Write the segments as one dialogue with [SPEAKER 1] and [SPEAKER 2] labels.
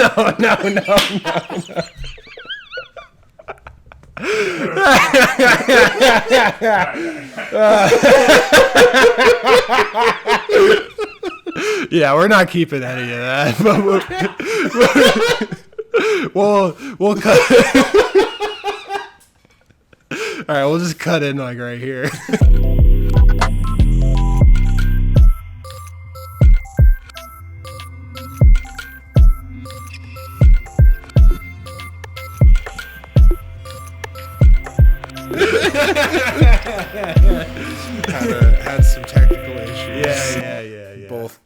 [SPEAKER 1] No. Yeah, we're not keeping any of that. But we'll cut. All right, we'll just cut in like right here.
[SPEAKER 2] had some technical issues.
[SPEAKER 1] Yeah.
[SPEAKER 2] Both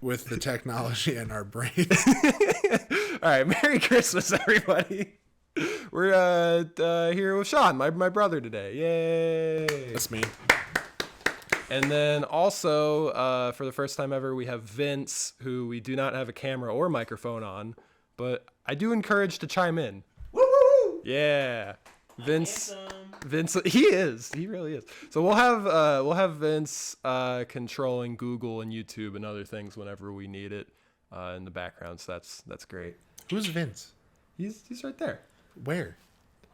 [SPEAKER 2] with the technology and our brains.
[SPEAKER 1] All right, Merry Christmas, everybody. We're here with Shawn, my brother today. Yay!
[SPEAKER 2] That's me.
[SPEAKER 1] And then also, for the first time ever, we have Vince, who we do not have a camera or microphone on, but I do encourage to chime in.
[SPEAKER 3] Woo!
[SPEAKER 1] Yeah. Vince, he really is. So we'll have Vince controlling Google and YouTube and other things whenever we need it in the background. So that's great.
[SPEAKER 2] Who's Vince?
[SPEAKER 1] He's right there.
[SPEAKER 2] Where?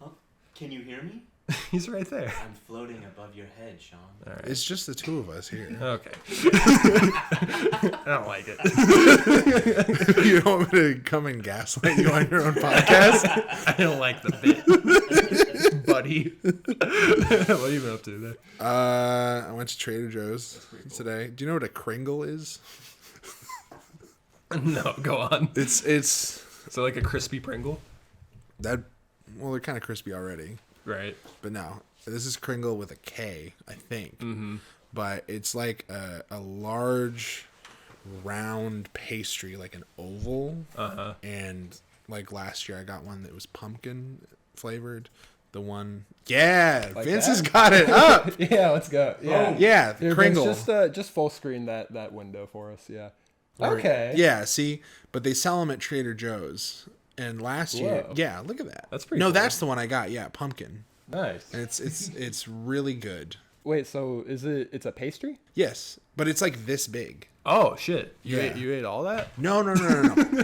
[SPEAKER 3] Huh? Can you hear me?
[SPEAKER 1] He's right there.
[SPEAKER 3] I'm floating above your head, Shawn.
[SPEAKER 1] All right.
[SPEAKER 2] It's just the two of us here.
[SPEAKER 1] Okay. I don't like it.
[SPEAKER 2] You want me to come and gaslight you on your own podcast?
[SPEAKER 1] I don't like the bit, buddy. What have you been up to today?
[SPEAKER 2] I went to Trader Joe's today. Do you know what a Kringle is?
[SPEAKER 1] No, go on.
[SPEAKER 2] It's
[SPEAKER 1] So like a crispy Pringle?
[SPEAKER 2] that. Well, they're kind of crispy already.
[SPEAKER 1] Right.
[SPEAKER 2] But no, this is Kringle with a K, I think. Mm-hmm. But it's like a large, round pastry, like an oval.
[SPEAKER 1] Uh-huh.
[SPEAKER 2] And like last year, I got one that was pumpkin flavored. The one, yeah,
[SPEAKER 1] Like
[SPEAKER 2] Vince
[SPEAKER 1] that?
[SPEAKER 2] has got it up.
[SPEAKER 1] Yeah, let's go. Yeah.
[SPEAKER 2] Yeah,
[SPEAKER 1] Here,
[SPEAKER 2] Kringle.
[SPEAKER 1] Vince, just full screen that window for us. Yeah. Okay.
[SPEAKER 2] Yeah, see, but they sell them at Trader Joe's. And last year,
[SPEAKER 1] Whoa.
[SPEAKER 2] yeah, look at that.
[SPEAKER 1] That's pretty
[SPEAKER 2] No,
[SPEAKER 1] cool.
[SPEAKER 2] that's the one I got. Yeah, pumpkin.
[SPEAKER 1] Nice.
[SPEAKER 2] And it's really good.
[SPEAKER 1] Wait, so it's a pastry?
[SPEAKER 2] Yes, but it's like this big.
[SPEAKER 1] Oh shit! You
[SPEAKER 2] Yeah.
[SPEAKER 1] ate all that?
[SPEAKER 2] No.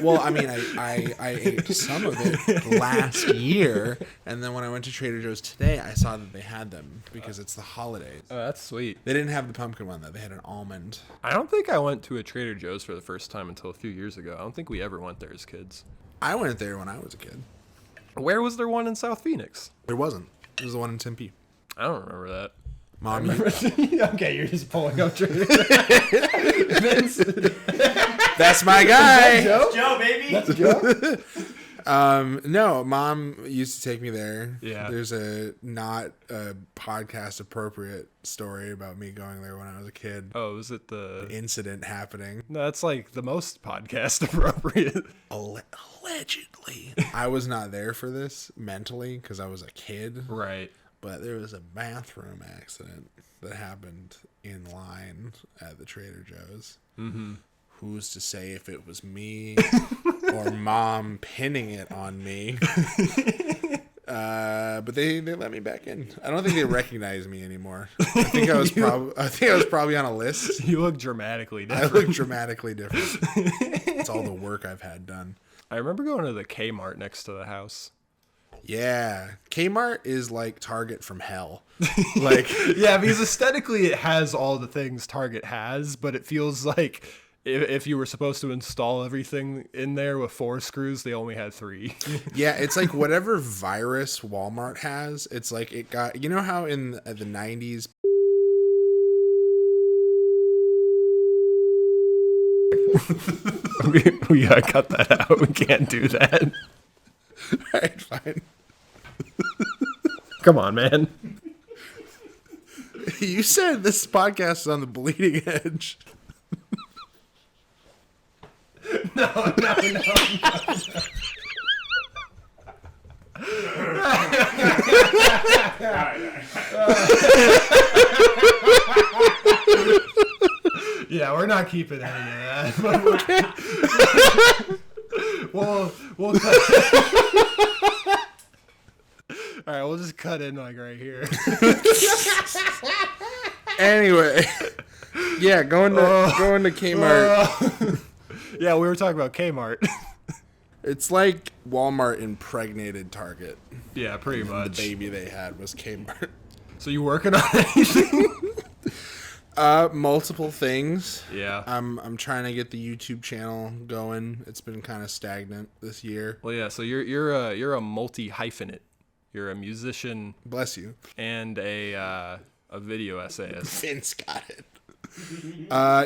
[SPEAKER 2] Well, I mean, I ate some of it last year, and then when I went to Trader Joe's today, I saw that they had them because it's the holidays.
[SPEAKER 1] Oh, that's sweet.
[SPEAKER 2] They didn't have the pumpkin one though; they had an almond.
[SPEAKER 1] I don't think I went to a Trader Joe's for the first time until a few years ago. I don't think we ever went there as kids.
[SPEAKER 2] I went there when I was a kid.
[SPEAKER 1] Where was there one in South Phoenix?
[SPEAKER 2] There wasn't. There was the one in Tempe.
[SPEAKER 1] I don't remember that.
[SPEAKER 2] Mom,
[SPEAKER 1] Okay, you're just pulling up Trader Joe's.
[SPEAKER 2] that's my guy.
[SPEAKER 3] Joe, baby!
[SPEAKER 1] That's Joe?
[SPEAKER 2] No, Mom used to take me there.
[SPEAKER 1] Yeah.
[SPEAKER 2] There's not a podcast appropriate story about me going there when I was a kid.
[SPEAKER 1] Oh, is it the...
[SPEAKER 2] Incident happening.
[SPEAKER 1] No, that's like the most podcast appropriate.
[SPEAKER 2] Allegedly. I was not there for this mentally because I was a kid.
[SPEAKER 1] Right.
[SPEAKER 2] But there was a bathroom accident that happened in line at the Trader Joe's. Mm-hmm. Who's to say if it was me or Mom pinning it on me? But they let me back in. I don't think they recognize me anymore. I think I was probably on a list.
[SPEAKER 1] You look dramatically different.
[SPEAKER 2] I look dramatically different. It's all the work I've had done.
[SPEAKER 1] I remember going to the Kmart next to the house.
[SPEAKER 2] Yeah, Kmart is like Target from hell. Like,
[SPEAKER 1] Yeah, because aesthetically it has all the things Target has, but it feels like if you were supposed to install everything in there with 4 screws, they only had 3.
[SPEAKER 2] yeah, it's like whatever virus Walmart has. It's like it got. You know how in the 90s.
[SPEAKER 1] We gotta cut that out. We can't do that.
[SPEAKER 2] All right, fine.
[SPEAKER 1] Come on, man.
[SPEAKER 2] You said this podcast is on the bleeding edge.
[SPEAKER 1] No. Yeah, we're not keeping any of that. Okay. We'll cut. All right, we'll just cut in like right here.
[SPEAKER 2] Anyway, yeah, going to Kmart.
[SPEAKER 1] Yeah, we were talking about Kmart.
[SPEAKER 2] It's like Walmart impregnated Target.
[SPEAKER 1] Yeah, pretty much.
[SPEAKER 2] The baby they had was Kmart.
[SPEAKER 1] So you working on anything?
[SPEAKER 2] Multiple things.
[SPEAKER 1] Yeah.
[SPEAKER 2] I'm trying to get the YouTube channel going. It's been kind of stagnant this year.
[SPEAKER 1] Well, yeah. So you're a multi-hyphenate. You're a musician.
[SPEAKER 2] Bless you.
[SPEAKER 1] And a video essayist.
[SPEAKER 2] Vince got it.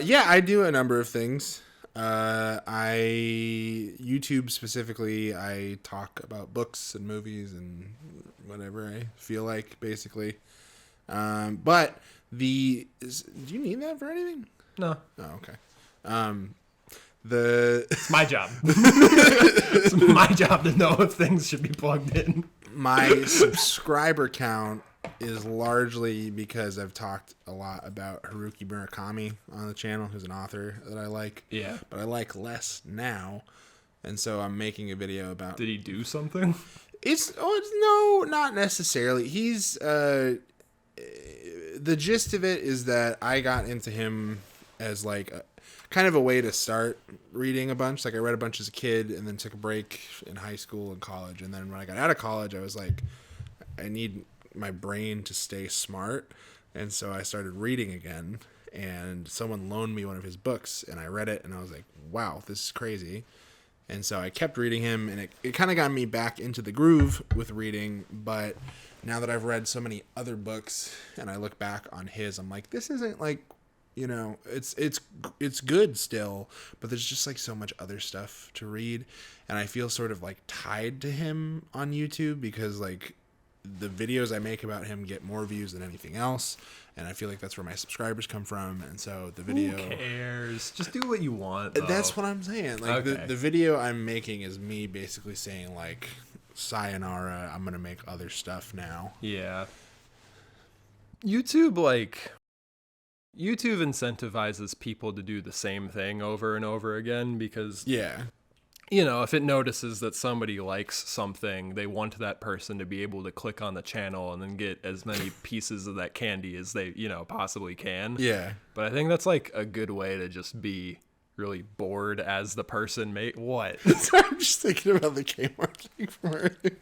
[SPEAKER 2] Yeah, I do a number of things. YouTube specifically, I talk about books and movies and whatever I feel like, basically. But do you need that for anything?
[SPEAKER 1] No.
[SPEAKER 2] Oh, okay.
[SPEAKER 1] It's my job. It's my job to know if things should be plugged in.
[SPEAKER 2] My subscriber count is largely because I've talked a lot about Haruki Murakami on the channel, who's an author that I like.
[SPEAKER 1] Yeah.
[SPEAKER 2] But I like less now. And so I'm making a video about...
[SPEAKER 1] Did he do something?
[SPEAKER 2] No, not necessarily. He's... the gist of it is that I got into him as like kind of a way to start reading a bunch. Like I read a bunch as a kid and then took a break in high school and college. And then when I got out of college, I was like, I need my brain to stay smart. And so I started reading again, and someone loaned me one of his books and I read it and I was like, wow, this is crazy. And so I kept reading him, and it kind of got me back into the groove with reading. But now that I've read so many other books and I look back on his, I'm like, this isn't like, you know, it's good still, but there's just like so much other stuff to read. And I feel sort of like tied to him on YouTube because like the videos I make about him get more views than anything else. And I feel like that's where my subscribers come from. And so the video...
[SPEAKER 1] Who cares? Just do what you want, though.
[SPEAKER 2] That's what I'm saying. Like
[SPEAKER 1] Okay.
[SPEAKER 2] the video I'm making is me basically saying like, sayonara, I'm going to make other stuff now.
[SPEAKER 1] Yeah. YouTube incentivizes people to do the same thing over and over again because...
[SPEAKER 2] Yeah.
[SPEAKER 1] You know, if it notices that somebody likes something, they want that person to be able to click on the channel and then get as many pieces of that candy as they, you know, possibly can.
[SPEAKER 2] Yeah.
[SPEAKER 1] But I think that's like a good way to just be really bored as the person. What?
[SPEAKER 2] Sorry, I'm just thinking about the Kmart thing from earlier.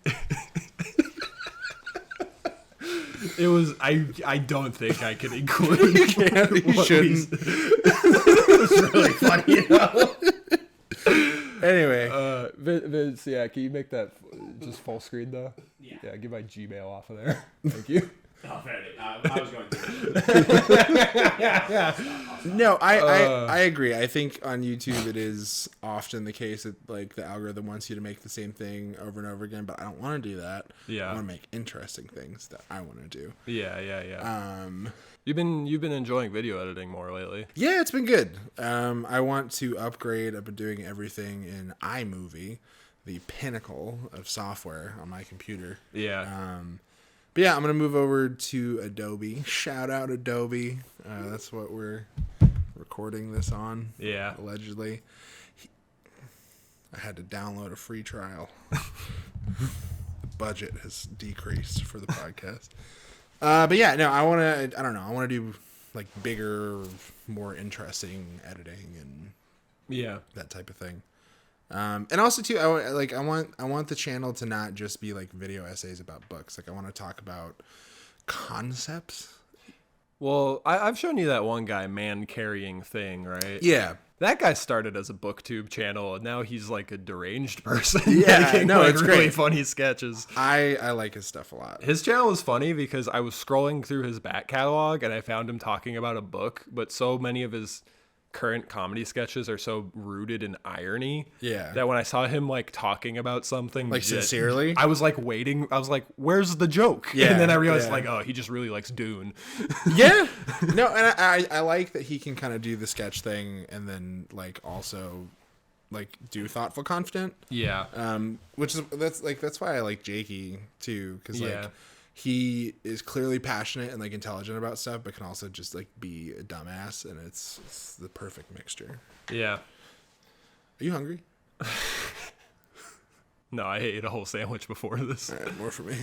[SPEAKER 1] It was, I don't think I could include
[SPEAKER 2] You can't, you shouldn't.
[SPEAKER 1] It was really funny, you know?
[SPEAKER 2] Anyway.
[SPEAKER 1] Vince, yeah, can you make that just full screen though?
[SPEAKER 3] Yeah.
[SPEAKER 1] Yeah, get my Gmail off of there. Thank you.
[SPEAKER 3] Oh, fair. I was going to.
[SPEAKER 1] Yeah.
[SPEAKER 2] No, I agree. I think on YouTube it is often the case that like the algorithm wants you to make the same thing over and over again, but I don't want to do that.
[SPEAKER 1] Yeah.
[SPEAKER 2] I want to make interesting things that I want to do.
[SPEAKER 1] Yeah. You've been enjoying video editing more lately.
[SPEAKER 2] Yeah, it's been good. I want to upgrade. I've been doing everything in iMovie, the pinnacle of software on my computer.
[SPEAKER 1] Yeah.
[SPEAKER 2] But yeah, I'm going to move over to Adobe. Shout out Adobe. That's what we're recording this on.
[SPEAKER 1] Yeah.
[SPEAKER 2] Allegedly. I had to download a free trial. The budget has decreased for the podcast. But yeah, no, I want to do like bigger, more interesting editing and that type of thing. And also too, I want the channel to not just be like video essays about books. Like I want to talk about concepts.
[SPEAKER 1] Well, I've shown you that one guy, Man Carrying Thing, right?
[SPEAKER 2] Yeah.
[SPEAKER 1] That guy started as a Booktube channel, and now he's like a deranged person.
[SPEAKER 2] Yeah,
[SPEAKER 1] making,
[SPEAKER 2] no,
[SPEAKER 1] like,
[SPEAKER 2] it's
[SPEAKER 1] really
[SPEAKER 2] great.
[SPEAKER 1] funny sketches.
[SPEAKER 2] I like his stuff a lot.
[SPEAKER 1] His channel is funny because I was scrolling through his back catalog and I found him talking about a book, but so many of his current comedy sketches are so rooted in irony that when I saw him like talking about something
[SPEAKER 2] like sincerely,
[SPEAKER 1] I was like waiting. I was like, "Where's the joke?"
[SPEAKER 2] Yeah,
[SPEAKER 1] and then I realized like, oh, he just really likes Dune.
[SPEAKER 2] Yeah, no, and I like that he can kind of do the sketch thing and then like also like do thoughtful, confident.
[SPEAKER 1] Yeah.
[SPEAKER 2] Which is that's why I like Jakey too, because like he is clearly passionate and like intelligent about stuff, but can also just like be a dumbass, and it's the perfect mixture.
[SPEAKER 1] Yeah.
[SPEAKER 2] Are you hungry?
[SPEAKER 1] No, I ate a whole sandwich before this.
[SPEAKER 2] All right, more for me.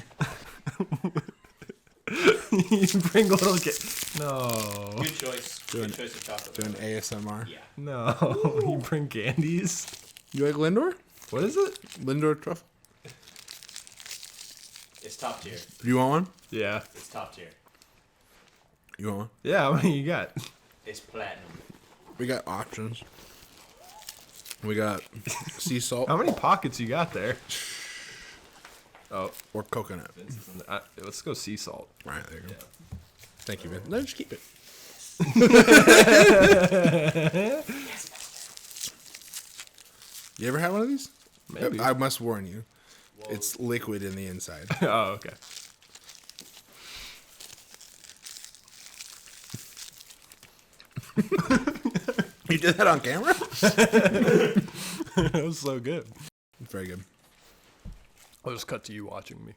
[SPEAKER 1] You bring a little No.
[SPEAKER 3] Good choice. Good choice of chocolate.
[SPEAKER 2] Doing ASMR.
[SPEAKER 3] Yeah.
[SPEAKER 1] No. You bring candies.
[SPEAKER 2] You like Lindor?
[SPEAKER 1] What is it?
[SPEAKER 2] Lindor truffle.
[SPEAKER 3] It's top tier.
[SPEAKER 2] You want one?
[SPEAKER 1] Yeah.
[SPEAKER 3] It's top tier.
[SPEAKER 2] You want one?
[SPEAKER 1] Yeah, how many you got?
[SPEAKER 3] It's platinum.
[SPEAKER 2] We got options. We got sea salt
[SPEAKER 1] How many pockets you got there? Oh,
[SPEAKER 2] or coconut.
[SPEAKER 1] let's go sea salt.
[SPEAKER 2] All right, there you go. Thank you, man. No, just keep it. You ever had one of these?
[SPEAKER 1] Maybe.
[SPEAKER 2] I must warn you. It's liquid in the inside.
[SPEAKER 1] Oh, okay.
[SPEAKER 2] You did that on camera?
[SPEAKER 1] That was so good.
[SPEAKER 2] Very good.
[SPEAKER 1] I'll just cut to you watching me.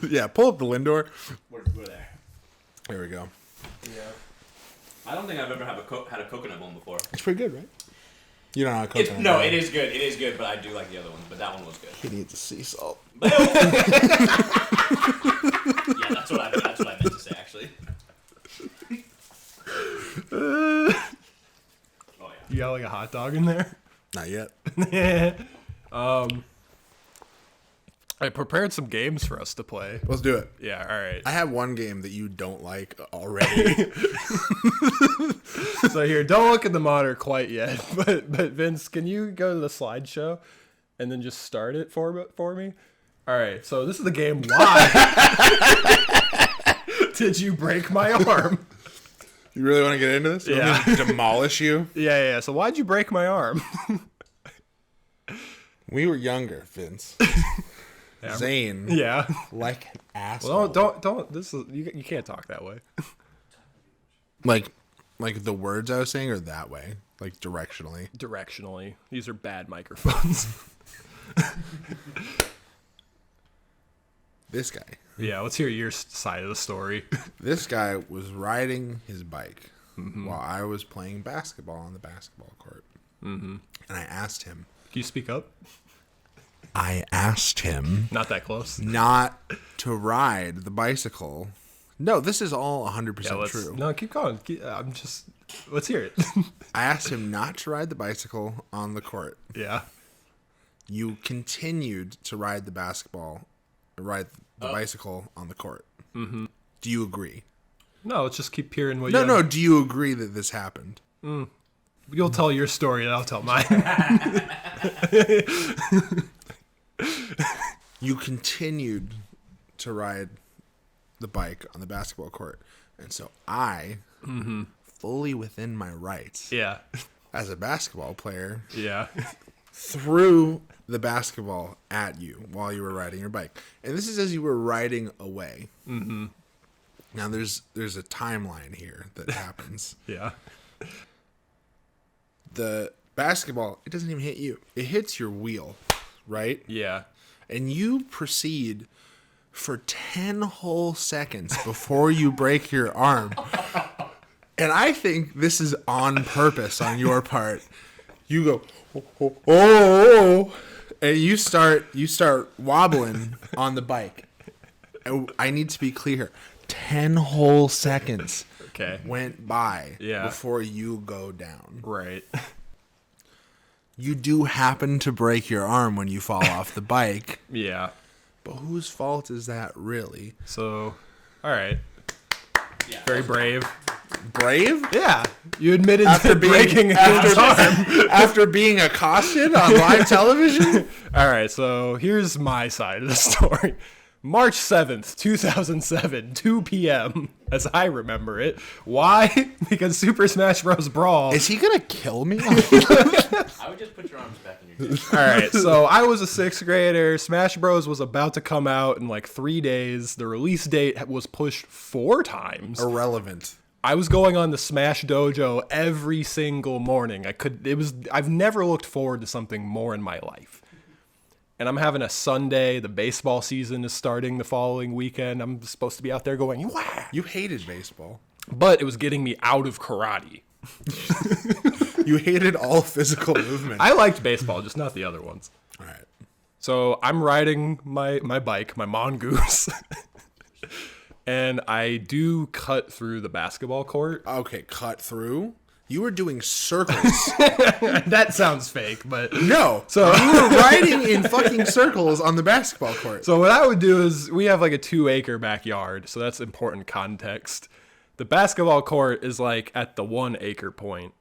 [SPEAKER 2] Yeah, pull up the Lindor.
[SPEAKER 3] We're there.
[SPEAKER 2] There we go.
[SPEAKER 3] Yeah. I don't think I've ever had a coconut one before.
[SPEAKER 2] It's pretty good, right? You don't know how coconut.
[SPEAKER 3] No, it is good. It is good, but I do like the other one. But that one was good.
[SPEAKER 2] He needs a sea salt.
[SPEAKER 3] Yeah, that's what I meant to say actually. Oh yeah.
[SPEAKER 1] You got like a hot dog in there?
[SPEAKER 2] Not yet.
[SPEAKER 1] I prepared some games for us to play.
[SPEAKER 2] Let's do it.
[SPEAKER 1] Yeah, all right.
[SPEAKER 2] I have one game that you don't like already.
[SPEAKER 1] So here, don't look at the monitor quite yet. But Vince, can you go to the slideshow and then just start it for me? All right. So this is the game. Why did you break my arm?
[SPEAKER 2] You really want to get into this? You want me to demolish you?
[SPEAKER 1] Yeah. So why'd you break my arm?
[SPEAKER 2] We were younger, Vince. Zane.
[SPEAKER 1] Yeah.
[SPEAKER 2] Like an asshole.
[SPEAKER 1] Well, don't. This is you can't talk that way.
[SPEAKER 2] Like the words I was saying are that way, like directionally.
[SPEAKER 1] Directionally, these are bad microphones.
[SPEAKER 2] This guy.
[SPEAKER 1] Yeah, let's hear your side of the story.
[SPEAKER 2] This guy was riding his bike while I was playing basketball on the basketball court. Mm-hmm. And I asked him.
[SPEAKER 1] Can you speak up?
[SPEAKER 2] I asked him
[SPEAKER 1] Not that close.
[SPEAKER 2] not to ride the bicycle. No, this is all 100% true.
[SPEAKER 1] No, keep going. Let's hear it.
[SPEAKER 2] I asked him not to ride the bicycle on the court.
[SPEAKER 1] Yeah.
[SPEAKER 2] You continued to ride the bicycle on the court. Mm-hmm. Do you agree?
[SPEAKER 1] No, let's just keep hearing what
[SPEAKER 2] No. Do you agree that this happened?
[SPEAKER 1] You'll tell your story and I'll tell mine.
[SPEAKER 2] You continued to ride the bike on the basketball court. And so I, fully within my rights
[SPEAKER 1] Yeah.
[SPEAKER 2] as a basketball player,
[SPEAKER 1] Yeah.
[SPEAKER 2] threw the basketball at you while you were riding your bike. And this is as you were riding away. Mm-hmm. Now there's a timeline here that happens.
[SPEAKER 1] Yeah.
[SPEAKER 2] The basketball, it doesn't even hit you. It hits your wheel, right?
[SPEAKER 1] Yeah.
[SPEAKER 2] And you proceed for 10 whole seconds before you break your arm. And I think this is on purpose on your part. You go, oh, and you start wobbling on the bike. I need to be clear. 10 whole seconds went by before you go down.
[SPEAKER 1] Right.
[SPEAKER 2] You do happen to break your arm when you fall off the bike.
[SPEAKER 1] Yeah.
[SPEAKER 2] But whose fault is that really?
[SPEAKER 1] So, all right.
[SPEAKER 3] Yeah.
[SPEAKER 1] Very brave.
[SPEAKER 2] Brave?
[SPEAKER 1] Yeah. You admitted
[SPEAKER 2] After
[SPEAKER 1] to breaking his arm.
[SPEAKER 2] After being accosted on live television?
[SPEAKER 1] All right. So here's my side of the story. March 7th, 2007, 2 p.m., as I remember it. Why? Because Super Smash Bros. Brawl.
[SPEAKER 2] Is he going to kill me?
[SPEAKER 3] I would just put your arms back in your chest.
[SPEAKER 1] All right, so I was a 6th grader. Smash Bros. Was about to come out in like 3 days. The release date was pushed 4 times.
[SPEAKER 2] Irrelevant.
[SPEAKER 1] I was going on the Smash Dojo every single morning. I've never looked forward to something more in my life. And I'm having a Sunday. The baseball season is starting the following weekend. I'm supposed to be out there going, wah!
[SPEAKER 2] You hated baseball.
[SPEAKER 1] But it was getting me out of karate.
[SPEAKER 2] You hated all physical movement.
[SPEAKER 1] I liked baseball, just not the other ones.
[SPEAKER 2] All right.
[SPEAKER 1] So I'm riding my bike, my mongoose. and I do cut through the basketball court.
[SPEAKER 2] Okay, cut through? You were doing circles.
[SPEAKER 1] That sounds fake, but
[SPEAKER 2] No.
[SPEAKER 1] So
[SPEAKER 2] you were riding in fucking circles on the basketball court.
[SPEAKER 1] So what I would do is we have like a 2-acre backyard, so that's important context. The basketball court is like at the 1-acre point.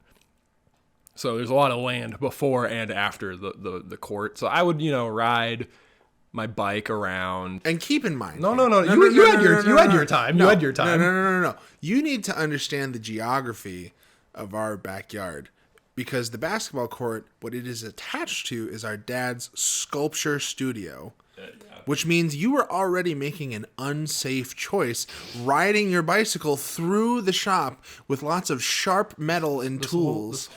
[SPEAKER 1] So there's a lot of land before and after the court. So I would, ride my bike around.
[SPEAKER 2] And keep in mind.
[SPEAKER 1] No. You had your time. You had your time.
[SPEAKER 2] No. You need to understand the geography of our backyard. Because the basketball court, what it is attached to is our dad's sculpture studio. Which means you were already making an unsafe choice, riding your bicycle through the shop with lots of sharp metal and tools.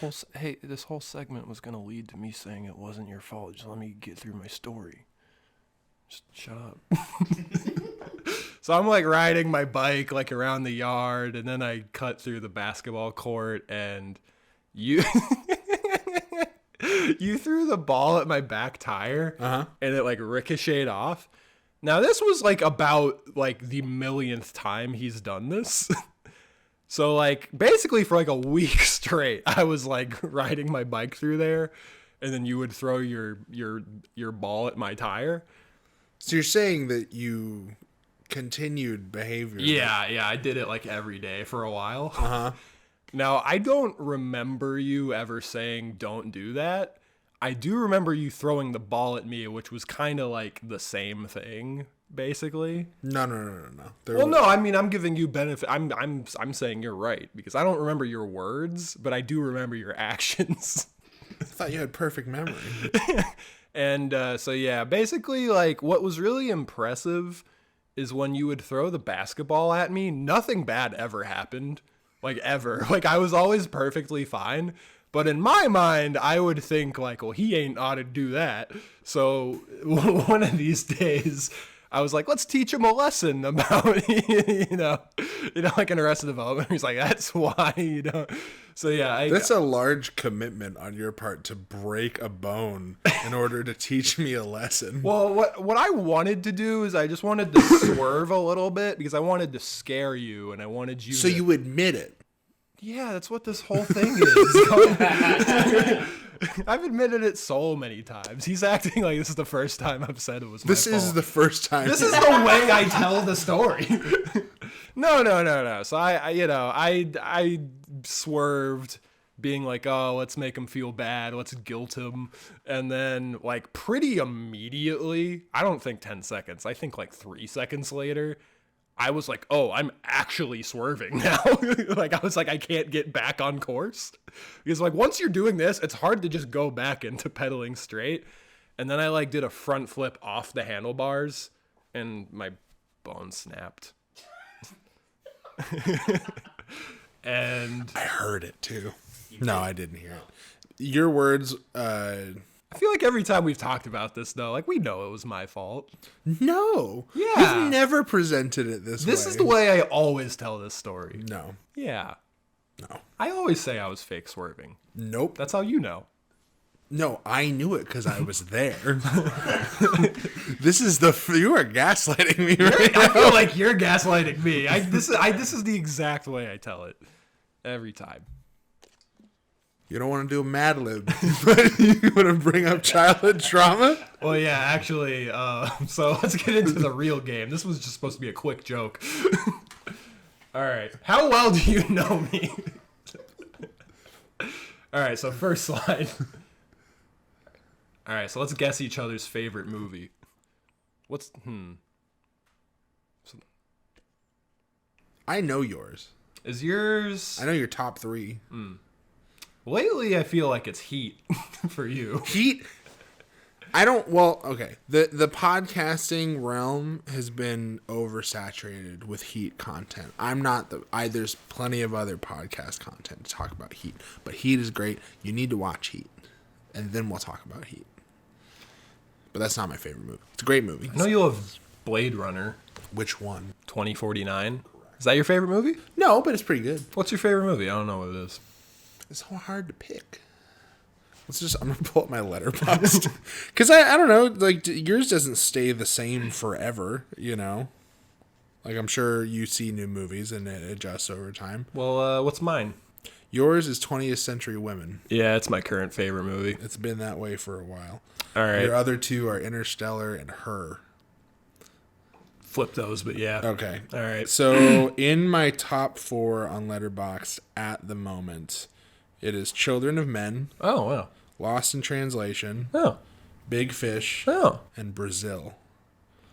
[SPEAKER 1] This whole segment was going to lead to me saying it wasn't your fault. Just let me get through my story. Just shut up. So I'm like riding my bike like around the yard, and then I cut through the basketball court, and you you threw the ball at my back tire, and it like ricocheted off. Now this was like about like the millionth time he's done this. So like basically for like a week straight, I was like riding my bike through there, and then you would throw your ball at my tire.
[SPEAKER 2] So you're saying that you continued behavior?
[SPEAKER 1] Yeah, I did it like every day for a while. Now, I don't remember you ever saying don't do that. I do remember you throwing the ball at me, which was kind of like the same thing, basically.
[SPEAKER 2] No.
[SPEAKER 1] No, I mean, I'm giving you benefit. I'm saying you're right, because I don't remember your words, but I do remember your actions.
[SPEAKER 2] I thought you had perfect memory.
[SPEAKER 1] And so, yeah, basically, like, what was really impressive is when you would throw the basketball at me, nothing bad ever happened. Like, ever. Like, I was always perfectly fine. But in my mind, I would think, like, well, he ain't ought to do that. So one of these days, I was like, let's teach him a lesson about, like in Arrested Development. He's like, that's why, So, yeah.
[SPEAKER 2] That's a large commitment on your part to break a bone in order to teach me a lesson.
[SPEAKER 1] Well, what I wanted to do is I just wanted to swerve a little bit because I wanted to scare you, and I wanted you
[SPEAKER 2] So you admit it.
[SPEAKER 1] Yeah, that's what this whole thing is. I've admitted it so many times. He's acting like this is the first time I've said it was my fault.
[SPEAKER 2] This is the first time.
[SPEAKER 1] This is the way I tell the story. No. So I swerved, being like, oh, let's make him feel bad. Let's guilt him. And then like pretty immediately, I don't think 10 seconds. I think like 3 seconds later, I was like, oh, I'm actually swerving now. Like, I was like, I can't get back on course. Because, like, once you're doing this, it's hard to just go back into pedaling straight. And then I, like, did a front flip off the handlebars, and my bone snapped. And
[SPEAKER 2] I heard it, too. No, I didn't hear it. Your words,
[SPEAKER 1] I feel like every time we've talked about this, though, like, we know it was my fault.
[SPEAKER 2] No.
[SPEAKER 1] Yeah.
[SPEAKER 2] You've never presented it this way.
[SPEAKER 1] This is the way I always tell this story.
[SPEAKER 2] No.
[SPEAKER 1] Yeah.
[SPEAKER 2] No.
[SPEAKER 1] I always say I was fake swerving.
[SPEAKER 2] Nope.
[SPEAKER 1] That's how you know.
[SPEAKER 2] No, I knew it because I was there. You are gaslighting me right now.
[SPEAKER 1] I feel like you're gaslighting me. This is the exact way I tell it. Every time.
[SPEAKER 2] You don't want to do a Madlib, but you want to bring up childhood trauma?
[SPEAKER 1] Well, yeah, actually, so let's get into the real game. This was just supposed to be a quick joke. All right. How well do you know me? All right, so first slide. All right, so let's guess each other's favorite movie.
[SPEAKER 2] I know yours.
[SPEAKER 1] Is yours...
[SPEAKER 2] I know your top 3.
[SPEAKER 1] Lately, I feel like it's Heat for you.
[SPEAKER 2] Heat? Okay. The podcasting realm has been oversaturated with Heat content. There's plenty of other podcast content to talk about Heat. But Heat is great. You need to watch Heat. And then we'll talk about Heat. But that's not my favorite movie. It's a great movie.
[SPEAKER 1] I know you love Blade Runner.
[SPEAKER 2] Which one?
[SPEAKER 1] 2049. Is that your favorite movie?
[SPEAKER 2] No, but it's pretty good.
[SPEAKER 1] What's your favorite movie? I don't know what it is.
[SPEAKER 2] It's so hard to pick. I'm going to pull up my Letterboxd. Because I don't know, like, yours doesn't stay the same forever, Like, I'm sure you see new movies and it adjusts over time.
[SPEAKER 1] Well, what's mine?
[SPEAKER 2] Yours is 20th Century Women.
[SPEAKER 1] Yeah, it's my current favorite movie.
[SPEAKER 2] It's been that way for a while.
[SPEAKER 1] All right.
[SPEAKER 2] Your other two are Interstellar and Her.
[SPEAKER 1] Flip those, but yeah.
[SPEAKER 2] Okay.
[SPEAKER 1] All right.
[SPEAKER 2] So in my top 4 on Letterboxd at the moment, it is Children of Men,
[SPEAKER 1] Oh, wow.
[SPEAKER 2] Lost in Translation,
[SPEAKER 1] Oh.
[SPEAKER 2] Big Fish,
[SPEAKER 1] Oh.
[SPEAKER 2] and Brazil.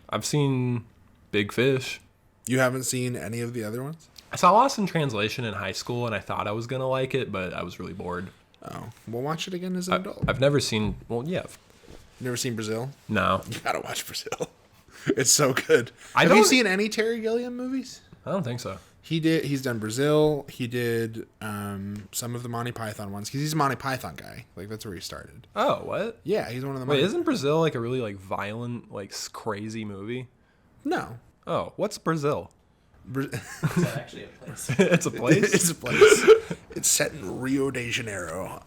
[SPEAKER 1] I've seen Big Fish.
[SPEAKER 2] You haven't seen any of the other ones?
[SPEAKER 1] I saw Lost in Translation in high school, and I thought I was going to like it, but I was really bored.
[SPEAKER 2] Oh, we'll watch it again as an adult.
[SPEAKER 1] I've never seen... Well, yeah.
[SPEAKER 2] Never seen Brazil?
[SPEAKER 1] No.
[SPEAKER 2] You gotta watch Brazil. It's so good.
[SPEAKER 1] I
[SPEAKER 2] Have you
[SPEAKER 1] don't-
[SPEAKER 2] seen any Terry Gilliam movies?
[SPEAKER 1] I don't think so.
[SPEAKER 2] He's done Brazil. He did some of the Monty Python ones because he's a Monty Python guy. Like, that's where he started.
[SPEAKER 1] Oh, what?
[SPEAKER 2] Yeah, he's one of the
[SPEAKER 1] Wait,
[SPEAKER 2] Monty...
[SPEAKER 1] isn't Brazil like a really like violent, like crazy movie?
[SPEAKER 2] No.
[SPEAKER 1] Oh, what's Brazil?
[SPEAKER 3] Is that actually a place?
[SPEAKER 1] It's a place?
[SPEAKER 2] It's a place. It's set in Rio de Janeiro.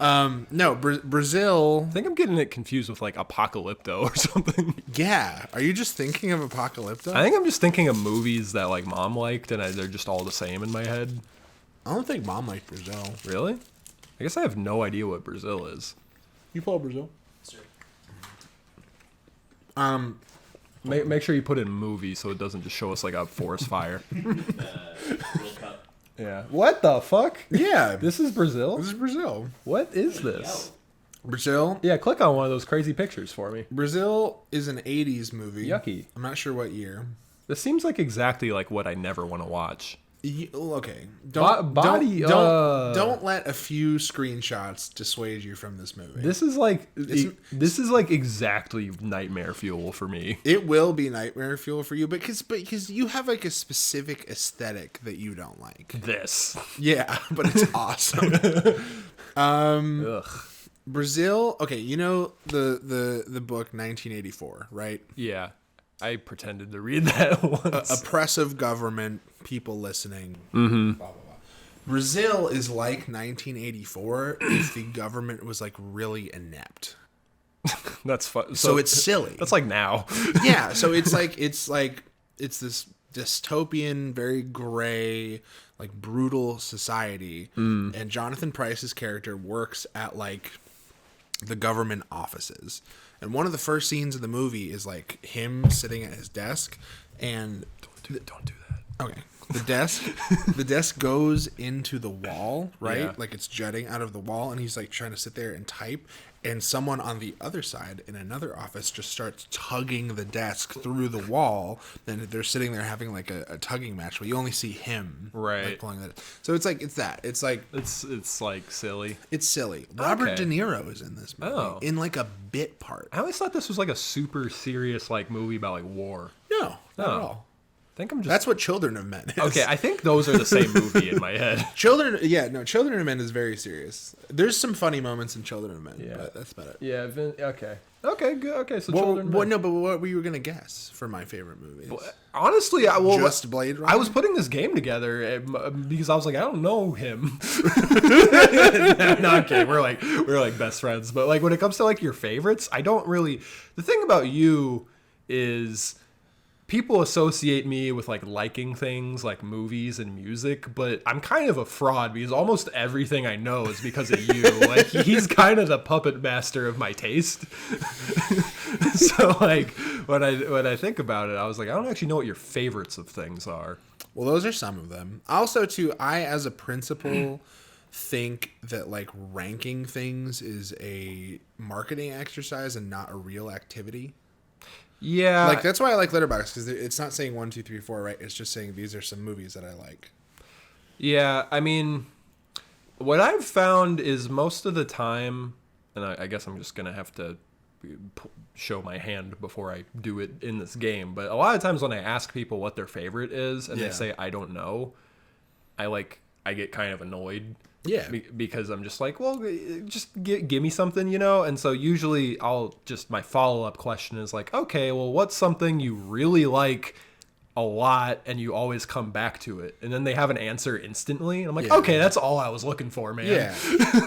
[SPEAKER 2] No, Brazil...
[SPEAKER 1] I think I'm getting it confused with like Apocalypto or something.
[SPEAKER 2] Yeah. Are you just thinking of Apocalypto?
[SPEAKER 1] I think I'm just thinking of movies that like mom liked and they're just all the same in my head.
[SPEAKER 2] I don't think Mom liked Brazil.
[SPEAKER 1] Really? I guess I have no idea what Brazil is.
[SPEAKER 2] You follow Brazil?
[SPEAKER 3] Sir.
[SPEAKER 1] Make sure you put in movie so it doesn't just show us like a forest fire.
[SPEAKER 3] World Cup.
[SPEAKER 1] Yeah. What the fuck?
[SPEAKER 2] Yeah.
[SPEAKER 1] This is Brazil?
[SPEAKER 2] This is Brazil.
[SPEAKER 1] What is this?
[SPEAKER 2] Brazil?
[SPEAKER 1] Yeah, click on one of those crazy pictures for me.
[SPEAKER 2] Brazil is an 80s movie.
[SPEAKER 1] Yucky.
[SPEAKER 2] I'm not sure what year.
[SPEAKER 1] This seems like exactly like what I never want to watch.
[SPEAKER 2] Okay.
[SPEAKER 1] Body,
[SPEAKER 2] don't let a few screenshots dissuade you from this movie.
[SPEAKER 1] This is like this is like exactly nightmare fuel for me.
[SPEAKER 2] It will be nightmare fuel for you because you have like a specific aesthetic that you don't like.
[SPEAKER 1] This.
[SPEAKER 2] Yeah, but it's awesome.
[SPEAKER 1] Ugh.
[SPEAKER 2] Brazil, okay, you know the book 1984, right?
[SPEAKER 1] Yeah. I pretended to read that once.
[SPEAKER 2] Oppressive government, people listening. Mm-hmm. Blah, blah, blah. Brazil is like 1984 if the government was like really inept.
[SPEAKER 1] That's fun.
[SPEAKER 2] So it's silly.
[SPEAKER 1] That's like now.
[SPEAKER 2] Yeah, so it's this dystopian, very gray, like brutal society, and Jonathan Pryce's character works at like the government offices. And one of the first scenes of the movie is like him sitting at his desk, and
[SPEAKER 1] Don't do that.
[SPEAKER 2] okay, the desk goes into the wall, right?
[SPEAKER 1] Yeah.
[SPEAKER 2] Like it's jutting out of the wall, and he's like trying to sit there and type, and someone on the other side in another office just starts tugging the desk through the wall. Then they're sitting there having like a tugging match, but you only see him
[SPEAKER 1] Right.
[SPEAKER 2] like pulling that. So it's like it's
[SPEAKER 1] like silly.
[SPEAKER 2] it's silly. Robert
[SPEAKER 1] Okay.
[SPEAKER 2] De Niro is in this movie
[SPEAKER 1] Oh.
[SPEAKER 2] in like a bit part.
[SPEAKER 1] I always thought this was like a super serious like movie about like war.
[SPEAKER 2] No, not at
[SPEAKER 1] Oh.
[SPEAKER 2] all.
[SPEAKER 1] I think I'm just
[SPEAKER 2] That's what Children of Men is.
[SPEAKER 1] okay. I think those are the same movie in my head.
[SPEAKER 2] Children of Men is very serious. There's some funny moments in Children of Men,
[SPEAKER 1] Yeah.
[SPEAKER 2] but that's about it.
[SPEAKER 1] Yeah. Okay. Good. Okay. So
[SPEAKER 2] What,
[SPEAKER 1] Children.
[SPEAKER 2] what, no, but what were you gonna guess for my favorite movies?
[SPEAKER 1] Honestly,
[SPEAKER 2] Just Blade Runner?
[SPEAKER 1] I was putting this game together because I was like, I don't know him. No, okay, we're like best friends, but like when it comes to like your favorites, I don't really. The thing about you is people associate me with like liking things like movies and music, but I'm kind of a fraud because almost everything I know is because of you. Like he's kind of the puppet master of my taste. So like when I think about it, I was like, I don't actually know what your favorites of things are.
[SPEAKER 2] Well, those are some of them. Also, too, I as a principal think that like ranking things is a marketing exercise and not a real activity.
[SPEAKER 1] Yeah,
[SPEAKER 2] Like that's why I like Letterboxd, because it's not saying 1, 2, 3, 4, right? It's just saying these are some movies that I like.
[SPEAKER 1] Yeah, I mean, what I've found is most of the time, and I guess I'm just gonna have to show my hand before I do it in this game, but a lot of times when I ask people what their favorite is and
[SPEAKER 2] Yeah.
[SPEAKER 1] they say I don't know, I get kind of annoyed.
[SPEAKER 2] Yeah.
[SPEAKER 1] Because I'm just like, well, just give me something, you know? And so usually my follow-up question is like, okay, well, what's something you really like a lot and you always come back to it, and then they have an answer instantly, and I'm like,
[SPEAKER 2] Yeah.
[SPEAKER 1] okay, that's all I was looking for, man.
[SPEAKER 2] Yeah.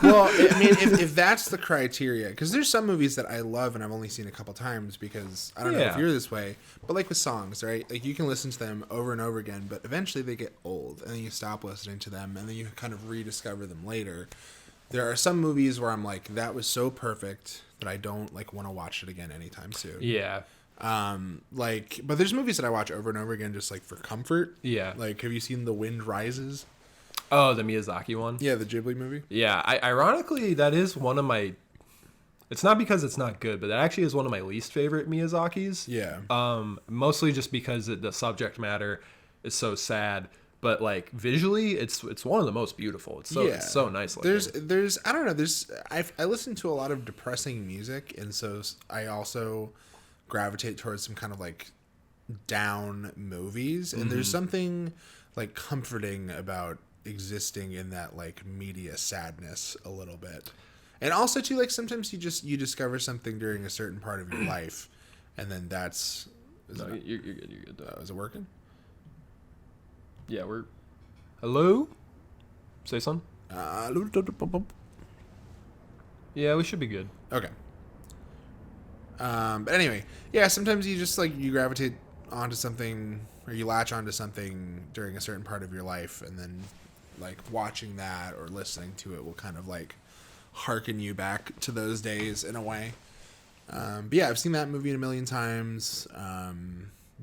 [SPEAKER 2] Well, I mean, if that's the criteria, because there's some movies that I love and I've only seen a couple times because I don't know if
[SPEAKER 1] Yeah.
[SPEAKER 2] you're this way, but like with songs, right? Like you can listen to them over and over again, but eventually they get old and then you stop listening to them and then you kind of rediscover them later. There are some movies where I'm like, that was so perfect that I don't like want to watch it again anytime soon.
[SPEAKER 1] Yeah.
[SPEAKER 2] But there's movies that I watch over and over again just like for comfort.
[SPEAKER 1] Yeah.
[SPEAKER 2] Like, have you seen The Wind Rises?
[SPEAKER 1] Oh, the Miyazaki one?
[SPEAKER 2] Yeah, the Ghibli movie.
[SPEAKER 1] Yeah. Ironically, that is one of my... It's not because it's not good, but that actually is one of my least favorite Miyazaki's.
[SPEAKER 2] Yeah.
[SPEAKER 1] Mostly just because the subject matter is so sad. But like visually, it's one of the most beautiful. It's so nice looking.
[SPEAKER 2] There's I don't know. I listen to a lot of depressing music, and so I also gravitate towards some kind of like down movies. And there's something like comforting about existing in that like media sadness a little bit. And also too, like sometimes you discover something during a certain part of your life, and then that's
[SPEAKER 1] You're good. You're good.
[SPEAKER 2] is it working?
[SPEAKER 1] Yeah, we're... Hello? Say something? Yeah, we should be good.
[SPEAKER 2] Okay. But anyway, yeah, sometimes you just like you gravitate onto something or you latch onto something during a certain part of your life, and then like watching that or listening to it will kind of like harken you back to those days in a way. But yeah, I've seen that movie a million times.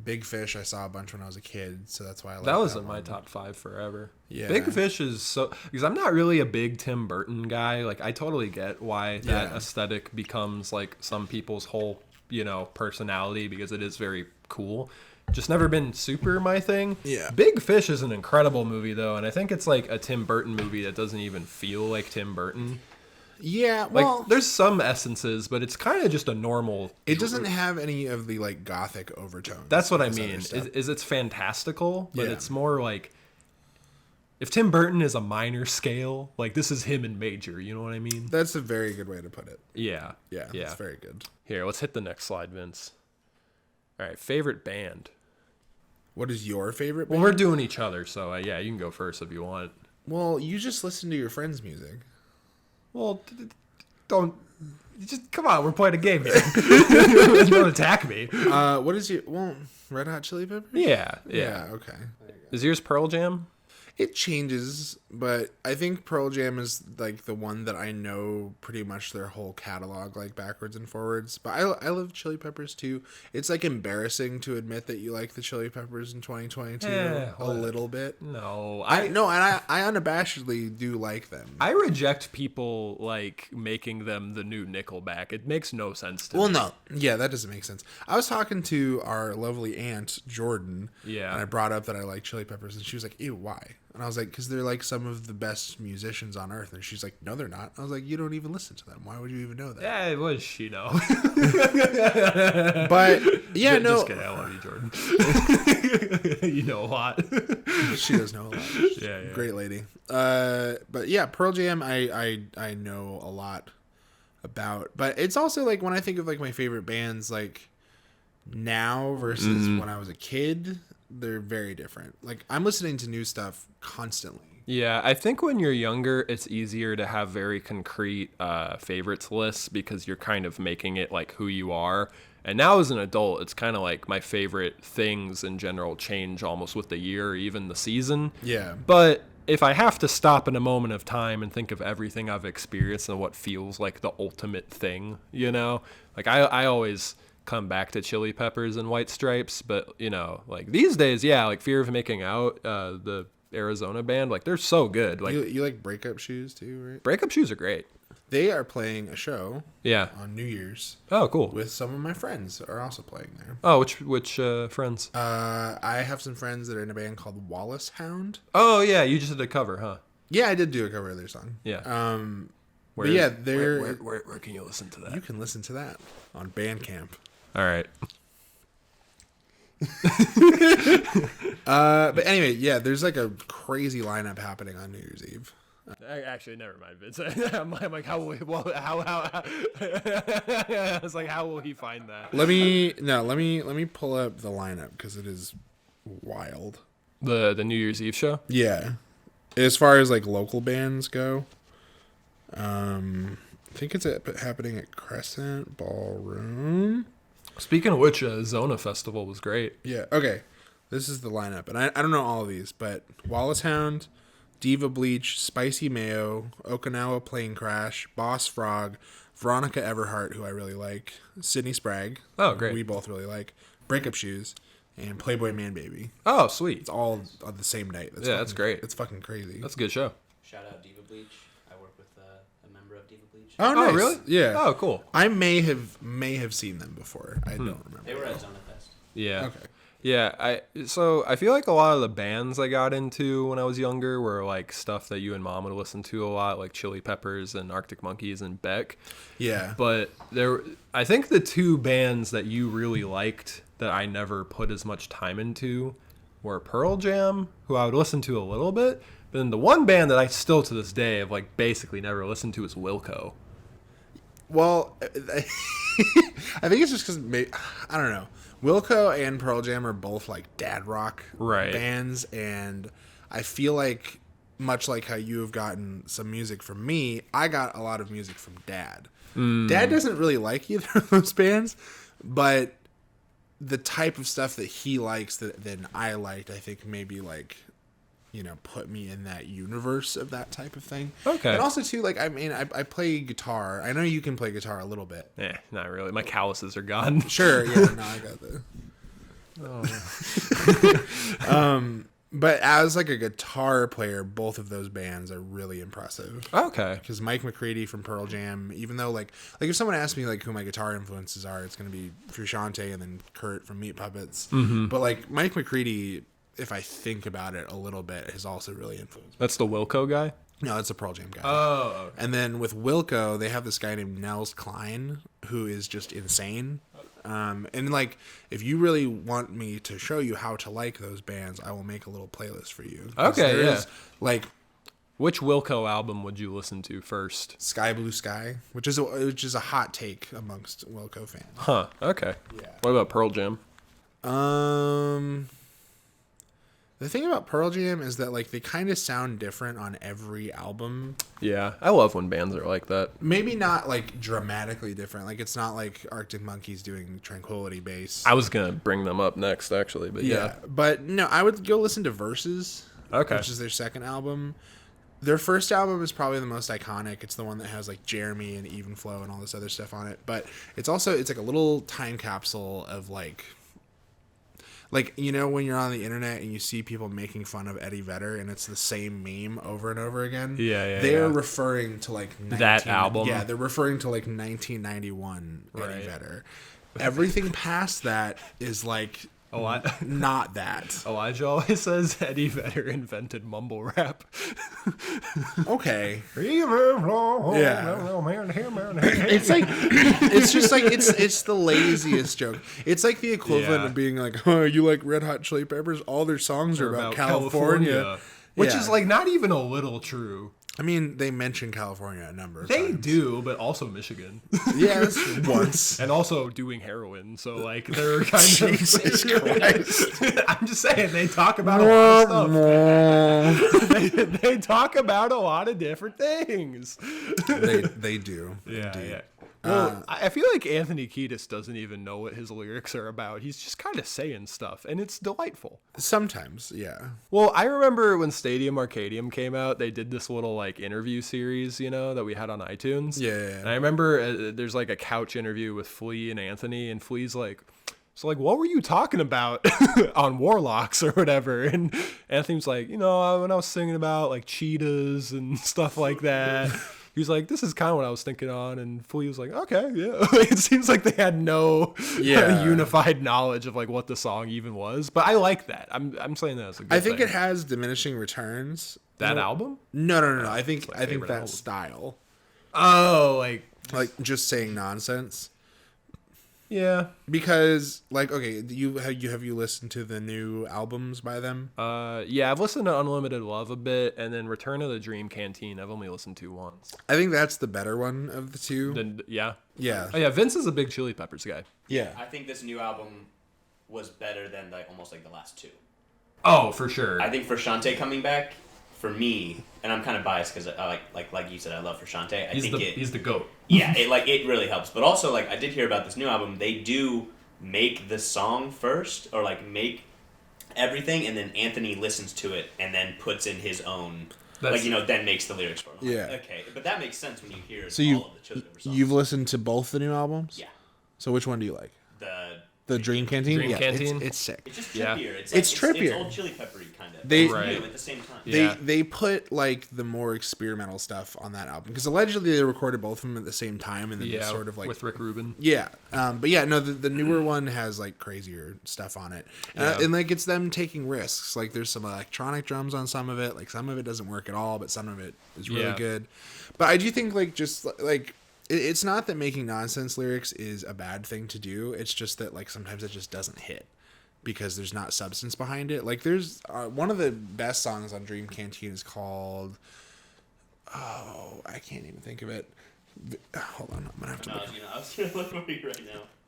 [SPEAKER 2] Big Fish I saw a bunch when I was a kid, so that's why I like
[SPEAKER 1] That was
[SPEAKER 2] that
[SPEAKER 1] in my
[SPEAKER 2] one.
[SPEAKER 1] top 5 forever.
[SPEAKER 2] Yeah.
[SPEAKER 1] Big Fish is so... Because I'm not really a big Tim Burton guy. Like, I totally get why that
[SPEAKER 2] Yeah.
[SPEAKER 1] aesthetic becomes, like, some people's whole, personality, because it is very cool. Just never been super my thing.
[SPEAKER 2] Yeah.
[SPEAKER 1] Big Fish is an incredible movie, though, and I think it's, like, a Tim Burton movie that doesn't even feel like Tim Burton.
[SPEAKER 2] Yeah,
[SPEAKER 1] Like,
[SPEAKER 2] well,
[SPEAKER 1] there's some essences, but it's kind of just a normal...
[SPEAKER 2] it doesn't have any of the like gothic overtones.
[SPEAKER 1] That's what I
[SPEAKER 2] as other
[SPEAKER 1] mean.
[SPEAKER 2] stuff.
[SPEAKER 1] Is it's fantastical, but
[SPEAKER 2] Yeah.
[SPEAKER 1] it's more like... If Tim Burton is a minor scale, like, this is him in major, you know what I mean?
[SPEAKER 2] That's a very good way to put it.
[SPEAKER 1] Yeah.
[SPEAKER 2] Yeah,
[SPEAKER 1] Yeah.
[SPEAKER 2] that's very good.
[SPEAKER 1] Here, let's hit the next slide, Vince. All right, favorite band.
[SPEAKER 2] What is your favorite
[SPEAKER 1] Well,
[SPEAKER 2] band?
[SPEAKER 1] we're doing each other, so yeah, you can go first if you want.
[SPEAKER 2] Well, you just listen to your friends' music.
[SPEAKER 1] Well, don't... Just, come on, we're playing a game here. Don't attack me.
[SPEAKER 2] What is your... Well, Red Hot Chili Peppers?
[SPEAKER 1] Yeah.
[SPEAKER 2] Okay.
[SPEAKER 1] Is yours Pearl Jam?
[SPEAKER 2] It changes, but I think Pearl Jam is like the one that I know pretty much their whole catalog, like backwards and forwards. But I love Chili Peppers too. It's like embarrassing to admit that you like the Chili Peppers in 2022 a little bit.
[SPEAKER 1] No.
[SPEAKER 2] I unabashedly do like them.
[SPEAKER 1] I reject people like making them the new Nickelback. It makes no sense to me.
[SPEAKER 2] Well, no. Yeah, that doesn't make sense. I was talking to our lovely aunt, Jordan.
[SPEAKER 1] Yeah.
[SPEAKER 2] And I brought up that I like Chili Peppers, and she was like, ew, why? And I was like, because they're like some of the best musicians on earth. And she's like, no, they're not. I was like, you don't even listen to them. Why would you even know that?
[SPEAKER 1] Yeah, it was she know.
[SPEAKER 2] But, yeah, no.
[SPEAKER 1] Just kidding. I love you, Jordan. You know a lot.
[SPEAKER 2] She does know a lot.
[SPEAKER 1] Yeah.
[SPEAKER 2] Great lady. But yeah, Pearl Jam, I know a lot about. But it's also like when I think of like my favorite bands, like now versus when I was a kid, they're very different. Like I'm listening to new stuff constantly.
[SPEAKER 1] Yeah, I think when you're younger, it's easier to have very concrete favorites lists because you're kind of making it like who you are. And now as an adult, it's kind of like my favorite things in general change almost with the year or even the season.
[SPEAKER 2] Yeah.
[SPEAKER 1] But if I have to stop in a moment of time and think of everything I've experienced and what feels like the ultimate thing, like I always come back to Chili Peppers and White Stripes, but like these days, yeah, like Fear of Making Out, the Arizona band, like they're so good. Like
[SPEAKER 2] You like Breakup Shoes too, right?
[SPEAKER 1] Breakup Shoes are great.
[SPEAKER 2] They are playing a show
[SPEAKER 1] Yeah.
[SPEAKER 2] on New Year's
[SPEAKER 1] Oh, cool.
[SPEAKER 2] with some of my friends that are also playing there.
[SPEAKER 1] Oh, which friends?
[SPEAKER 2] I have some friends that are in a band called Wallace Hound.
[SPEAKER 1] Oh yeah, you just did a cover, huh?
[SPEAKER 2] Yeah, I did do a cover of their song.
[SPEAKER 1] Yeah.
[SPEAKER 2] But yeah, they're
[SPEAKER 1] where can you listen to that?
[SPEAKER 2] you can listen to that on Bandcamp.
[SPEAKER 1] All right.
[SPEAKER 2] But anyway, yeah, there's like a crazy lineup happening on New Year's Eve.
[SPEAKER 1] Actually, never mind, Vince. I'm like, how will how? I was like, how will he find that?
[SPEAKER 2] Let me pull up the lineup because it is wild.
[SPEAKER 1] The New Year's Eve show?
[SPEAKER 2] Yeah. As far as like local bands go, I think it's happening at Crescent Ballroom.
[SPEAKER 1] Speaking of which, Zona Festival was great.
[SPEAKER 2] Yeah. Okay. This is the lineup, and I don't know all of these, but Wallace Hound, Diva Bleach, Spicy Mayo, Okinawa Plane Crash, Boss Frog, Veronica Everhart, who I really like, Sydney Sprague,
[SPEAKER 1] Oh, great.
[SPEAKER 2] who we both really like, Breakup Shoes, and Playboy Man Baby.
[SPEAKER 1] Oh, sweet.
[SPEAKER 2] It's all on the same night.
[SPEAKER 1] That's great.
[SPEAKER 2] It's fucking crazy.
[SPEAKER 1] That's a good show.
[SPEAKER 3] Shout out Diva Bleach. I work with a member of Diva Bleach.
[SPEAKER 2] Oh, nice.
[SPEAKER 1] Really?
[SPEAKER 2] Yeah.
[SPEAKER 1] Oh, cool.
[SPEAKER 2] I may have seen them before. I don't remember.
[SPEAKER 3] They were at Zona Fest.
[SPEAKER 1] Yeah.
[SPEAKER 2] Okay.
[SPEAKER 1] Yeah, I feel like a lot of the bands I got into when I was younger were like stuff that you and Mom would listen to a lot, like Chili Peppers and Arctic Monkeys and Beck.
[SPEAKER 2] Yeah.
[SPEAKER 1] But I think the two bands that you really liked that I never put as much time into were Pearl Jam, who I would listen to a little bit, but then the one band that I still to this day have like basically never listened to is Wilco.
[SPEAKER 2] Well, I think it's just because I don't know. Wilco and Pearl Jam are both like dad rock bands, and I feel like much like how you have gotten some music from me, I got a lot of music from Dad. Dad doesn't really like either of those bands, but the type of stuff that he likes that then I liked, I think maybe like, you know, put me in that universe of that type of thing.
[SPEAKER 1] Okay.
[SPEAKER 2] And also too, like, I mean, I play guitar. I know you can play guitar a little bit.
[SPEAKER 1] Not really. My calluses are gone.
[SPEAKER 2] Sure, yeah, no, I got that. But as like a guitar player, both of those bands are really impressive.
[SPEAKER 1] Okay.
[SPEAKER 2] Because Mike McCready from Pearl Jam, even though like if someone asked me like who my guitar influences are, it's gonna be Frusciante and then Kurt from Meat Puppets. Mm-hmm. But like Mike McCready, if I think about it a little bit, has also really influenced me.
[SPEAKER 1] That's the Wilco guy?
[SPEAKER 2] No, it's a Pearl Jam guy.
[SPEAKER 1] Oh, okay.
[SPEAKER 2] And then with Wilco, they have this guy named Nels Klein, who is just insane. And like, if you really want me to show you how to like those bands, I will make a little playlist for you.
[SPEAKER 1] Okay, yeah.
[SPEAKER 2] Like,
[SPEAKER 1] which Wilco album would you listen to first?
[SPEAKER 2] Sky Blue Sky, which is a hot take amongst Wilco fans.
[SPEAKER 1] Huh. Okay.
[SPEAKER 2] Yeah.
[SPEAKER 1] What about Pearl Jam?
[SPEAKER 2] The thing about Pearl Jam is that like they kind of sound different on every album.
[SPEAKER 1] Yeah, I love when bands are like that.
[SPEAKER 2] Maybe not like dramatically different. Like it's not like Arctic Monkeys doing Tranquility Base.
[SPEAKER 1] I was gonna bring them up next, actually, but yeah.
[SPEAKER 2] But no, I would go listen to Versus,
[SPEAKER 1] Okay.
[SPEAKER 2] which is their second album. Their first album is probably the most iconic. It's the one that has like Jeremy and Even Flow and all this other stuff on it. But it's like a little time capsule of like, you know, when you're on the internet and you see people making fun of Eddie Vedder and it's the same meme over and over again.
[SPEAKER 1] Yeah.
[SPEAKER 2] They're referring to like
[SPEAKER 1] that album.
[SPEAKER 2] Yeah, they're referring to like 1991 Eddie
[SPEAKER 1] Right.
[SPEAKER 2] Vedder. Everything past that is like not that.
[SPEAKER 1] Elijah always says Eddie Vedder invented mumble rap.
[SPEAKER 2] Okay.
[SPEAKER 1] Yeah.
[SPEAKER 2] It's like it's just like it's the laziest joke. It's like the equivalent
[SPEAKER 1] Yeah.
[SPEAKER 2] of being like, oh, you like Red Hot Chili Peppers? All their songs are about California.
[SPEAKER 1] Which
[SPEAKER 2] Yeah.
[SPEAKER 1] is like not even a little true.
[SPEAKER 2] I mean, they mention California a number of
[SPEAKER 1] They
[SPEAKER 2] times.
[SPEAKER 1] do, but also Michigan.
[SPEAKER 2] Yes, once.
[SPEAKER 1] And also doing heroin, so like they're kind
[SPEAKER 2] Jesus
[SPEAKER 1] of
[SPEAKER 2] Christ.
[SPEAKER 1] I'm just saying they talk about a lot of stuff. they talk about a lot of different things.
[SPEAKER 2] They do.
[SPEAKER 1] Yeah,
[SPEAKER 2] Indeed.
[SPEAKER 1] yeah. Well, I feel like Anthony Kiedis doesn't even know what his lyrics are about. He's just kind of saying stuff, and it's delightful.
[SPEAKER 2] Sometimes, yeah.
[SPEAKER 1] Well, I remember when Stadium Arcadium came out, they did this little like interview series, you know, that we had on iTunes.
[SPEAKER 2] Yeah.
[SPEAKER 1] And I remember there's like a couch interview with Flea and Anthony, and Flea's like, so like, what were you talking about on Warlocks or whatever? And Anthony's like, you know, when I was singing about like cheetahs and stuff like that. He was like, this is kind of what I was thinking on. And Flea was like, okay, yeah. It seems like they had no unified knowledge of like what the song even was. But I like that. I'm saying that as a good
[SPEAKER 2] I think
[SPEAKER 1] thing.
[SPEAKER 2] it has diminishing returns.
[SPEAKER 1] That album?
[SPEAKER 2] No. I think
[SPEAKER 1] favorite
[SPEAKER 2] that
[SPEAKER 1] album.
[SPEAKER 2] style.
[SPEAKER 1] Oh,
[SPEAKER 2] Like just saying nonsense.
[SPEAKER 1] yeah.
[SPEAKER 2] Because like, okay, have you listened to the new albums by them?
[SPEAKER 1] Yeah, I've listened to Unlimited Love a bit, and then Return of the Dream Canteen I've only listened to once.
[SPEAKER 2] I think that's the better one of the two.
[SPEAKER 1] Then yeah.
[SPEAKER 2] Yeah.
[SPEAKER 1] Oh yeah, Vince is a big Chili Peppers guy.
[SPEAKER 2] Yeah.
[SPEAKER 3] I think this new album was better than like almost like the last two.
[SPEAKER 1] Oh, for sure.
[SPEAKER 3] I think Frusciante coming back, for me, and I'm kind of biased because I like you said, I love Frusciante.
[SPEAKER 1] He's the GOAT.
[SPEAKER 3] Yeah, it really helps. But also, like, I did hear about this new album. They do make the song first, or like make everything, and then Anthony listens to it and then puts in his own. Then makes the lyrics for him.
[SPEAKER 2] Yeah.
[SPEAKER 3] Okay, but that makes sense when you hear
[SPEAKER 2] So
[SPEAKER 3] all of the Chili Pepper songs.
[SPEAKER 2] you've listened to both the new albums?
[SPEAKER 3] Yeah.
[SPEAKER 2] So which one do you like?
[SPEAKER 3] The
[SPEAKER 2] Dream Canteen?
[SPEAKER 1] Dream Canteen?
[SPEAKER 2] It's sick.
[SPEAKER 3] It's just
[SPEAKER 1] Yeah.
[SPEAKER 3] trippier.
[SPEAKER 2] It's trippier.
[SPEAKER 3] It's old Chili Peppery kind of.
[SPEAKER 2] They-
[SPEAKER 1] Right.
[SPEAKER 3] At the same time.
[SPEAKER 1] Yeah.
[SPEAKER 2] They put like the more experimental stuff on that album because allegedly they recorded both of them at the same time and then just sort of like
[SPEAKER 1] with Rick Rubin.
[SPEAKER 2] yeah. But yeah, no, the newer one has like crazier stuff on it, and like it's them taking risks. Like there's some electronic drums on some of it. Like some of it doesn't work at all, but some of it is really good. But I do think like just like. It's not that making nonsense lyrics is a bad thing to do. It's just that like sometimes it just doesn't hit because there's not substance behind it. Like there's one of the best songs on Dream Canteen is called I can't even think of it. Hold on, I'm gonna have to.
[SPEAKER 3] I was gonna look for you right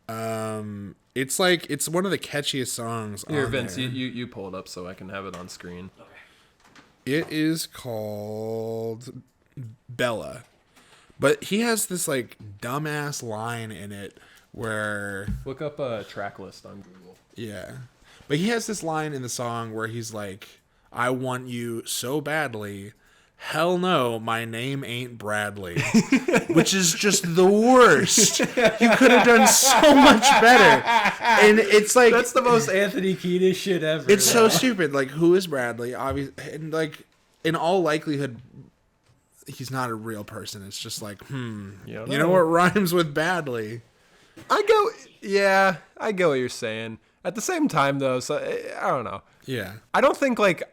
[SPEAKER 3] now.
[SPEAKER 2] It's like it's one of the catchiest songs.
[SPEAKER 1] Here,
[SPEAKER 2] on
[SPEAKER 1] Vince,
[SPEAKER 2] there.
[SPEAKER 1] you pull it up so I can have it on screen.
[SPEAKER 3] Okay.
[SPEAKER 2] It is called Bella. But he has this like dumbass line in it where
[SPEAKER 1] Look up a track list on Google.
[SPEAKER 2] yeah. But he has this line in the song where he's like, I want you so badly. Hell no, my name ain't Bradley. Which is just the worst. You could have done so much better. And it's like
[SPEAKER 1] That's the most Anthony Kiedis shit ever.
[SPEAKER 2] it's so stupid. Like, who is Bradley? Obviously, and like in all likelihood he's not a real person. It's just like, you know what rhymes with badly?
[SPEAKER 1] I get what you're saying. At the same time, though, so I don't know.
[SPEAKER 2] Yeah.
[SPEAKER 1] I don't think like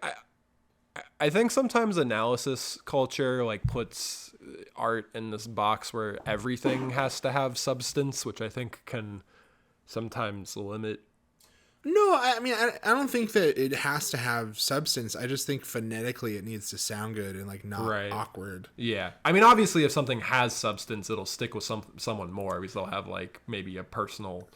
[SPEAKER 1] I think sometimes analysis culture like puts art in this box where everything has to have substance, which I think can sometimes limit.
[SPEAKER 2] No, I mean, I don't think that it has to have substance. I just think phonetically it needs to sound good and like not awkward.
[SPEAKER 1] Yeah. I mean, obviously if something has substance, it'll stick with someone more because they'll have like maybe a personal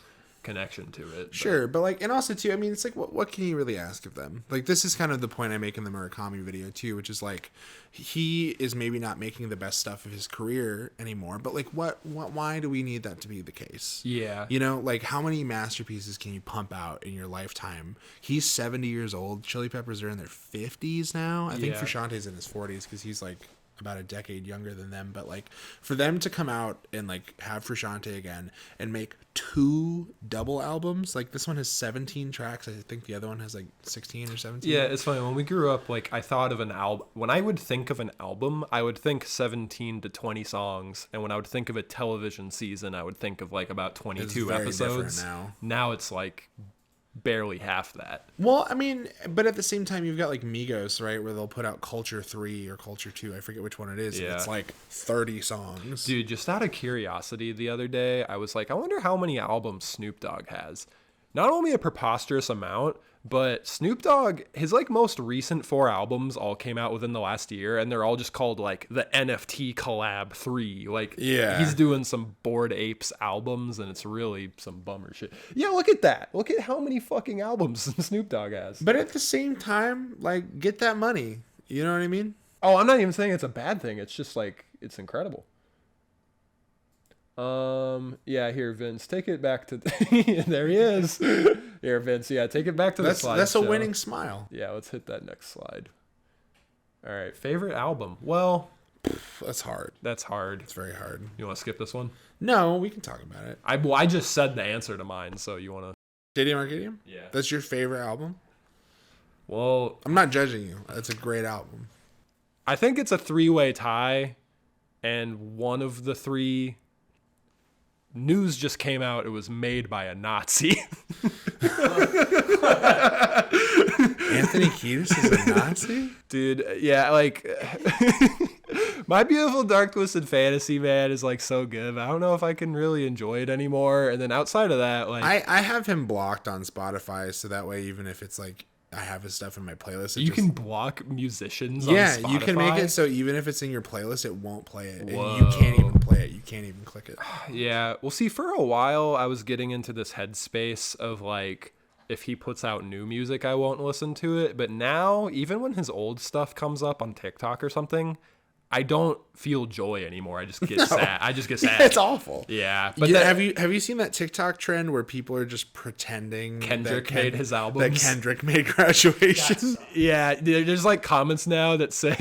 [SPEAKER 1] connection to it.
[SPEAKER 2] Sure, but like, and also too, I mean, it's like, what can you really ask of them? Like, this is kind of the point I make in the Murakami video too, which is like, he is maybe not making the best stuff of his career anymore, but like, why do we need that to be the case?
[SPEAKER 1] Yeah.
[SPEAKER 2] You know, like, how many masterpieces can you pump out in your lifetime? He's 70 years old. Chili Peppers are in their 50s now. I think Frusciante's in his 40s because he's like about a decade younger than them, but like for them to come out and like have Frusciante again and make 2 double albums, like this one has 17 tracks, I think the other one has like 16 or 17.
[SPEAKER 1] Yeah, it's funny when we grew up, like I thought of an album. When I would think of an album, I would think 17 to 20 songs, and when I would think of a television season, I would think of like about 22 episodes. Now it's like barely half that.
[SPEAKER 2] Well, I mean, but at the same time, you've got like Migos, right, where they'll put out Culture 3 or Culture 2, I forget which one it is.
[SPEAKER 1] Yeah.
[SPEAKER 2] It's like 30 songs.
[SPEAKER 1] Dude, just out of curiosity, the other day, I was like, I wonder how many albums Snoop Dogg has. Not only a preposterous amount, but Snoop Dogg, his like most recent 4 albums all came out within the last year, and they're all just called like the NFT Collab 3. Like,
[SPEAKER 2] yeah,
[SPEAKER 1] he's doing some Bored Apes albums, and it's really some bummer shit. Yeah, look at that. Look at how many fucking albums Snoop Dogg has.
[SPEAKER 2] But at the same time, like, get that money. You know what I mean?
[SPEAKER 1] Oh, I'm not even saying it's a bad thing. It's just like, it's incredible. Yeah, here, Vince, take it back to there he is. Here, Vince, yeah, take it back to the slide.
[SPEAKER 2] That's a winning smile.
[SPEAKER 1] Yeah, let's hit that next slide. All right, favorite album. Well,
[SPEAKER 2] that's hard.
[SPEAKER 1] That's hard.
[SPEAKER 2] It's very hard.
[SPEAKER 1] You want to skip this one?
[SPEAKER 2] No, we can talk about it.
[SPEAKER 1] I just said the answer to mine, so you want to?
[SPEAKER 2] Stadium Arcadium?
[SPEAKER 1] Yeah.
[SPEAKER 2] That's your favorite album?
[SPEAKER 1] Well,
[SPEAKER 2] I'm not judging you. That's a great album.
[SPEAKER 1] I think it's a 3-way tie, and one of the 3 news just came out. It was made by a Nazi.
[SPEAKER 2] Anthony Kiedis is a Nazi?
[SPEAKER 1] Dude, yeah, like My Beautiful Dark Twisted Fantasy, man, is like so good. But I don't know if I can really enjoy it anymore. And then outside of that, like
[SPEAKER 2] I have him blocked on Spotify, so that way even if it's like I have his stuff in my playlist.
[SPEAKER 1] You can block musicians on Spotify?
[SPEAKER 2] You can make it so even if it's in your playlist, it won't play it.
[SPEAKER 1] Whoa.
[SPEAKER 2] And you can't even play it. You can't even click it.
[SPEAKER 1] Yeah. Well, see, for a while, I was getting into this headspace of like, if he puts out new music, I won't listen to it. But now, even when his old stuff comes up on TikTok or something, I don't feel joy anymore. I just get sad. I just get sad.
[SPEAKER 2] It's awful.
[SPEAKER 1] Yeah. But
[SPEAKER 2] have you seen that TikTok trend where people are just pretending
[SPEAKER 1] Kendrick made his albums?
[SPEAKER 2] That Kendrick made Graduation.
[SPEAKER 1] Yeah. There's like comments now that say,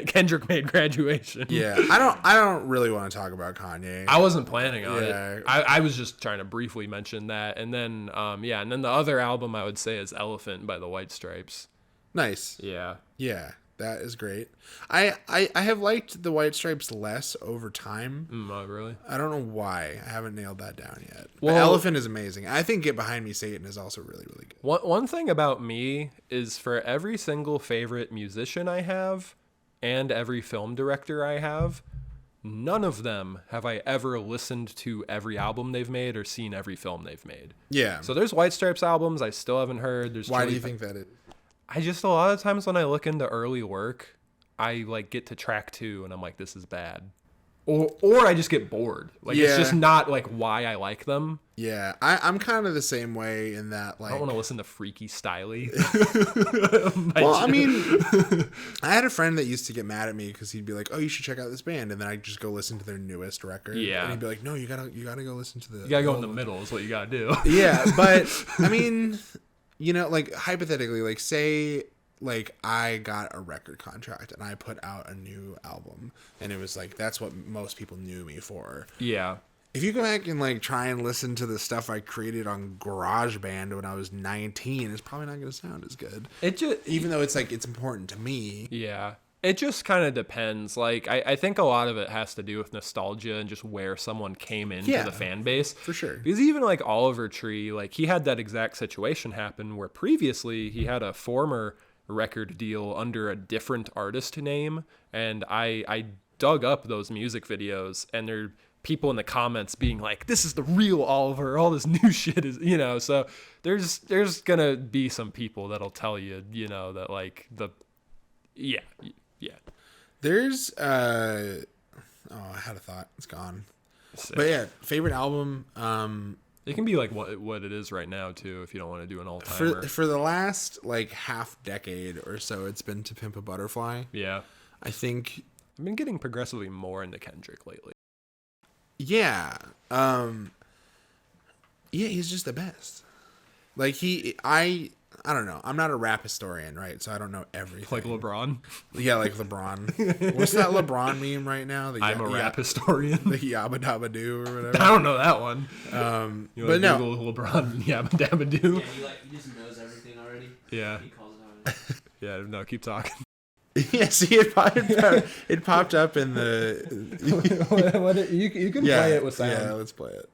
[SPEAKER 1] Kendrick made Graduation.
[SPEAKER 2] Yeah. I don't really want to talk about Kanye.
[SPEAKER 1] I wasn't planning on
[SPEAKER 2] Yeah.
[SPEAKER 1] it. I was just trying to briefly mention that. And then, and then the other album I would say is Elephant by the White Stripes.
[SPEAKER 2] Nice.
[SPEAKER 1] Yeah.
[SPEAKER 2] Yeah. That is great. I have liked the White Stripes less over time.
[SPEAKER 1] Oh, really?
[SPEAKER 2] I don't know why. I haven't nailed that down yet.
[SPEAKER 1] Well,
[SPEAKER 2] but Elephant is amazing. I think Get Behind Me, Satan is also really, really good.
[SPEAKER 1] One thing about me is for every single favorite musician I have and every film director I have, none of them have I ever listened to every album they've made or seen every film they've made.
[SPEAKER 2] Yeah.
[SPEAKER 1] So there's White Stripes albums I still haven't heard.
[SPEAKER 2] Why do you think that is?
[SPEAKER 1] I just, a lot of times when I look into early work, I like get to track 2 and I'm like, this is bad. Or I just get bored. Like, it's just not like why I like them.
[SPEAKER 2] Yeah, I'm kind of the same way in that, like,
[SPEAKER 1] I don't want to listen to Freaky Styley.
[SPEAKER 2] Well, I mean, I had a friend that used to get mad at me because he'd be like, "Oh, you should check out this band," and then I'd just go listen to their newest record.
[SPEAKER 1] Yeah,
[SPEAKER 2] and he'd be like, "No, you gotta go listen to the.
[SPEAKER 1] You gotta go in the middle is what you gotta do."
[SPEAKER 2] Yeah, but I mean, like hypothetically, like say. Like I got a record contract and I put out a new album and it was like that's what most people knew me for.
[SPEAKER 1] Yeah.
[SPEAKER 2] If you go back and like try and listen to the stuff I created on GarageBand when I was 19, it's probably not going to sound as good.
[SPEAKER 1] It just
[SPEAKER 2] even though it's like it's important to me.
[SPEAKER 1] Yeah. It just kind of depends. Like I think a lot of it has to do with nostalgia and just where someone came into the fan base.
[SPEAKER 2] For sure.
[SPEAKER 1] Because even like Oliver Tree, like he had that exact situation happen where previously he had a former record deal under a different artist name, and I dug up those music videos and there are people in the comments being like, this is the real Oliver, all this new shit is, so there's gonna be some people that'll tell you, that like
[SPEAKER 2] There's I had a thought, it's gone. Sick. But yeah, favorite album,
[SPEAKER 1] it can be like what it is right now too, if you don't want to do an all-timer.
[SPEAKER 2] For the last like half decade or so, it's been To Pimp a Butterfly.
[SPEAKER 1] Yeah.
[SPEAKER 2] I think
[SPEAKER 1] I've been getting progressively more into Kendrick lately.
[SPEAKER 2] Yeah. Yeah, he's just the best. Like I don't know. I'm not a rap historian, right? So I don't know everything.
[SPEAKER 1] Like LeBron?
[SPEAKER 2] Yeah, like LeBron. What's that LeBron meme right now?
[SPEAKER 1] I'm a rap historian.
[SPEAKER 2] The Yabba Dabba Doo or whatever.
[SPEAKER 1] I don't know that one.
[SPEAKER 2] But no.
[SPEAKER 1] Google LeBron Yabba Dabba Doo.
[SPEAKER 4] Yeah, he just knows everything already.
[SPEAKER 1] Yeah.
[SPEAKER 4] He calls it out.
[SPEAKER 1] Yeah, no, keep talking.
[SPEAKER 2] Yeah, see, it popped up in the...
[SPEAKER 1] you can play it with sound.
[SPEAKER 2] Yeah, let's play it.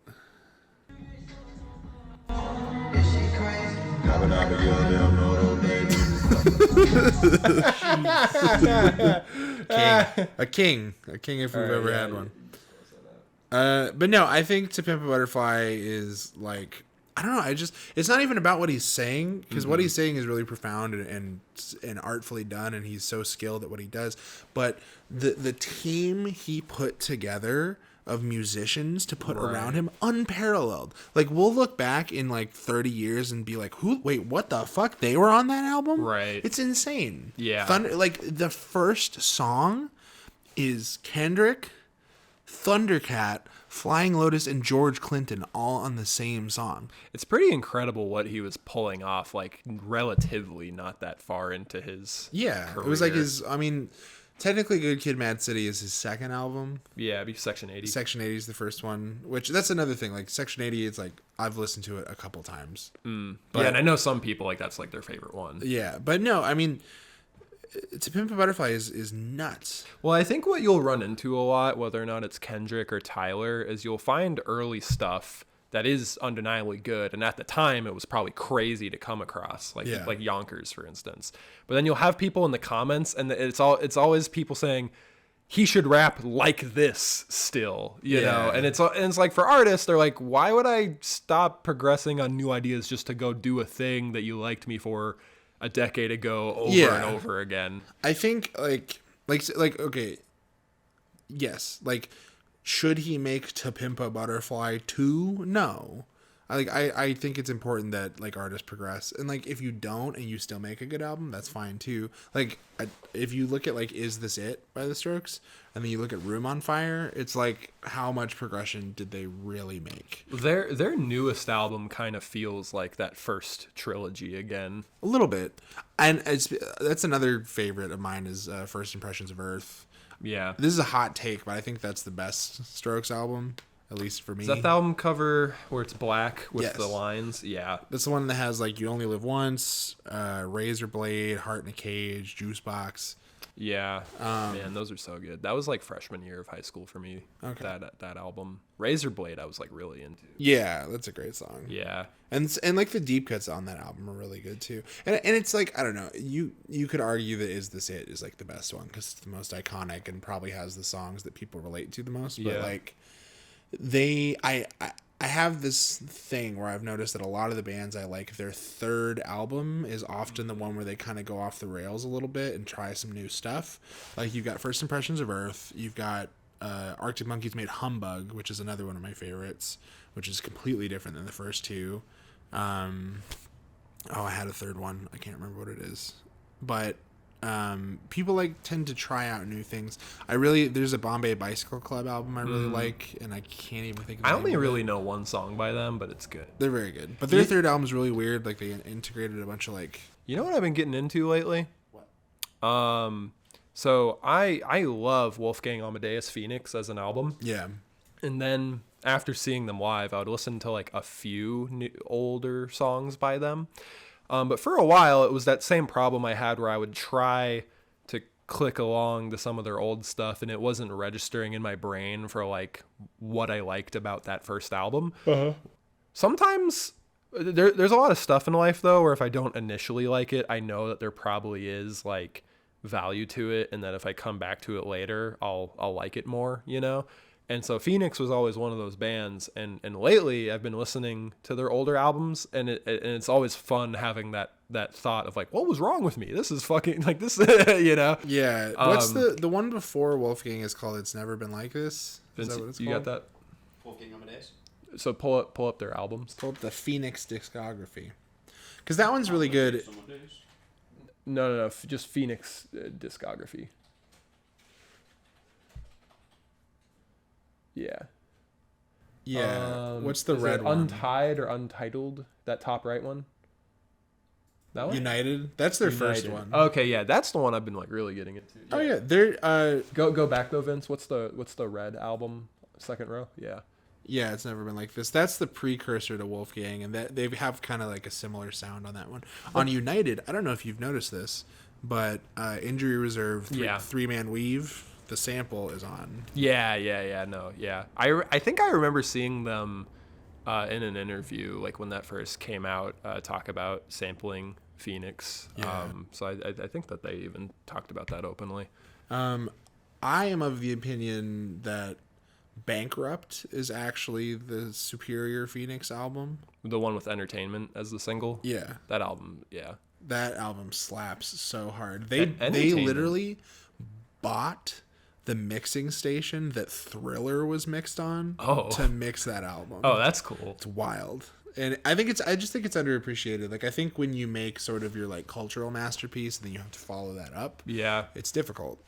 [SPEAKER 2] A king if we've ever had one. But no, I think To Pimp a Butterfly is like, I don't know, it's not even about what he's saying, because what he's saying is really profound and artfully done, and he's so skilled at what he does. But the team he put together of musicians to put around him, unparalleled. Like, we'll look back in like 30 years and be like, wait, what the fuck? They were on that album?
[SPEAKER 1] Right.
[SPEAKER 2] It's insane.
[SPEAKER 1] Yeah.
[SPEAKER 2] Like, the first song is Kendrick, Thundercat, Flying Lotus, and George Clinton all on the same song.
[SPEAKER 1] It's pretty incredible what he was pulling off, like, relatively not that far into his
[SPEAKER 2] career. It was like technically Good Kid, Mad City is his second album.
[SPEAKER 1] Yeah, it'd be Section 80.
[SPEAKER 2] Section 80 is the first one, which that's another thing. Like, Section 80, it's like, I've listened to it a couple times.
[SPEAKER 1] But, yeah, and I know some people, like, that's like their favorite one.
[SPEAKER 2] Yeah, but no, I mean, To Pimp a Butterfly is nuts.
[SPEAKER 1] Well, I think what you'll run into a lot, whether or not it's Kendrick or Tyler, is you'll find early stuff that is undeniably good, and at the time it was probably crazy to come across, like Yonkers, for instance. But then you'll have people in the comments, and it's always people saying he should rap like this still, you know. And it's like, for artists, they're like, why would I stop progressing on new ideas just to go do a thing that you liked me for a decade ago over and over again?
[SPEAKER 2] I think like okay, yes, like, should he make To Pimp a Butterfly 2? No. I think it's important that like artists progress, and like if you don't and you still make a good album, that's fine too. Like if you look at like Is This It by The Strokes, and then you look at Room on Fire, it's like how much progression did they really make?
[SPEAKER 1] Their newest album kind of feels like that first trilogy again.
[SPEAKER 2] A little bit, and that's another favorite of mine is First Impressions of Earth.
[SPEAKER 1] Yeah.
[SPEAKER 2] This is a hot take, but I think that's the best Strokes album, at least for me.
[SPEAKER 1] Is that the album cover where it's black with
[SPEAKER 2] Yes.
[SPEAKER 1] the lines? Yeah.
[SPEAKER 2] That's the one that has like You Only Live Once, Razor Blade, Heart in a Cage, Juice Box.
[SPEAKER 1] Yeah. Man, those are so good. That was like freshman year of high school for me. Okay. That album. Razor Blade I was like really into.
[SPEAKER 2] Yeah, that's a great song.
[SPEAKER 1] Yeah.
[SPEAKER 2] And like the deep cuts on that album are really good too. And it's like, I don't know, you could argue that Is This It is like the best one because it's the most iconic and probably has the songs that people relate to the most. But like I have this thing where I've noticed that a lot of the bands I like, their third album is often the one where they kind of go off the rails a little bit and try some new stuff. Like you've got First Impressions of Earth, you've got Arctic Monkeys made Humbug, which is another one of my favorites, which is completely different than the first two. I had a third one. I can't remember what it is. But people like tend to try out new things. There's a Bombay Bicycle Club album I really like, and I can't even think of the
[SPEAKER 1] I
[SPEAKER 2] name
[SPEAKER 1] only
[SPEAKER 2] of
[SPEAKER 1] really
[SPEAKER 2] it.
[SPEAKER 1] know one song by them, but it's good.
[SPEAKER 2] They're very good. But their third album is really weird. Like they integrated a bunch of like...
[SPEAKER 1] You know what I've been getting into lately?
[SPEAKER 2] What?
[SPEAKER 1] So I love Wolfgang Amadeus Phoenix as an album.
[SPEAKER 2] Yeah.
[SPEAKER 1] And then after seeing them live, I would listen to like a few older songs by them. But for a while, it was that same problem I had where I would try to click along to some of their old stuff, and it wasn't registering in my brain for like what I liked about that first album. Sometimes there's a lot of stuff in life though, where if I don't initially like it, I know that there probably is like value to it, and that if I come back to it later, I'll like it more, you know? And so Phoenix was always one of those bands, and lately I've been listening to their older albums, and it's always fun having that thought of like, what was wrong with me? This is fucking like this, you know?
[SPEAKER 2] Yeah. What's the one before Wolfgang is called It's Never Been Like This? Is that what it's
[SPEAKER 1] you
[SPEAKER 2] called?
[SPEAKER 1] got that?
[SPEAKER 3] Wolfgang Amadeus.
[SPEAKER 1] So pull up their albums.
[SPEAKER 2] Pull up the Phoenix discography. Because that one's really good.
[SPEAKER 1] No, just Phoenix discography. Yeah.
[SPEAKER 2] Yeah. What's the
[SPEAKER 1] is
[SPEAKER 2] red
[SPEAKER 1] it
[SPEAKER 2] one?
[SPEAKER 1] Untied or Untitled? That top right one. That one.
[SPEAKER 2] United. That's their first one.
[SPEAKER 1] Okay, yeah, that's the one I've been like really getting into. Yeah.
[SPEAKER 2] Oh yeah, they're
[SPEAKER 1] Go back though, Vince. What's the red album? Second row. Yeah.
[SPEAKER 2] Yeah, It's Never Been Like This. That's the precursor to Wolfgang, and that they have kind of like a similar sound on that one. On United, I don't know if you've noticed this, but Injury Reserve, three-man weave, the sample is on.
[SPEAKER 1] Yeah. No, yeah. I think I remember seeing them in an interview, like when that first came out, talk about sampling Phoenix.
[SPEAKER 2] Yeah.
[SPEAKER 1] So I think that they even talked about that openly.
[SPEAKER 2] I am of the opinion that Bankrupt is actually the superior Phoenix album.
[SPEAKER 1] The one with Entertainment as the single.
[SPEAKER 2] Yeah.
[SPEAKER 1] That album, yeah.
[SPEAKER 2] That album slaps so hard. They
[SPEAKER 1] Entertainment.
[SPEAKER 2] literally bought the mixing station that Thriller was mixed on to mix that album.
[SPEAKER 1] Oh, that's cool.
[SPEAKER 2] It's wild. And I just think it's underappreciated. Like I think when you make sort of your like cultural masterpiece and then you have to follow that up.
[SPEAKER 1] Yeah.
[SPEAKER 2] It's difficult.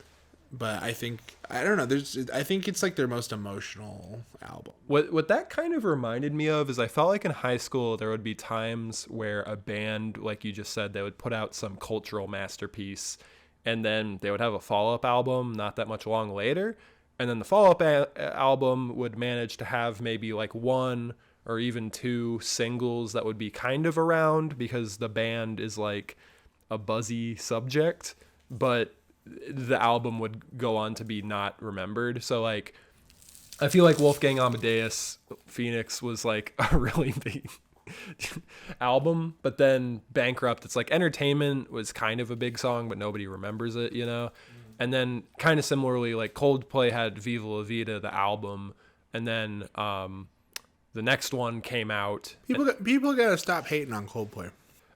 [SPEAKER 2] But I think I think it's like their most emotional album.
[SPEAKER 1] What that kind of reminded me of is I felt like in high school there would be times where a band, like you just said, they would put out some cultural masterpiece and then they would have a follow-up album not that much long later, and then the follow-up album would manage to have maybe like one or even two singles that would be kind of around because the band is like a buzzy subject, but the album would go on to be not remembered. So like I feel like Wolfgang Amadeus Phoenix was like a really big album, but then Bankrupt, it's like Entertainment was kind of a big song but nobody remembers it, you know. And then kind of similarly like Coldplay had Viva La Vida, the album, and then the next one came out.
[SPEAKER 2] People got to stop hating on Coldplay.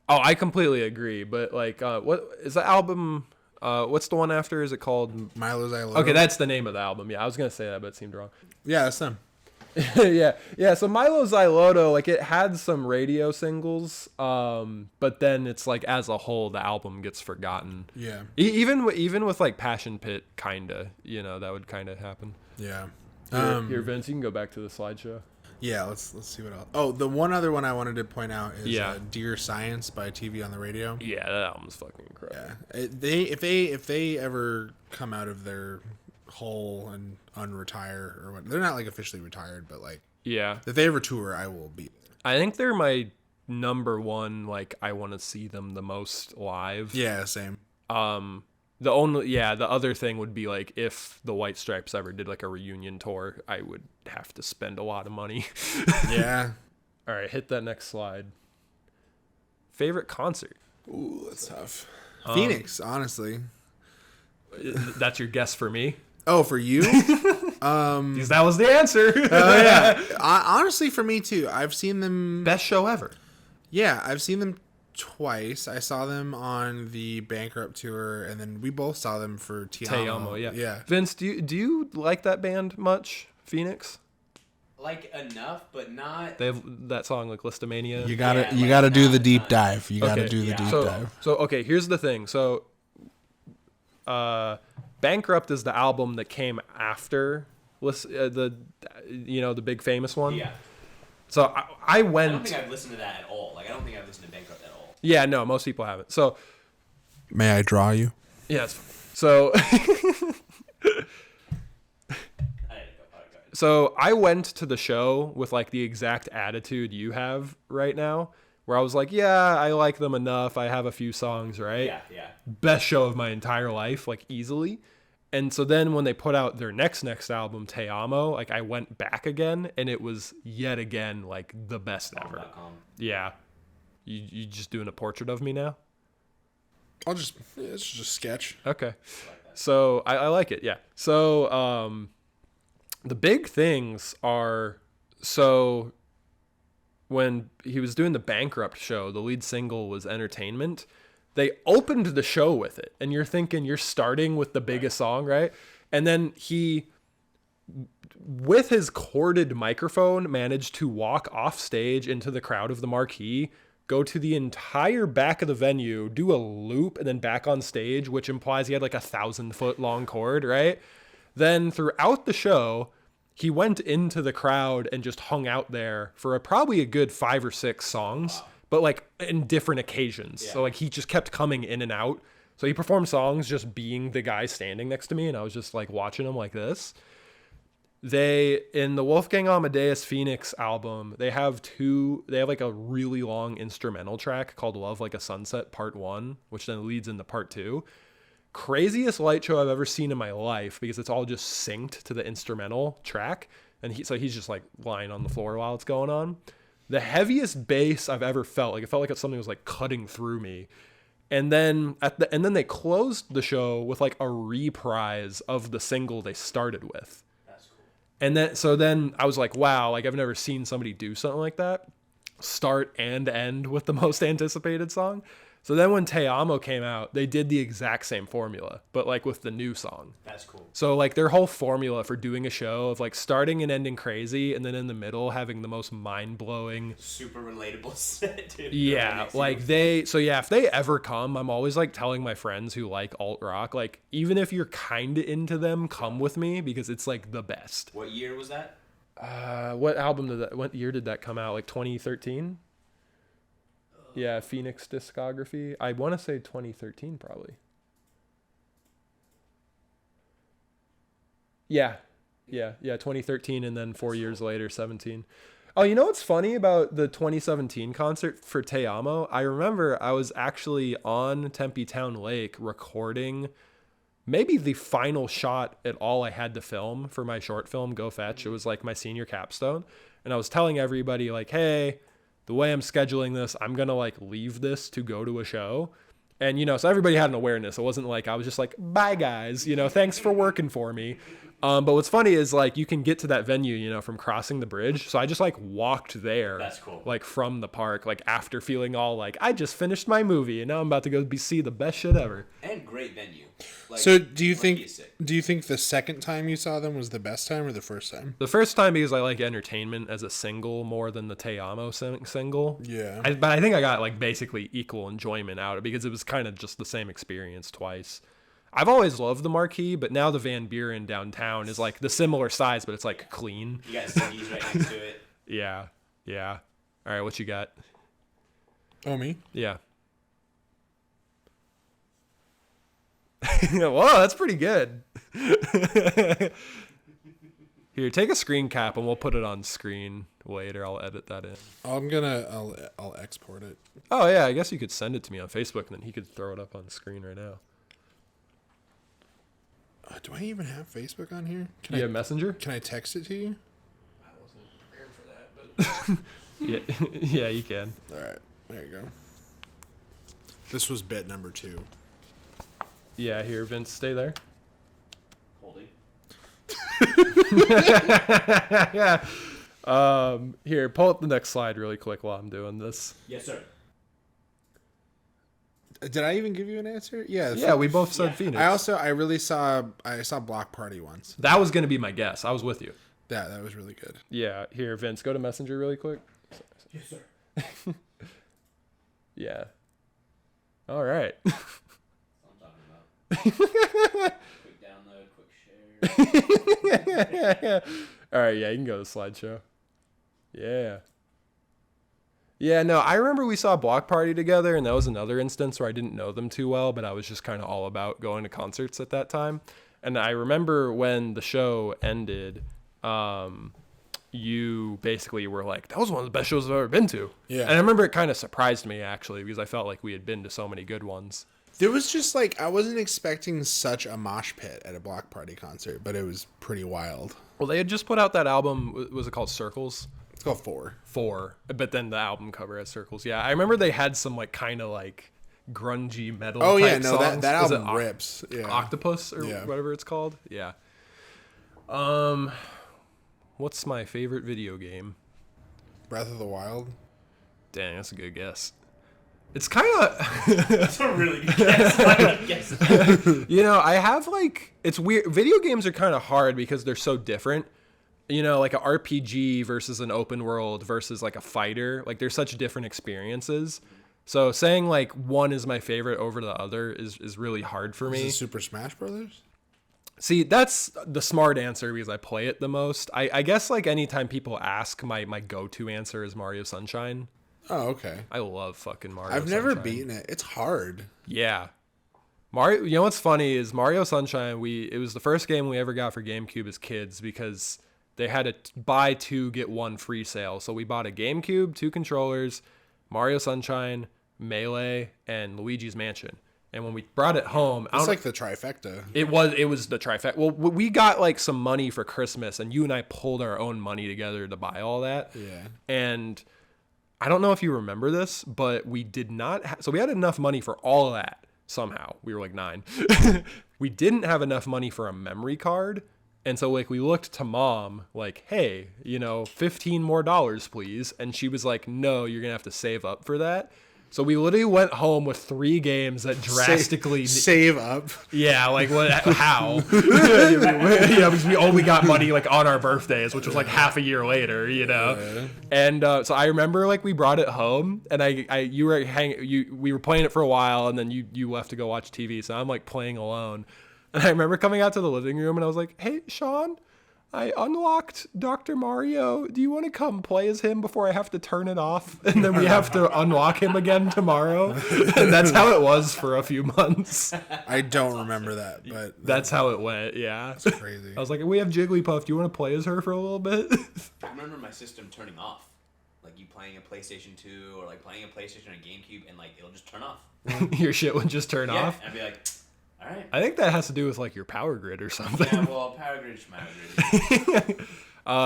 [SPEAKER 1] Oh, I completely agree, but like what is the album? What's the one after? Is it called
[SPEAKER 2] Milo's I Love?
[SPEAKER 1] Okay, that's the name of the album. Yeah, I was gonna say that, but it seemed wrong.
[SPEAKER 2] Yeah, that's them.
[SPEAKER 1] Yeah. So Milo Xyloto, like it had some radio singles, but then it's like as a whole, the album gets forgotten.
[SPEAKER 2] Yeah.
[SPEAKER 1] Even with like Passion Pit, kinda, that would kind of happen.
[SPEAKER 2] Yeah.
[SPEAKER 1] Here, Vince, you can go back to the slideshow.
[SPEAKER 2] Yeah, let's see what else. Oh, the one other one I wanted to point out is
[SPEAKER 1] Yeah.
[SPEAKER 2] Dear Science by TV on the Radio.
[SPEAKER 1] Yeah, that album's fucking incredible.
[SPEAKER 2] Yeah, if they ever come out of their hole and unretire or what, they're not like officially retired, but like
[SPEAKER 1] Yeah.
[SPEAKER 2] if they ever tour, I will be.
[SPEAKER 1] I think they're my number one. Like I want to see them the most live.
[SPEAKER 2] Yeah, same.
[SPEAKER 1] The other thing would be like if the White Stripes ever did like a reunion tour, I would have to spend a lot of money.
[SPEAKER 2] Yeah.
[SPEAKER 1] All right, hit that next slide. Favorite concert?
[SPEAKER 2] Ooh, that's tough. Phoenix, honestly.
[SPEAKER 1] That's your guess for me?
[SPEAKER 2] Oh, for you?
[SPEAKER 1] Because that was the answer.
[SPEAKER 2] Oh yeah. Honestly, for me too. I've seen them.
[SPEAKER 1] Best show ever.
[SPEAKER 2] Yeah, I've seen them twice. I saw them on the Bankrupt tour, and then we both saw them for Te Amo. Yeah.
[SPEAKER 1] Vince, do you like that band much? Phoenix?
[SPEAKER 3] Like enough, but not.
[SPEAKER 1] They have that song like Listomania.
[SPEAKER 2] You gotta
[SPEAKER 3] Yeah,
[SPEAKER 2] gotta do the
[SPEAKER 3] not-
[SPEAKER 2] deep
[SPEAKER 3] not-
[SPEAKER 2] dive. You gotta
[SPEAKER 1] Okay,
[SPEAKER 2] do the deep
[SPEAKER 1] so,
[SPEAKER 2] dive.
[SPEAKER 1] So okay, here's the thing. So, Bankrupt is the album that came after the big famous one.
[SPEAKER 3] Yeah.
[SPEAKER 1] So I
[SPEAKER 3] I
[SPEAKER 1] went.
[SPEAKER 3] don't think I've listened to that at all. Like I don't think I've listened to Bankrupt at all.
[SPEAKER 1] Yeah, no, most people haven't. So
[SPEAKER 2] May I draw you?
[SPEAKER 1] yeah, it's fine. So so I went to the show with like the exact attitude you have right now, where I was like, yeah, I like them enough. I have a few songs, right?
[SPEAKER 3] Yeah.
[SPEAKER 1] Best show of my entire life, like easily. And so then when they put out their next album, Te Amo, like I went back again, and it was yet again like the best ever.
[SPEAKER 3] Bomb.com.
[SPEAKER 1] Yeah. You just doing a portrait of me now?
[SPEAKER 2] It's just sketch.
[SPEAKER 1] Okay. So I like it, yeah. So the big things are, so when he was doing the Bankrupt show, the lead single was Entertainment. They opened the show with it, and you're thinking you're starting with the biggest song, right? And then he, with his corded microphone, managed to walk off stage into the crowd of the marquee, go to the entire back of the venue, do a loop, and then back on stage, which implies he had like 1,000-foot long cord, right? Then throughout the show, he went into the crowd and just hung out there for probably a good 5 or 6 songs, but like in different occasions.
[SPEAKER 3] Yeah.
[SPEAKER 1] So like he just kept coming in and out. So he performed songs just being the guy standing next to me, and I was just like watching him like this. They, in the Wolfgang Amadeus Phoenix album, they have like a really long instrumental track called Love Like a Sunset Part 1, which then leads into Part 2. Craziest light show I've ever seen in my life, because it's all just synced to the instrumental track, and he's just like lying on the floor while it's going on. The heaviest bass I've ever felt, like it felt like something was like cutting through me. And then they closed the show with like a reprise of the single they started with.
[SPEAKER 3] That's cool.
[SPEAKER 1] And then I was like, wow, like I've never seen somebody do something like that. Start and end with the most anticipated song. So then when Te Amo came out, they did the exact same formula, but like with the new song.
[SPEAKER 3] That's cool.
[SPEAKER 1] So like their whole formula for doing a show of like starting and ending crazy, and then in the middle having the most mind-blowing,
[SPEAKER 3] Super relatable set, dude.
[SPEAKER 1] yeah, like if they ever come, I'm always like telling my friends who like alt rock, like even if you're kind of into them, come with me, because it's like the best.
[SPEAKER 3] What year was that?
[SPEAKER 1] What year did that come out? Like 2013? Yeah, Phoenix discography. I want to say 2013 probably. Yeah, 2013, and then 4 years later, 17. Oh, you know what's funny about the 2017 concert for Te Amo? I remember I was actually on Tempe Town Lake recording maybe the final shot at all I had to film for my short film, Go Fetch. It was like my senior capstone. And I was telling everybody like, hey, the way I'm scheduling this, I'm going to like leave this to go to a show. And, so everybody had an awareness. It wasn't like I was just like, bye guys, thanks for working for me. But what's funny is like you can get to that venue, you know, from crossing the bridge. So I just like walked there.
[SPEAKER 3] That's cool.
[SPEAKER 1] Like from the park, like after feeling all like I just finished my movie and now I'm about to go see the best shit ever.
[SPEAKER 3] And great venue. Like,
[SPEAKER 2] So do you
[SPEAKER 3] Monkey is
[SPEAKER 2] think
[SPEAKER 3] sick.
[SPEAKER 2] the second time you saw them was the best time or the first time?
[SPEAKER 1] The first time because I like entertainment as a single more than the Te Amo single.
[SPEAKER 2] Yeah.
[SPEAKER 1] But I think I got like basically equal enjoyment out of it because it was kind of just the same experience twice. I've always loved the Marquee, but now the Van Buren downtown is like the similar size, but it's like clean.
[SPEAKER 3] You got CDs right next to it.
[SPEAKER 1] Yeah. Yeah. All right. What you got?
[SPEAKER 2] Oh, me?
[SPEAKER 1] Yeah. Whoa, that's pretty good. Here, take a screen cap and we'll put it on screen later. I'll edit that in.
[SPEAKER 2] I'll export it.
[SPEAKER 1] Oh yeah, I guess you could send it to me on Facebook and then he could throw it up on screen right now.
[SPEAKER 2] Do I even have Facebook on here?
[SPEAKER 1] Can you have Messenger?
[SPEAKER 2] Can I text it to you?
[SPEAKER 4] I wasn't prepared for that, but
[SPEAKER 1] Yeah, yeah, you can.
[SPEAKER 2] All right, there you go. This was bit number 2.
[SPEAKER 1] Yeah, here, Vince, stay there.
[SPEAKER 3] Holding.
[SPEAKER 1] Yeah. Here, pull up the next slide really quick while I'm doing this.
[SPEAKER 3] Yes, sir.
[SPEAKER 2] Did I even give you an answer? Yeah.
[SPEAKER 1] Yeah, we both said
[SPEAKER 3] Yeah.
[SPEAKER 1] Phoenix.
[SPEAKER 2] I saw Block Party once.
[SPEAKER 1] That was gonna be my guess. I was with you.
[SPEAKER 2] That was really good.
[SPEAKER 1] Yeah, here, Vince, go to Messenger really quick.
[SPEAKER 3] Yes, sir.
[SPEAKER 1] Yeah. All right.
[SPEAKER 3] That's what I'm talking about. Quick download, quick share.
[SPEAKER 1] All right, yeah, you can go to the slideshow. Yeah. Yeah, no, I remember we saw Block Party together, and that was another instance where I didn't know them too well, but I was just kind of all about going to concerts at that time. And I remember when the show ended, you basically were like, that was one of the best shows I've ever been to.
[SPEAKER 2] Yeah.
[SPEAKER 1] And I remember it kind of surprised me, actually, because I felt like we had been to so many good ones.
[SPEAKER 2] There was just like I wasn't expecting such a mosh pit at a Block Party concert, but it was pretty wild.
[SPEAKER 1] Well, they had just put out that album, was it called Circles?
[SPEAKER 2] It's called 4.
[SPEAKER 1] 4, but then the album cover has circles. Yeah, I remember they had some like kind of like grungy metal.
[SPEAKER 2] Oh yeah,
[SPEAKER 1] type
[SPEAKER 2] no,
[SPEAKER 1] songs.
[SPEAKER 2] that
[SPEAKER 1] Was it
[SPEAKER 2] album rips. Yeah.
[SPEAKER 1] Octopus or
[SPEAKER 2] Yeah.
[SPEAKER 1] whatever it's called. Yeah. What's my favorite video game?
[SPEAKER 2] Breath of the Wild.
[SPEAKER 1] Dang, that's a good guess. It's kind of,
[SPEAKER 3] That's a really good guess. I would guess that.
[SPEAKER 1] you know, I have like, it's weird. Video games are kind of hard because they're so different. You know, like an RPG versus an open world versus like a fighter. Like there's such different experiences. So saying like one is my favorite over the other is really hard for
[SPEAKER 2] Is
[SPEAKER 1] me.
[SPEAKER 2] it Super Smash Brothers?
[SPEAKER 1] See, that's the smart answer because I play it the most. I guess like anytime people ask, my go-to answer is Mario Sunshine.
[SPEAKER 2] Oh, okay.
[SPEAKER 1] I love fucking Mario
[SPEAKER 2] I've never
[SPEAKER 1] Sunshine.
[SPEAKER 2] beaten it. It's hard.
[SPEAKER 1] Yeah. Mario, you know what's funny is Mario Sunshine, it was the first game we ever got for GameCube as kids because they had a buy 2 get 1 free sale. So we bought a GameCube, 2 controllers, Mario Sunshine, Melee, and Luigi's Mansion. And when we brought it home,
[SPEAKER 2] It's like the trifecta.
[SPEAKER 1] it was the trifecta. Well, we got like some money for Christmas, and you and I pulled our own money together to buy all that.
[SPEAKER 2] Yeah.
[SPEAKER 1] And I don't know if you remember this, but we did not. So we had enough money for all of that somehow. We were like 9. We didn't have enough money for a memory card. And so like we looked to mom like, hey, you know, $15 more, please. And she was like, no, you're going to have to save up for that. So we literally went home with 3 games that drastically
[SPEAKER 2] save up.
[SPEAKER 1] yeah, like what? How? Yeah, because we only got money like on our birthdays, which was like half a year later, you know.
[SPEAKER 2] Yeah.
[SPEAKER 1] And so I remember like we brought it home, and we were playing it for a while, and then you left to go watch TV. So I'm like playing alone, and I remember coming out to the living room, and I was like, "Hey, Shawn, I unlocked Dr. Mario. Do you want to come play as him before I have to turn it off? And then we have to unlock him again tomorrow." And that's how it was for a few months.
[SPEAKER 2] I don't remember that, but
[SPEAKER 1] That's how it went, yeah.
[SPEAKER 2] that's crazy.
[SPEAKER 1] I was like, we have Jigglypuff. Do you want to play as her for a little bit?
[SPEAKER 3] I remember my system turning off. Like you playing a PlayStation 2 or like playing a PlayStation or a GameCube and like it'll just turn off.
[SPEAKER 1] Your shit would just turn
[SPEAKER 3] Yeah.
[SPEAKER 1] off.
[SPEAKER 3] And I'd be like, all right.
[SPEAKER 1] I think that has to do with like your power grid or something.
[SPEAKER 3] Yeah, well, power grid is power grid.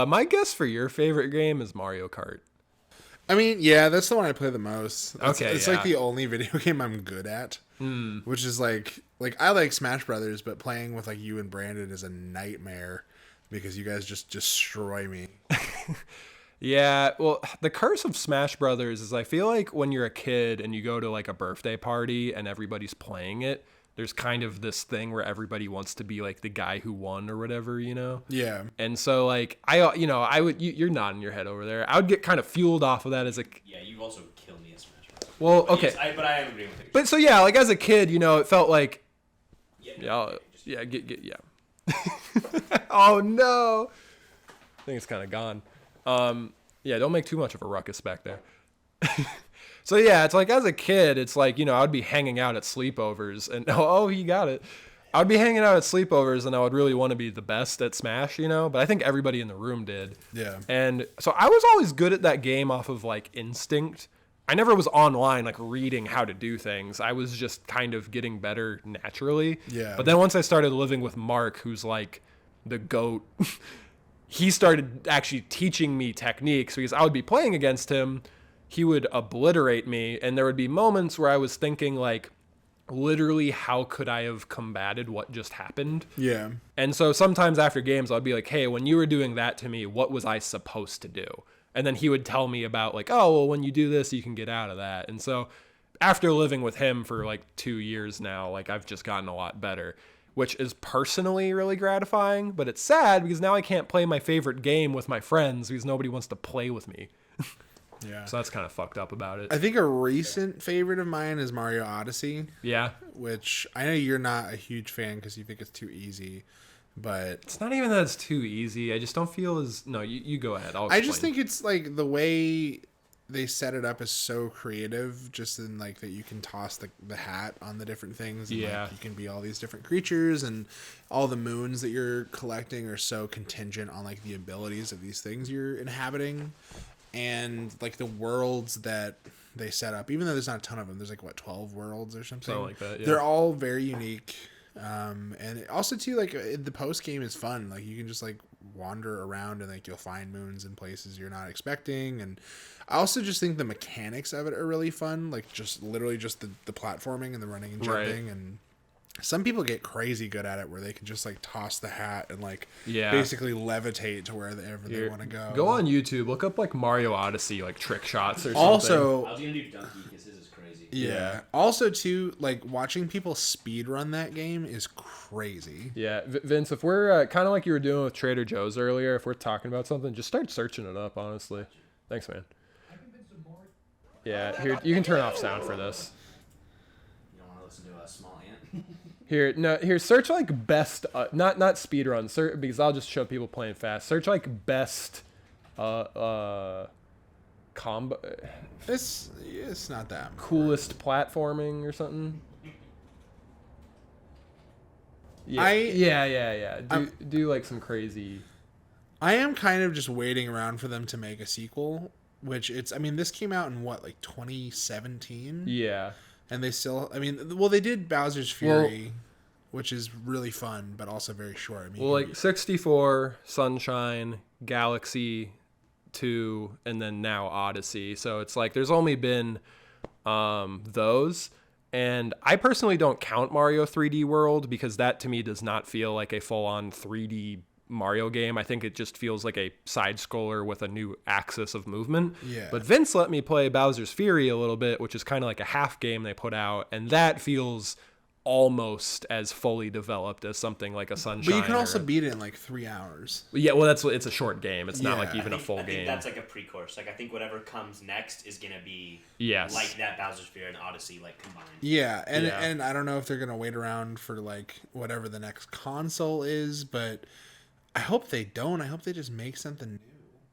[SPEAKER 1] My guess for your favorite game is Mario Kart.
[SPEAKER 2] I mean, yeah, that's the one I play the most.
[SPEAKER 1] Okay,
[SPEAKER 2] It's
[SPEAKER 1] yeah.
[SPEAKER 2] like the only video game I'm good at. which is like I like Smash Brothers, but playing with like you and Brandon is a nightmare because you guys just destroy me.
[SPEAKER 1] Yeah, well, the curse of Smash Brothers is I feel like when you're a kid and you go to like a birthday party and everybody's playing it, there's kind of this thing where everybody wants to be like the guy who won or whatever, you know?
[SPEAKER 2] Yeah.
[SPEAKER 1] And so like you're nodding your head over there. I would get kind of fueled off of that as a.
[SPEAKER 3] Yeah, you also kill me at Smash Bros.
[SPEAKER 1] Well,
[SPEAKER 3] But
[SPEAKER 1] okay.
[SPEAKER 3] yes, but I am agreeing with you.
[SPEAKER 1] But so yeah, like as a kid, it felt like.
[SPEAKER 3] Yeah.
[SPEAKER 1] Yeah. Oh no. I think it's kind of gone. Yeah, don't make too much of a ruckus back there. So yeah, it's like as a kid, it's like, I'd be hanging out at sleepovers and he got it. I'd be hanging out at sleepovers and I would really want to be the best at Smash, but I think everybody in the room did.
[SPEAKER 2] Yeah.
[SPEAKER 1] And so I was always good at that game off of like instinct. I never was online like reading how to do things. I was just kind of getting better naturally.
[SPEAKER 2] Yeah.
[SPEAKER 1] But then once I started living with Mark, who's like the GOAT, he started actually teaching me techniques because I would be playing against him. He would obliterate me, and there would be moments where I was thinking, like, literally, how could I have combated what just happened?
[SPEAKER 2] Yeah.
[SPEAKER 1] And so sometimes after games, I'd be like, hey, when you were doing that to me, what was I supposed to do? And then he would tell me about, like, oh, well, when you do this, you can get out of that. And so after living with him for, like, 2 years now, like, I've just gotten a lot better, which is personally really gratifying. But it's sad because now I can't play my favorite game with my friends because nobody wants to play with me.
[SPEAKER 2] Yeah.
[SPEAKER 1] So that's kind of fucked up about it.
[SPEAKER 2] I think a recent favorite of mine is Mario Odyssey.
[SPEAKER 1] Yeah.
[SPEAKER 2] Which I know you're not a huge fan because you think it's too easy, but
[SPEAKER 1] It's not even that it's too easy. I just don't feel as... No, you go ahead. I'll
[SPEAKER 2] I
[SPEAKER 1] explain.
[SPEAKER 2] just think it's like the way they set it up is so creative, just in like that you can toss the hat on the different things. And,
[SPEAKER 1] Yeah.
[SPEAKER 2] like, you can be all these different creatures, and all the moons that you're collecting are so contingent on like the abilities of these things you're inhabiting. And like the worlds that they set up, even though there's not a ton of them, there's like 12 worlds or something.
[SPEAKER 1] Something like that, yeah.
[SPEAKER 2] They're all very unique. And also too, like the post game is fun. Like you can just like wander around and like you'll find moons in places you're not expecting. And I also just think the mechanics of it are really fun. Like just literally just the platforming and the running and jumping.
[SPEAKER 1] Right.
[SPEAKER 2] And some people get crazy good at it where they can just like toss the hat and like
[SPEAKER 1] Yeah.
[SPEAKER 2] basically levitate to wherever they want to go.
[SPEAKER 1] Go on YouTube. Look up like Mario Odyssey, like trick shots or something.
[SPEAKER 2] Also,
[SPEAKER 3] I was gonna do Donkey because his is crazy.
[SPEAKER 2] yeah. Also, too, like watching people speed run that game is crazy.
[SPEAKER 1] Yeah, Vince, if we're kind of like you were doing with Trader Joe's earlier, if we're talking about something, just start searching it up, honestly. Thanks, man. Yeah, here, you can turn off sound for this.
[SPEAKER 3] You don't want to listen to a small ant.
[SPEAKER 1] Here, search like best, not speed runs, because I'll just show people playing fast. Search like best, combo,
[SPEAKER 2] It's not that much.
[SPEAKER 1] coolest platforming or something. Yeah,
[SPEAKER 2] I-
[SPEAKER 1] Do like some crazy.
[SPEAKER 2] I am kind of just waiting around for them to make a sequel, which this came out in what, like 2017?
[SPEAKER 1] Yeah.
[SPEAKER 2] And they still, they did Bowser's Fury, which is really fun, but also very short.
[SPEAKER 1] Well, like 64, Sunshine, Galaxy 2, and then now Oddesey. So it's like there's only been those. And I personally don't count Mario 3D World because that to me does not feel like a full-on 3D Mario game. I think it just feels like a side scroller with a new axis of movement.
[SPEAKER 2] Yeah.
[SPEAKER 1] But Vince let me play Bowser's Fury a little bit, which is kind of like a half game they put out, and that feels almost as fully developed as something like a Sunshine.
[SPEAKER 2] But you can also beat it in like 3 hours.
[SPEAKER 1] Yeah, well, it's a short game. It's not like
[SPEAKER 2] Yeah.
[SPEAKER 1] even a full
[SPEAKER 3] I think
[SPEAKER 1] game.
[SPEAKER 3] that's like a pre-course. Like I think whatever comes next is gonna be
[SPEAKER 1] Yes.
[SPEAKER 3] like that Bowser's Fury and Odyssey like combined.
[SPEAKER 2] Yeah, and
[SPEAKER 1] Yeah.
[SPEAKER 2] and I don't know if they're gonna wait around for like whatever the next console is, but I hope they don't. I hope they just make something new.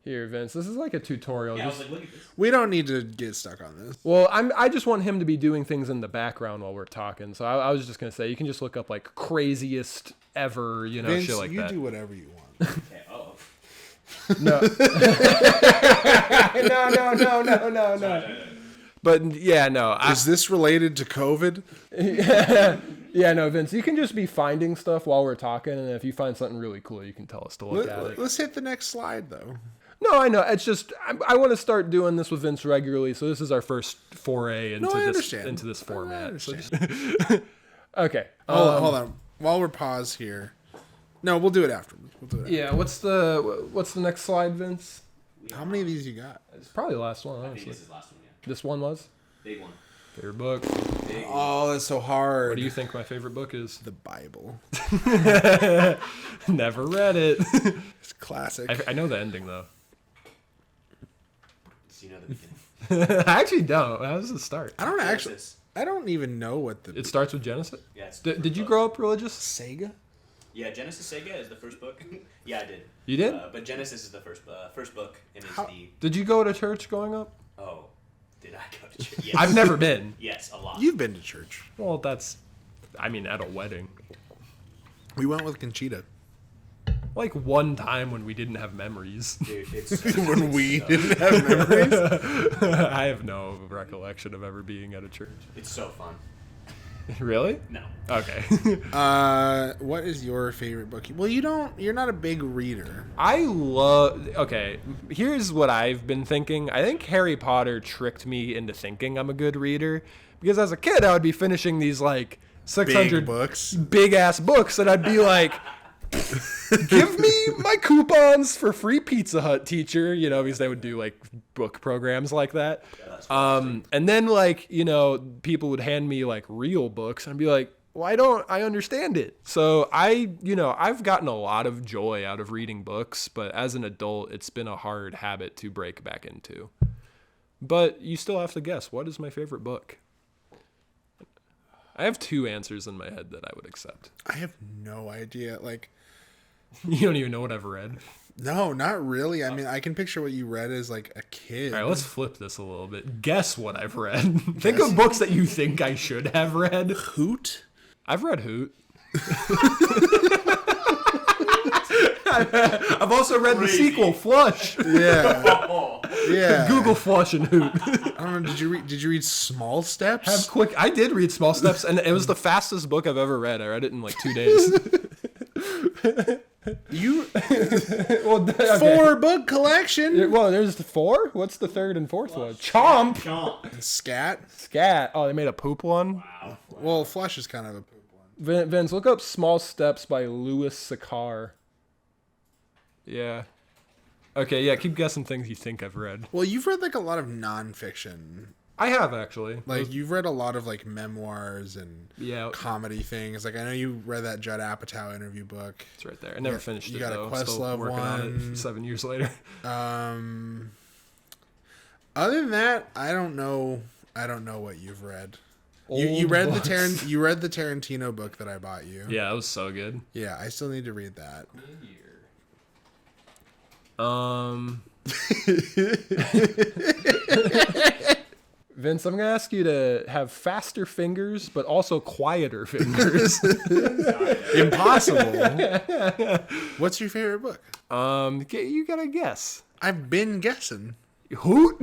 [SPEAKER 1] Here, Vince, this is like a tutorial.
[SPEAKER 3] Yeah, I was
[SPEAKER 1] Just-
[SPEAKER 3] like, look at this.
[SPEAKER 2] We don't need to get stuck on this.
[SPEAKER 1] well, I just want him to be doing things in the background while we're talking. So I was just gonna say you can just look up like craziest ever,
[SPEAKER 2] Vince,
[SPEAKER 1] shit like
[SPEAKER 2] you
[SPEAKER 1] that.
[SPEAKER 2] do whatever you want.
[SPEAKER 3] Okay, oh.
[SPEAKER 1] No. No. But yeah, no.
[SPEAKER 2] Is this related to COVID?
[SPEAKER 1] Yeah, no, Vince, you can just be finding stuff while we're talking, and if you find something really cool, you can tell us to look at it.
[SPEAKER 2] Let's hit the next slide, though.
[SPEAKER 1] No, I know. It's just I want to start doing this with Vince regularly, so this is our first foray into this format. So okay.
[SPEAKER 2] Hold on. While we're paused here, no, we'll do it after.
[SPEAKER 1] Yeah. What's the next slide, Vince?
[SPEAKER 2] How many of these you got?
[SPEAKER 1] It's probably the last one.
[SPEAKER 3] I
[SPEAKER 1] Honestly,
[SPEAKER 3] think this is the last one. Yeah.
[SPEAKER 1] this one was
[SPEAKER 3] Big one.
[SPEAKER 1] favorite book.
[SPEAKER 3] Big one.
[SPEAKER 2] Oh, that's so hard.
[SPEAKER 1] What do you think my favorite book is?
[SPEAKER 2] The Bible.
[SPEAKER 1] Never read it.
[SPEAKER 2] It's classic.
[SPEAKER 1] I know the ending though.
[SPEAKER 3] So you know the beginning.
[SPEAKER 1] I actually don't. How does it start?
[SPEAKER 2] I don't actually.
[SPEAKER 3] Genesis.
[SPEAKER 2] I don't even know what the
[SPEAKER 1] It starts with Genesis.
[SPEAKER 3] Yeah. It's
[SPEAKER 1] Did you grow up religious?
[SPEAKER 2] Sega.
[SPEAKER 3] Yeah, Genesis Sega is the first book. Yeah, I did.
[SPEAKER 1] You did?
[SPEAKER 3] But Genesis is the first book, and it's the.
[SPEAKER 1] Did you go to church growing up?
[SPEAKER 3] Oh, did I go to church? Yes.
[SPEAKER 1] I've never been.
[SPEAKER 3] Yes, a lot.
[SPEAKER 2] You've been to church.
[SPEAKER 1] Well, at a wedding.
[SPEAKER 2] We went with Conchita.
[SPEAKER 1] Like one time when we didn't have memories.
[SPEAKER 3] Dude, it's
[SPEAKER 2] When we didn't have memories.
[SPEAKER 1] I have no recollection of ever being at a church.
[SPEAKER 3] It's so fun.
[SPEAKER 1] Really?
[SPEAKER 3] No.
[SPEAKER 1] Okay.
[SPEAKER 2] What is your favorite book? Well, you're not a big reader.
[SPEAKER 1] Okay, here's what I've been thinking. I think Harry Potter tricked me into thinking I'm a good reader. Because as a kid, I would be finishing these like 600
[SPEAKER 2] Big books.
[SPEAKER 1] big ass books, and I'd be like, give me my coupons for free Pizza Hut, teacher, because they would do like book programs like that. And then like, people would hand me like real books and I'd be like, why don't I understand it? So I've gotten a lot of joy out of reading books, but as an adult, it's been a hard habit to break back into. But you still have to guess, what is my favorite book? I have two answers in my head that I would accept.
[SPEAKER 2] I have no idea. Like,
[SPEAKER 1] You don't even know what I've read.
[SPEAKER 2] no, not really. I mean, I can picture what you read as like a kid.
[SPEAKER 1] All right, let's flip this a little bit. Guess what I've read. Think of books that you think I should have read.
[SPEAKER 2] Hoot.
[SPEAKER 1] I've read Hoot. I've also read the sequel, Flush.
[SPEAKER 2] Yeah. Yeah.
[SPEAKER 1] Google Flush and Hoot.
[SPEAKER 2] I don't know. Did you read Small Steps?
[SPEAKER 1] I did read Small Steps, and it was the fastest book I've ever read. I read it in like 2 days.
[SPEAKER 2] You
[SPEAKER 1] Well, okay.
[SPEAKER 2] 4-book collection.
[SPEAKER 1] Well, there's the 4. What's the third and fourth one? Chomp.
[SPEAKER 2] Scat.
[SPEAKER 1] Scat. Oh, they made a poop one.
[SPEAKER 3] Wow.
[SPEAKER 2] Well, Flush is kind of a poop one.
[SPEAKER 1] Vince, look up Small Steps by Louis Sakar. Yeah. Okay, yeah, keep guessing things you think I've read.
[SPEAKER 2] Well, you've read like a lot of nonfiction.
[SPEAKER 1] I have, actually.
[SPEAKER 2] Like, you've read a lot of like memoirs and
[SPEAKER 1] Yeah.
[SPEAKER 2] comedy things. Like, I know you read that Judd Apatow interview book.
[SPEAKER 1] It's right there. I never finished
[SPEAKER 2] you
[SPEAKER 1] it,
[SPEAKER 2] got a
[SPEAKER 1] though.
[SPEAKER 2] Questlove
[SPEAKER 1] Still working on
[SPEAKER 2] one.
[SPEAKER 1] it 7 years later.
[SPEAKER 2] Other than that, I don't know what you've read. You
[SPEAKER 1] Old
[SPEAKER 2] read
[SPEAKER 1] books.
[SPEAKER 2] you read the Tarantino book that I bought you.
[SPEAKER 1] Yeah, it was so good.
[SPEAKER 2] Yeah, I still need to read that.
[SPEAKER 1] Vince, I'm going to ask you to have faster fingers, but also quieter fingers.
[SPEAKER 2] Impossible. What's your favorite book?
[SPEAKER 1] You got to guess.
[SPEAKER 2] I've been guessing.
[SPEAKER 1] Hoot?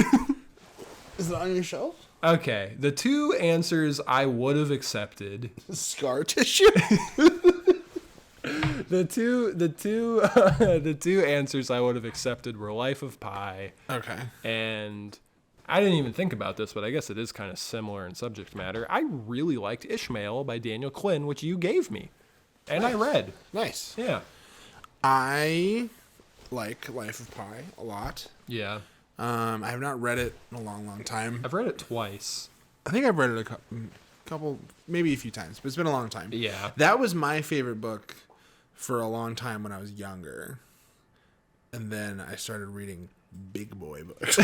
[SPEAKER 2] Is it on your shelf?
[SPEAKER 1] Okay, the two answers I would have accepted.
[SPEAKER 2] Scar tissue.
[SPEAKER 1] The two answers I would have accepted were Life of Pi.
[SPEAKER 2] Okay.
[SPEAKER 1] And I didn't even think about this, but I guess it is kind of similar in subject matter. I really liked Ishmael by Daniel Klin, which you gave me. And I read.
[SPEAKER 2] Nice.
[SPEAKER 1] Yeah.
[SPEAKER 2] I like Life of Pi a lot.
[SPEAKER 1] Yeah.
[SPEAKER 2] I have not read it in a long, long time.
[SPEAKER 1] I've read it twice.
[SPEAKER 2] I think I've read it a couple, maybe a few times, but it's been a long time.
[SPEAKER 1] Yeah.
[SPEAKER 2] That was my favorite book for a long time when I was younger. And then I started reading big boy books.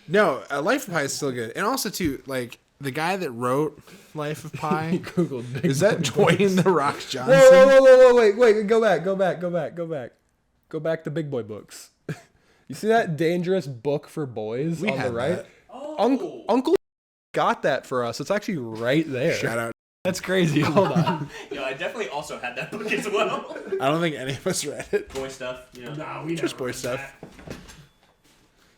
[SPEAKER 2] No, Life of Pi is still good. And also, too, like, the guy that wrote Life of Pi,
[SPEAKER 1] Googled big
[SPEAKER 2] is that Dwayne The Rock Johnson?
[SPEAKER 1] Whoa, wait, go back. Go back to big boy books. You see that dangerous book for boys on the
[SPEAKER 2] had
[SPEAKER 1] right?
[SPEAKER 2] that.
[SPEAKER 3] Oh.
[SPEAKER 1] Uncle got that for us. It's actually right there.
[SPEAKER 2] Shout out.
[SPEAKER 1] That's crazy. Hold on.
[SPEAKER 3] Yo, I definitely also had that book as well.
[SPEAKER 2] I don't think any of us read it.
[SPEAKER 3] Boy stuff,
[SPEAKER 4] No, we
[SPEAKER 2] Just
[SPEAKER 4] never
[SPEAKER 2] boy
[SPEAKER 4] read
[SPEAKER 2] stuff.
[SPEAKER 4] that.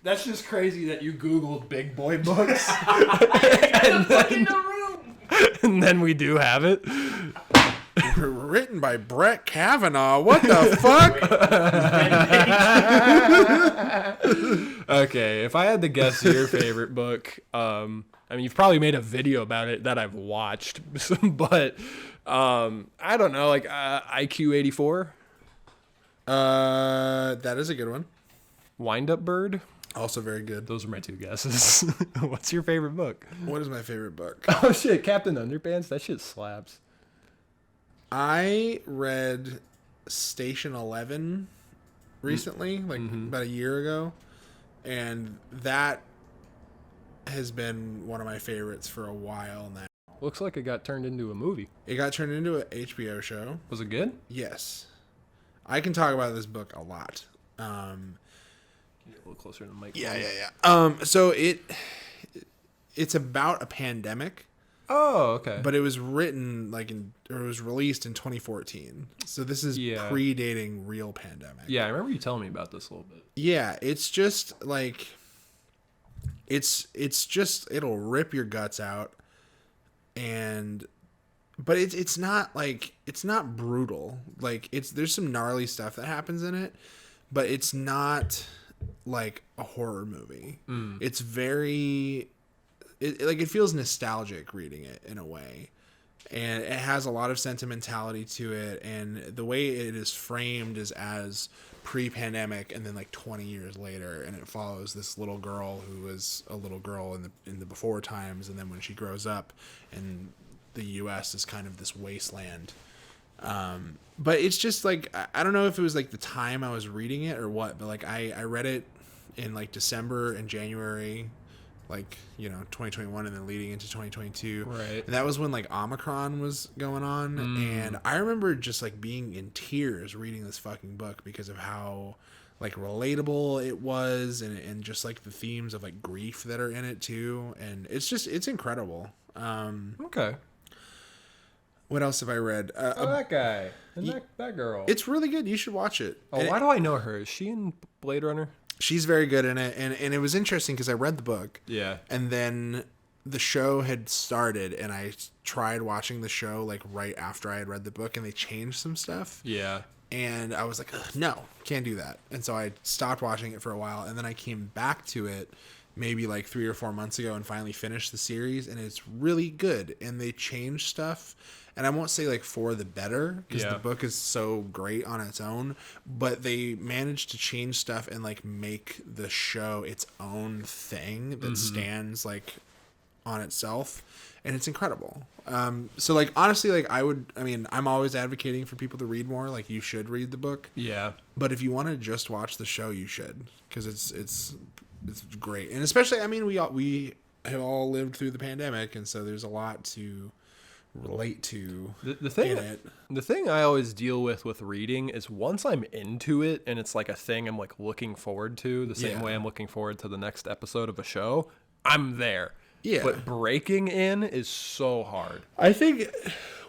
[SPEAKER 1] That's just crazy that you Googled big boy books.
[SPEAKER 3] I had a book in the room.
[SPEAKER 1] And then we do have it.
[SPEAKER 2] Written by Brett Kavanaugh. What the fuck?
[SPEAKER 1] Okay, if I had to guess your favorite book, I mean, you've probably made a video about it that I've watched, but I don't know, like IQ 84,
[SPEAKER 2] That is a good one.
[SPEAKER 1] Wind Up Bird.
[SPEAKER 2] Also very good.
[SPEAKER 1] Those are my two guesses. What's your favorite book?
[SPEAKER 2] What is my favorite book?
[SPEAKER 1] Oh shit, Captain Underpants. That shit slaps.
[SPEAKER 2] I read Station 11 recently, like about a year ago, and that has been one of my favorites for a while now.
[SPEAKER 1] Looks like it got turned into a movie.
[SPEAKER 2] It got turned into an HBO show.
[SPEAKER 1] Was it good?
[SPEAKER 2] Yes. I can talk about this book a lot.
[SPEAKER 1] Get a little closer to the mic.
[SPEAKER 2] Yeah. So it's about a pandemic.
[SPEAKER 1] Oh, okay.
[SPEAKER 2] But it was written it was released in 2014. So this is predating real pandemic.
[SPEAKER 1] Yeah, I remember you telling me about this a little bit.
[SPEAKER 2] Yeah, it's just like it's just it'll rip your guts out, but it's not brutal. Like there's some gnarly stuff that happens in it, but it's not like a horror movie. It's very it feels nostalgic reading it in a way, and it has a lot of sentimentality to it, and the way it is framed is as pre-pandemic and then like 20 years later, and it follows this little girl who was a little girl in the before times, and then when she grows up and the US is kind of this wasteland. But it's just like, I don't know if it was like the time I was reading it or what, but like I read it in like December and January, like, 2021, and then leading into 2022.
[SPEAKER 1] Right.
[SPEAKER 2] And that was when like Omicron was going on. And I remember just like being in tears reading this fucking book because of how like relatable it was, and just like the themes of like grief that are in it too. And it's incredible.
[SPEAKER 1] Okay.
[SPEAKER 2] What else have I read?
[SPEAKER 1] That guy and that girl.
[SPEAKER 2] It's really good. You should watch it.
[SPEAKER 1] Oh, why do I know her? Is she in Blade Runner?
[SPEAKER 2] She's very good in it, and it was interesting because I read the book.
[SPEAKER 1] Yeah.
[SPEAKER 2] And then the show had started, and I tried watching the show like right after I had read the book, and they changed some stuff.
[SPEAKER 1] Yeah.
[SPEAKER 2] And I was like, no, can't do that. And so I stopped watching it for a while, and then I came back to it maybe like 3 or 4 months ago and finally finished the series, and it's really good. And they changed stuff. And I won't say like for the better, because the book is so great on its own, but they managed to change stuff and like make the show its own thing that stands like on itself, and it's incredible. So like honestly, like I'm always advocating for people to read more. Like you should read the book. Yeah. But if you want to just watch the show, you should, because it's great. And especially, I mean, we have all lived through the pandemic, and so there's a lot to relate to
[SPEAKER 1] the thing I always deal with reading is once I'm into it and it's like a thing I'm like looking forward to the same way I'm looking forward to the next episode of a show, I'm there. Yeah. But breaking in is so hard.
[SPEAKER 2] I think,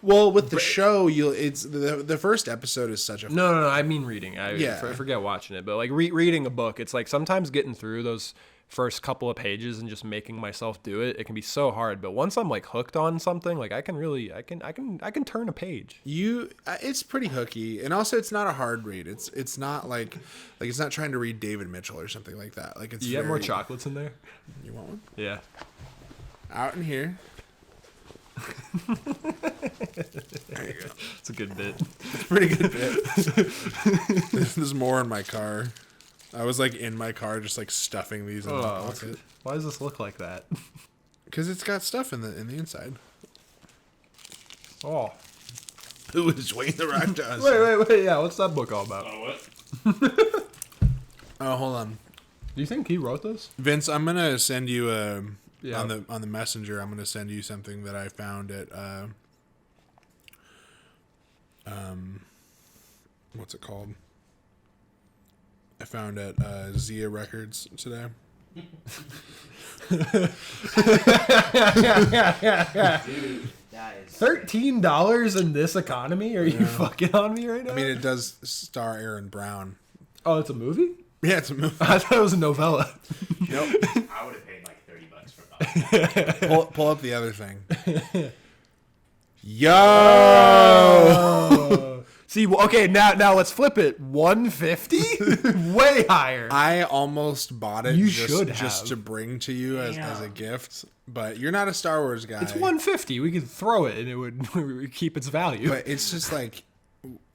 [SPEAKER 2] well, with the show, it's the first episode is such a
[SPEAKER 1] no. I mean reading. I forget watching it, but like reading a book, it's like sometimes getting through those first couple of pages and just making myself do it can be so hard. But once I'm like hooked on something, like I can turn a page.
[SPEAKER 2] It's pretty hooky, and also it's not a hard read. It's not like it's not trying to read David Mitchell or something like that. Like it's
[SPEAKER 1] you got more chocolates in there?
[SPEAKER 2] You want one?
[SPEAKER 1] Yeah.
[SPEAKER 2] Out in here.
[SPEAKER 1] There you go. It's a good bit.
[SPEAKER 2] It's a pretty good bit. There's more in my car. I was like in my car just like stuffing these in my pocket.
[SPEAKER 1] Why does this look like that?
[SPEAKER 2] Because it's got stuff in the inside.
[SPEAKER 1] Oh.
[SPEAKER 2] Who is Dwayne the Rock Johnson?
[SPEAKER 1] Wait. Yeah, what's that book all about?
[SPEAKER 3] What?
[SPEAKER 2] Oh, hold on.
[SPEAKER 1] Do you think he wrote this?
[SPEAKER 2] Vince, I'm gonna send you on the messenger. I'm gonna send you something that I found at what's it called? I found at Zia Records today.
[SPEAKER 3] Dude, that is
[SPEAKER 1] $13 in this economy? Are you fucking on me right now?
[SPEAKER 2] I mean, it does star Aaron Brown.
[SPEAKER 1] Oh, it's a movie?
[SPEAKER 2] Yeah, it's a movie.
[SPEAKER 1] I thought it was a novella.
[SPEAKER 3] Nope. I would have paid like $30 for that.
[SPEAKER 2] Pull up the other thing. Yo!
[SPEAKER 1] See, okay, now let's flip it. 150? Way higher.
[SPEAKER 2] I almost bought it
[SPEAKER 1] You
[SPEAKER 2] just,
[SPEAKER 1] should
[SPEAKER 2] just
[SPEAKER 1] have.
[SPEAKER 2] to bring to you as a gift, but you're not a Star Wars guy.
[SPEAKER 1] It's 150. We could throw it and it would keep its value.
[SPEAKER 2] But it's just like,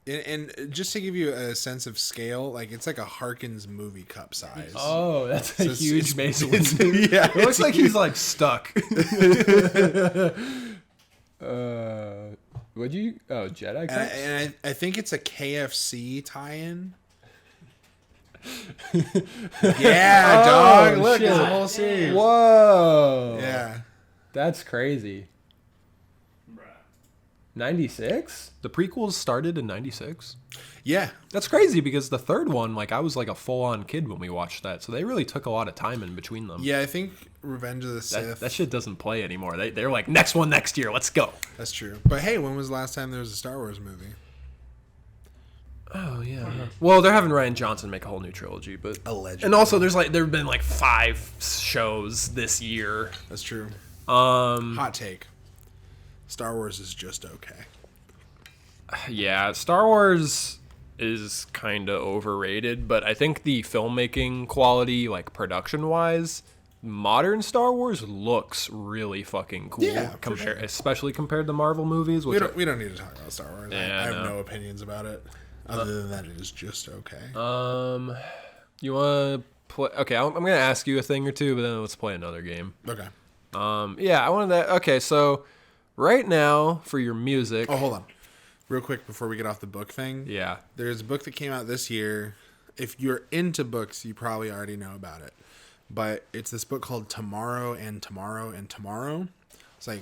[SPEAKER 2] and just to give you a sense of scale, like it's like a Harkins movie cup size.
[SPEAKER 1] Oh, that's a
[SPEAKER 2] it's-
[SPEAKER 1] huge
[SPEAKER 2] it's-
[SPEAKER 1] Mace
[SPEAKER 2] it's-
[SPEAKER 1] Windu.
[SPEAKER 2] yeah,
[SPEAKER 1] It looks
[SPEAKER 2] it's
[SPEAKER 1] like he's like stuck. What'd you? Oh, Jedi cups?
[SPEAKER 2] And I think it's a KFC tie-in. Yeah, dog. Look,
[SPEAKER 1] shit.
[SPEAKER 2] it's a whole series.
[SPEAKER 1] Whoa.
[SPEAKER 2] Yeah.
[SPEAKER 1] That's crazy. 96? The prequels started in 96?
[SPEAKER 2] Yeah.
[SPEAKER 1] That's crazy because the third one, like I was like a full-on kid when we watched that. So they really took a lot of time in between them.
[SPEAKER 2] Yeah, I think Revenge of the Sith.
[SPEAKER 1] That shit doesn't play anymore. They're like, next one next year. Let's go.
[SPEAKER 2] That's true. But hey, when was the last time there was a Star Wars movie?
[SPEAKER 1] Oh, yeah. Well, they're having Ryan Johnson make a whole new trilogy, but
[SPEAKER 2] Allegedly.
[SPEAKER 1] and also there've been like 5 shows this year.
[SPEAKER 2] That's true.
[SPEAKER 1] Um,
[SPEAKER 2] Hot take. Star Wars is just okay.
[SPEAKER 1] yeah, Star Wars is kind of overrated, but I think the filmmaking quality, like production-wise, modern Star Wars looks really fucking cool.
[SPEAKER 2] Yeah, for sure.
[SPEAKER 1] Especially compared to Marvel movies. Which
[SPEAKER 2] We don't need to talk about Star Wars.
[SPEAKER 1] Yeah,
[SPEAKER 2] I have
[SPEAKER 1] no.
[SPEAKER 2] no opinions about it. Other than that, it is just okay.
[SPEAKER 1] You want to play? Okay, I'm gonna ask you a thing or two, but then let's play another game.
[SPEAKER 2] Okay.
[SPEAKER 1] Yeah, I wanted that. Okay, so right now for your music.
[SPEAKER 2] Oh, hold on. Real quick before we get off the book thing.
[SPEAKER 1] Yeah.
[SPEAKER 2] There's a book that came out this year. If you're into books, you probably already know about it. But it's this book called Tomorrow and Tomorrow and Tomorrow. It's like,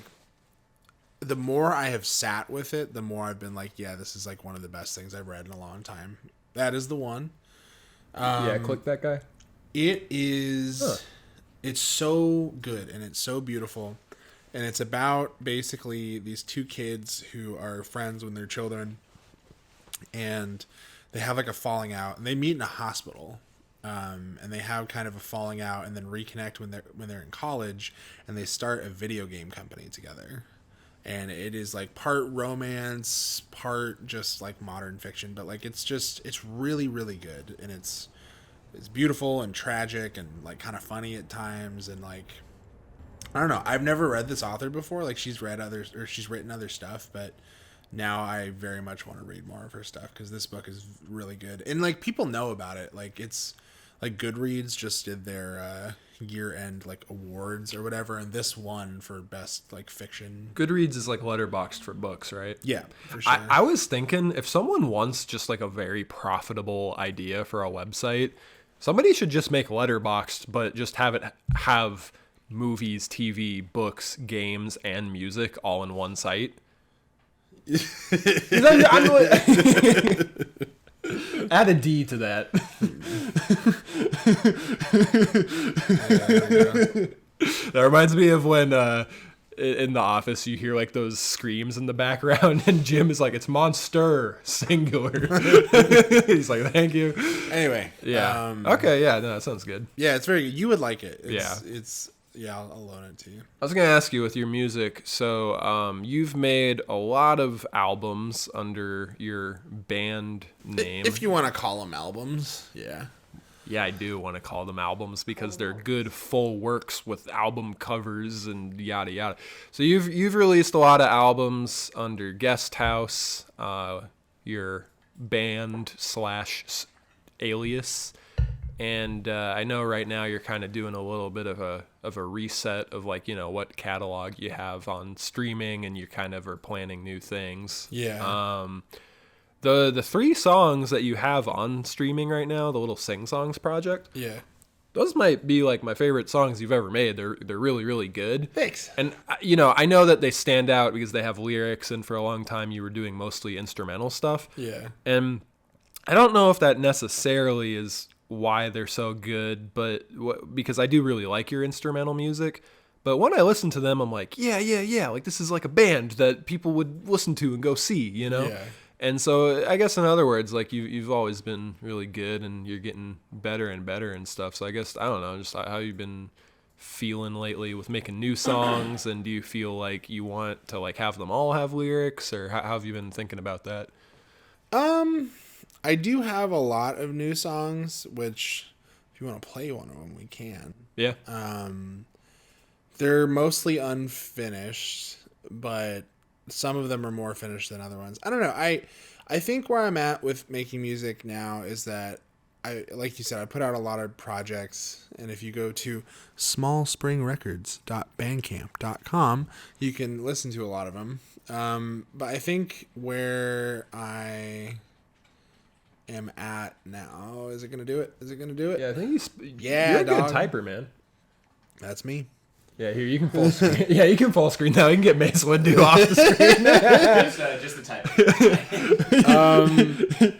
[SPEAKER 2] the more I have sat with it, the more I've been like, yeah, this is like one of the best things I've read in a long time. That is the one.
[SPEAKER 1] Yeah, click that guy.
[SPEAKER 2] It is, it's so good and it's so beautiful. And it's about basically these two kids who are friends when they're children. And they have like a falling out. And they meet in a hospital. And they have kind of a falling out and then reconnect when they're in college. And they start a video game company together. And it is like part romance, part just like modern fiction. But like it's really, really good. And it's beautiful and tragic and like kind of funny at times. And like, I don't know. I've never read this author before. Like she's written other stuff, but now I very much want to read more of her stuff because this book is really good. And like people know about it. Like it's like Goodreads just did their year-end like awards or whatever, and this won for best like fiction.
[SPEAKER 1] Goodreads is like Letterboxd for books, right?
[SPEAKER 2] Yeah, for sure.
[SPEAKER 1] I was thinking if someone wants just like a very profitable idea for a website, somebody should just make Letterboxd, but just have movies, TV, books, games, and music all in one site. Add a D to that. That reminds me of when in the office you hear like those screams in the background and Jim is like, it's monster singular. He's like, thank you.
[SPEAKER 2] Anyway,
[SPEAKER 1] Yeah. Okay, yeah, no, that sounds good.
[SPEAKER 2] yeah, it's very good. You would like it.
[SPEAKER 1] Yeah.
[SPEAKER 2] I'll loan it to you.
[SPEAKER 1] I was gonna ask you with your music. So, you've made a lot of albums under your band name.
[SPEAKER 2] If you want to call them albums, yeah.
[SPEAKER 1] Yeah, I do want to call them albums because they're good full works with album covers and yada yada. So you've released a lot of albums under Guesthouse, your band / alias. And I know right now you're kind of doing a little bit of a reset of like, you know, what catalog you have on streaming, and you kind of are planning new things.
[SPEAKER 2] Yeah.
[SPEAKER 1] The 3 songs that you have on streaming right now, the little Sing Songs project,
[SPEAKER 2] Yeah.
[SPEAKER 1] those might be like my favorite songs you've ever made. They're really, really good.
[SPEAKER 2] Thanks.
[SPEAKER 1] And you know, I know that they stand out because they have lyrics, and for a long time you were doing mostly instrumental stuff.
[SPEAKER 2] Yeah.
[SPEAKER 1] And I don't know if that necessarily is why they're so good, but because I do really like your instrumental music. But when I listen to them, I'm like, yeah, like this is like a band that people would listen to and go see, you know?
[SPEAKER 2] Yeah.
[SPEAKER 1] And so I guess in other words, like you've always been really good, and you're getting better and better and stuff. So I guess, I don't know, just how you've been feeling lately with making new songs? And do you feel like you want to like have them all have lyrics, or how have you been thinking about that?
[SPEAKER 2] I do have a lot of new songs, which if you want to play one of them, we can.
[SPEAKER 1] Yeah.
[SPEAKER 2] They're mostly unfinished, but some of them are more finished than other ones. I don't know. I think where I'm at with making music now is that like you said, I put out a lot of projects, and if you go to smallspringrecords.bandcamp.com, you can listen to a lot of them. But I think where I am at now, is it going to do it?
[SPEAKER 1] Yeah, I think
[SPEAKER 2] Yeah,
[SPEAKER 1] you're a
[SPEAKER 2] dog.
[SPEAKER 1] good typer, man.
[SPEAKER 2] That's me.
[SPEAKER 1] Yeah, here, you can full screen. Yeah, you can full screen now. You can get Mace Windu off the screen.
[SPEAKER 3] Just the type.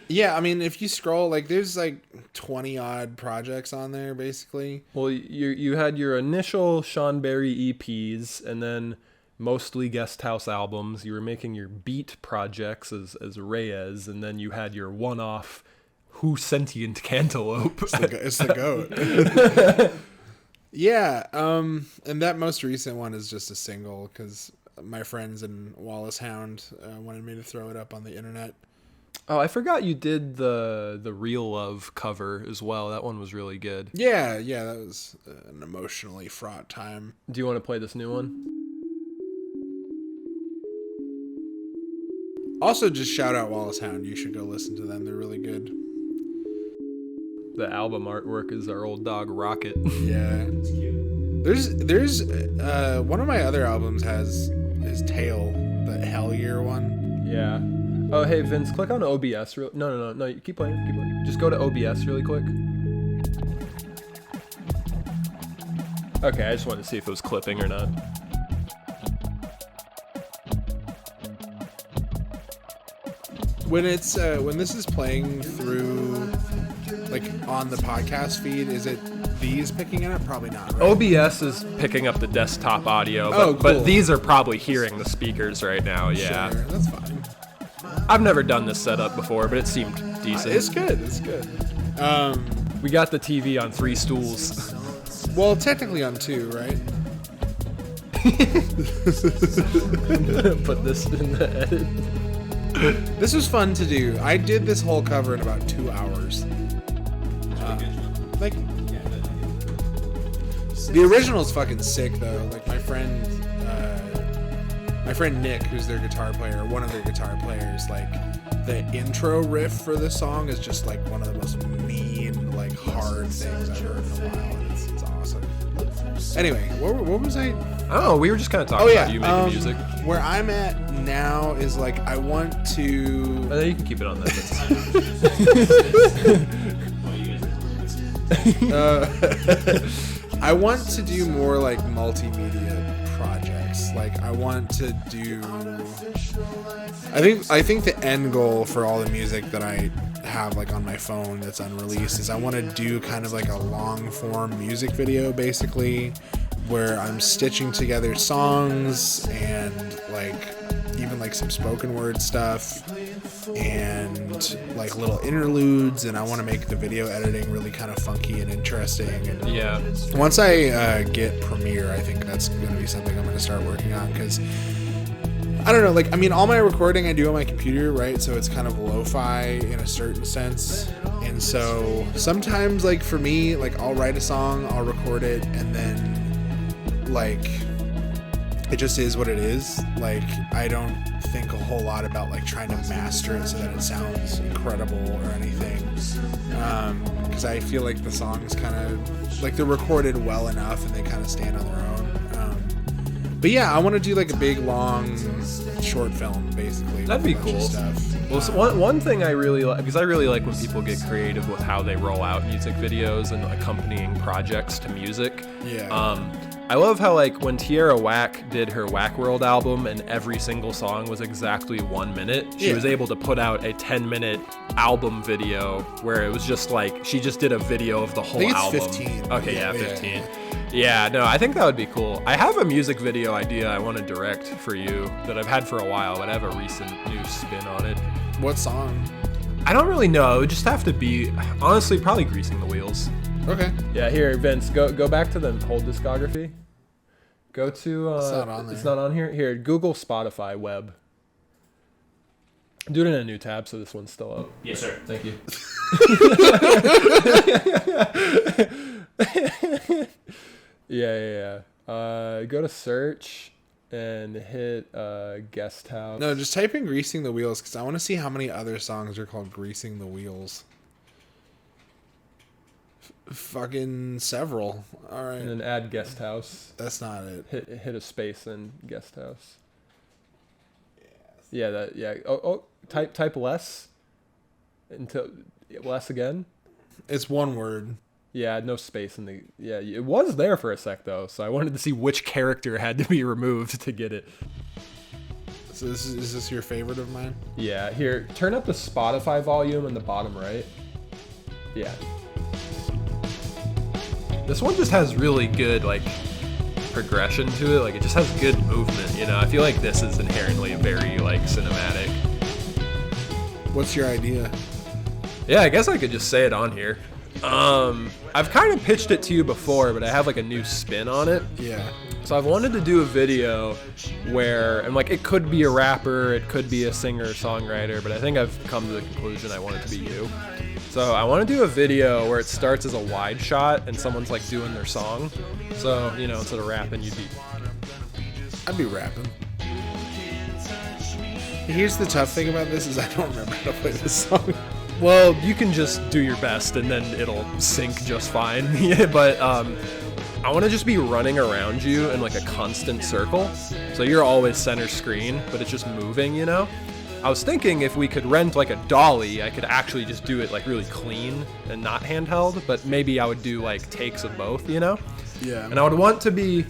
[SPEAKER 2] Yeah, I mean, if you scroll, like, there's like 20 odd projects on there, basically.
[SPEAKER 1] Well, you had your initial Shawn Berry EPs, and then mostly Guesthouse albums. You were making your beat projects as Reyes, and then you had your one-off Who Sentient Cantaloupe.
[SPEAKER 2] It's the goat. Yeah, and that most recent one is just a single because my friends in Wallace Hound wanted me to throw it up on the internet.
[SPEAKER 1] Oh, I forgot you did the Real Love cover as well. That one was really good.
[SPEAKER 2] Yeah, that was an emotionally fraught time.
[SPEAKER 1] Do you want to play this new one?
[SPEAKER 2] Also, just shout out Wallace Hound. You should go listen to them. They're really good.
[SPEAKER 1] The album artwork is our old dog Rocket.
[SPEAKER 2] Yeah.
[SPEAKER 3] It's cute.
[SPEAKER 2] There's one of my other albums has his Tail, the Hell Year one.
[SPEAKER 1] Yeah. Oh, hey, Vince, click on OBS. No, you keep playing. Just go to OBS really quick. Okay, I just wanted to see if it was clipping or not.
[SPEAKER 2] When it's when this is playing through, like on the podcast feed, is it these picking it up? Probably not, right?
[SPEAKER 1] OBS is picking up the desktop audio,
[SPEAKER 2] Oh,
[SPEAKER 1] but
[SPEAKER 2] cool.
[SPEAKER 1] these are probably hearing the speakers right now. Yeah.
[SPEAKER 2] Sure, that's fine.
[SPEAKER 1] I've never done this setup before, but it seemed decent.
[SPEAKER 2] It's good.
[SPEAKER 1] We got the TV on 3 stools.
[SPEAKER 2] Well, technically on 2, right?
[SPEAKER 1] Put this in the edit.
[SPEAKER 2] This was fun to do. I did this whole cover in about 2 hours. Like, the original's fucking sick though. Like my friend Nick, who's their guitar player, one of their guitar players, like the intro riff for this song is just like one of the most mean, like hard things I've heard in a while. And it's awesome. Anyway, what was I?
[SPEAKER 1] I don't know. We were just kind of talking about you making music.
[SPEAKER 2] Where I'm at now is like I want to.
[SPEAKER 1] You can keep it on that.
[SPEAKER 2] I want to do more like multimedia projects. Like I want to do. I think the end goal for all the music that I have like on my phone that's unreleased is I want to do kind of like a long form music video, basically, where I'm stitching together songs and like even like some spoken word stuff and like little interludes, and I want to make the video editing really kind of funky and interesting. And
[SPEAKER 1] Yeah.
[SPEAKER 2] once I get Premiere, I think that's going to be something I'm going to start working on, because I don't know, like, I mean, all my recording I do on my computer, right? So it's kind of lo-fi in a certain sense. And so sometimes, like, for me, like, I'll write a song, I'll record it, and then, like, it just is what it is. Like, I don't think a whole lot about, like, trying to master it so that it sounds incredible or anything. Because I feel like the songs kind of, like, they're recorded well enough and they kind of stand on their own. But yeah, I want to do like a big, long, short film, basically.
[SPEAKER 1] That'd be
[SPEAKER 2] with a bunch
[SPEAKER 1] cool.
[SPEAKER 2] of stuff.
[SPEAKER 1] Well, so one thing I really like, because I really like when people get creative with how they roll out music videos and accompanying projects to music.
[SPEAKER 2] Yeah.
[SPEAKER 1] I love how, like, when Tierra Whack did her Whack World album and every single song was exactly 1 minute, she
[SPEAKER 2] Yeah.
[SPEAKER 1] was able to put out a 10-minute album video where it was just like, she just did a video of the whole
[SPEAKER 2] think it's
[SPEAKER 1] album.
[SPEAKER 2] 15.
[SPEAKER 1] Okay, yeah,
[SPEAKER 2] Yeah.
[SPEAKER 1] 15. Yeah, no, I think that would be cool. I have a music video idea I want to direct for you that I've had for a while, but I have a recent new spin on it.
[SPEAKER 2] What song?
[SPEAKER 1] I don't really know. It would just have to be, honestly, probably Greasing the Wheels.
[SPEAKER 2] Okay.
[SPEAKER 1] Yeah, here, Vince, go back to the whole discography. Go to
[SPEAKER 2] It's not on there.
[SPEAKER 1] It's not on here. Here, Google Spotify web. Do it in a new tab so this one's still up.
[SPEAKER 3] Yes, sir.
[SPEAKER 1] Thank you. Yeah. Go to search and hit Guesthouse.
[SPEAKER 2] No, just type in Greasing the Wheels because I want to see how many other songs are called Greasing the Wheels. Fucking several. All right.
[SPEAKER 1] And then add Guesthouse.
[SPEAKER 2] That's not it.
[SPEAKER 1] Hit a space in Guesthouse. Yeah. Oh, type less. Until less again.
[SPEAKER 2] It's one word.
[SPEAKER 1] Yeah, no space in the. Yeah, it was there for a sec though, so I wanted to see which character had to be removed to get it.
[SPEAKER 2] So is this your favorite of mine?
[SPEAKER 1] Yeah, here, turn up the Spotify volume in the bottom right. Yeah. This one just has really good like progression to it. Like it just has good movement. You know, I feel like this is inherently very like cinematic.
[SPEAKER 2] What's your idea?
[SPEAKER 1] Yeah, I guess I could just say it on here. I've kind of pitched it to you before, but I have like a new spin on it.
[SPEAKER 2] Yeah.
[SPEAKER 1] So I've wanted to do a video where, and like it could be a rapper, it could be a singer, songwriter, but I think I've come to the conclusion I want it to be you. So I want to do a video where it starts as a wide shot and someone's like doing their song. So, you know, instead of rapping,
[SPEAKER 2] I'd be rapping. Here's the tough thing about this is I don't remember how to play this song.
[SPEAKER 1] well, you can just do your best and then it'll sync just fine. Yeah, but I want to just be running around you in like a constant circle. So you're always center screen, but it's just moving, you know? I was thinking if we could rent like a dolly, I could actually just do it like really clean and not handheld, but maybe I would do like takes of both, you know?
[SPEAKER 2] Yeah.
[SPEAKER 1] And I would want to be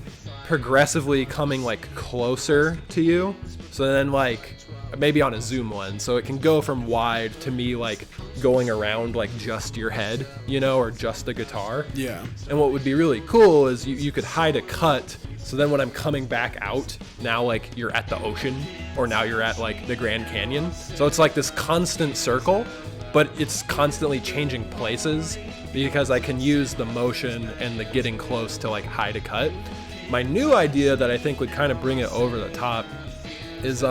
[SPEAKER 1] progressively coming like closer to you. So then like maybe on a zoom lens, so it can go from wide to me like going around like just your head, you know, or just the guitar.
[SPEAKER 2] Yeah.
[SPEAKER 1] And what would be really cool is you could hide a cut, so then when I'm coming back out, now like you're at the ocean, or now you're at like the Grand Canyon. So it's like this constant circle, but it's constantly changing places because I can use the motion and the getting close to like hide a cut. My new idea that I think would kind of bring it over the top is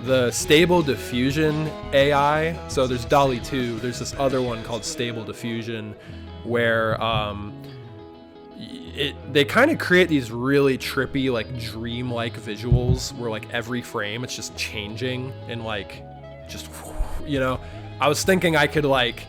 [SPEAKER 1] the Stable Diffusion AI. So there's DALL-E 2. There's this other one called Stable Diffusion where they kind of create these really trippy, like dream-like visuals where like every frame it's just changing and like just, you know. I was thinking I could like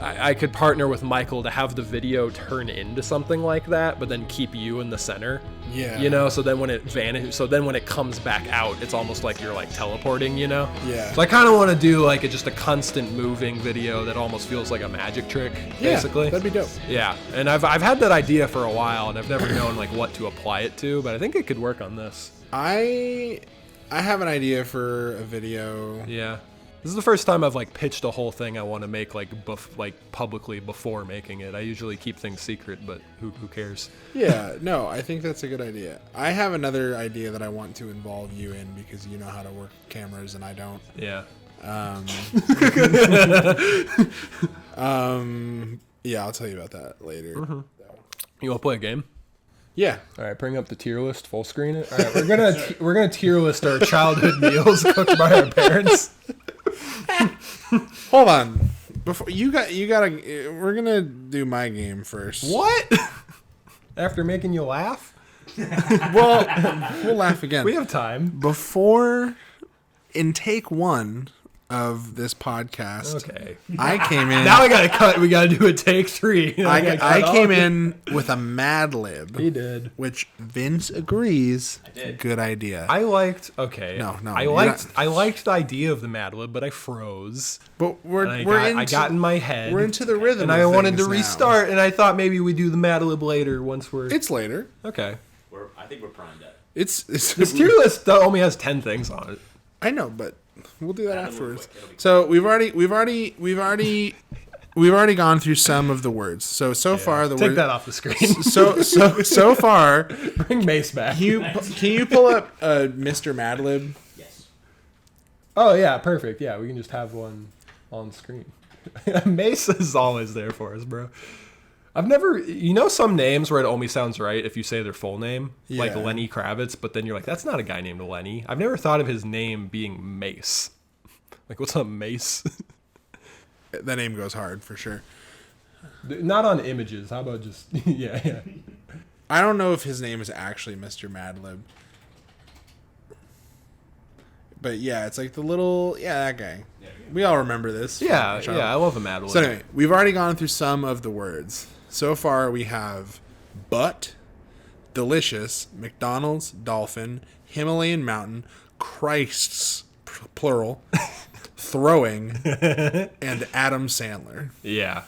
[SPEAKER 1] I could partner with Michael to have the video turn into something like that, but then keep you in the center.
[SPEAKER 2] Yeah.
[SPEAKER 1] You know, so then when it vanishes, so then when it comes back out, it's almost like you're like teleporting, you know?
[SPEAKER 2] Yeah.
[SPEAKER 1] So I kind of want to do like just a constant moving video that almost feels like a magic trick, basically.
[SPEAKER 2] Yeah, that'd be dope.
[SPEAKER 1] Yeah, and I've had that idea for a while, and I've never known like what to apply it to, but I think it could work on this.
[SPEAKER 2] I have an idea for a video.
[SPEAKER 1] Yeah. This is the first time I've like pitched a whole thing I want to make like publicly before making it. I usually keep things secret, but who cares?
[SPEAKER 2] Yeah, no, I think that's a good idea. I have another idea that I want to involve you in because you know how to work cameras and I don't.
[SPEAKER 1] Yeah.
[SPEAKER 2] Yeah, I'll tell you about that later.
[SPEAKER 1] Mm-hmm. You want to play a game?
[SPEAKER 2] Yeah.
[SPEAKER 1] All right, bring up the tier list, full screen it. All right, we're gonna tier list our childhood meals cooked by our parents.
[SPEAKER 2] Hold on. Before we're gonna do my game first.
[SPEAKER 1] What? After making you laugh?
[SPEAKER 2] Well, we'll laugh again.
[SPEAKER 1] We have time.
[SPEAKER 2] Before, in take one of this podcast,
[SPEAKER 1] Okay.
[SPEAKER 2] I came in.
[SPEAKER 1] Now we gotta cut. We gotta do a take 3.
[SPEAKER 2] I came in with a Madlib.
[SPEAKER 1] He did.
[SPEAKER 2] Which Vince agrees.
[SPEAKER 3] I did.
[SPEAKER 2] Good idea.
[SPEAKER 1] I liked. Okay.
[SPEAKER 2] No,
[SPEAKER 1] I liked the idea of the Madlib, but I froze.
[SPEAKER 2] But
[SPEAKER 1] I got in my head.
[SPEAKER 2] We're into the rhythm.
[SPEAKER 1] and
[SPEAKER 2] of
[SPEAKER 1] I wanted to
[SPEAKER 2] things now.
[SPEAKER 1] restart, and I thought maybe we do the Madlib later once we're.
[SPEAKER 2] It's later.
[SPEAKER 1] Okay.
[SPEAKER 3] I think we're primed up.
[SPEAKER 2] It's
[SPEAKER 1] This tier list only has 10 things on it.
[SPEAKER 2] I know, but we'll do that
[SPEAKER 3] That'll
[SPEAKER 2] afterwards.
[SPEAKER 3] be quick. It'll be
[SPEAKER 2] So we've already gone through some of the words. So far the
[SPEAKER 1] Take
[SPEAKER 2] word.
[SPEAKER 1] that off the screen.
[SPEAKER 2] So far,
[SPEAKER 1] Bring Mace back.
[SPEAKER 2] can you pull up Mr. Madlib?
[SPEAKER 3] Yes.
[SPEAKER 1] Oh yeah, perfect. Yeah, we can just have one on screen. Mace is always there for us, bro. I've never, some names where it only sounds right if you say their full name, like
[SPEAKER 2] Yeah.
[SPEAKER 1] Lenny Kravitz, but then you're like, that's not a guy named Lenny. I've never thought of his name being Mace. Like, what's up, Mace?
[SPEAKER 2] That name goes hard for sure.
[SPEAKER 1] Not on images. How about just, yeah.
[SPEAKER 2] I don't know if his name is actually Mr. Madlib. But yeah, it's like the little, that guy. We all remember this.
[SPEAKER 1] Yeah, I love a Madlib.
[SPEAKER 2] So anyway, we've already gone through some of the words. So far we have butt, delicious, McDonald's, dolphin, Himalayan mountain, Christ's, plural, throwing, and Adam Sandler.
[SPEAKER 1] Yeah.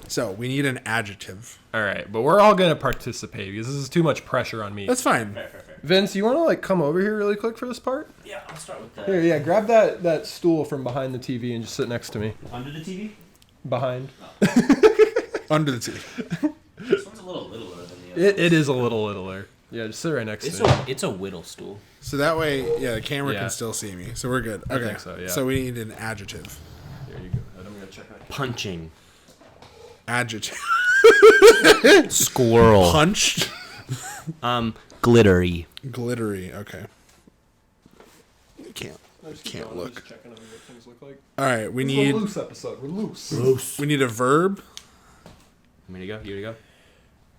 [SPEAKER 2] So we need an adjective.
[SPEAKER 1] All right, but we're all going to participate because this is too much pressure on me.
[SPEAKER 2] That's fine.
[SPEAKER 3] Fair.
[SPEAKER 1] Vince, you want to like come over here really quick for this part?
[SPEAKER 3] Yeah, I'll start with that.
[SPEAKER 1] Here, yeah, grab that stool from behind the TV and just sit next to me.
[SPEAKER 3] Under the TV?
[SPEAKER 1] Behind.
[SPEAKER 2] Under the tea.
[SPEAKER 3] This one's a little littler than the other.
[SPEAKER 1] It is a little littler. Yeah, just sit right next to me.
[SPEAKER 3] It's a whittle stool.
[SPEAKER 2] So that way, the camera
[SPEAKER 1] Yeah.
[SPEAKER 2] can still see me. So we're good. Okay.
[SPEAKER 1] think so, yeah.
[SPEAKER 2] So we need an adjective.
[SPEAKER 1] There you go. I'm going to check my...
[SPEAKER 3] Punching.
[SPEAKER 2] Adjective.
[SPEAKER 3] Squirrel.
[SPEAKER 2] Punched.
[SPEAKER 3] Glittery.
[SPEAKER 2] Glittery. Okay. Can't look.
[SPEAKER 1] Just checking on what things look like.
[SPEAKER 2] All right. We
[SPEAKER 1] This is
[SPEAKER 2] need.
[SPEAKER 1] a loose episode. We're loose.
[SPEAKER 2] We need a verb.
[SPEAKER 3] You ready to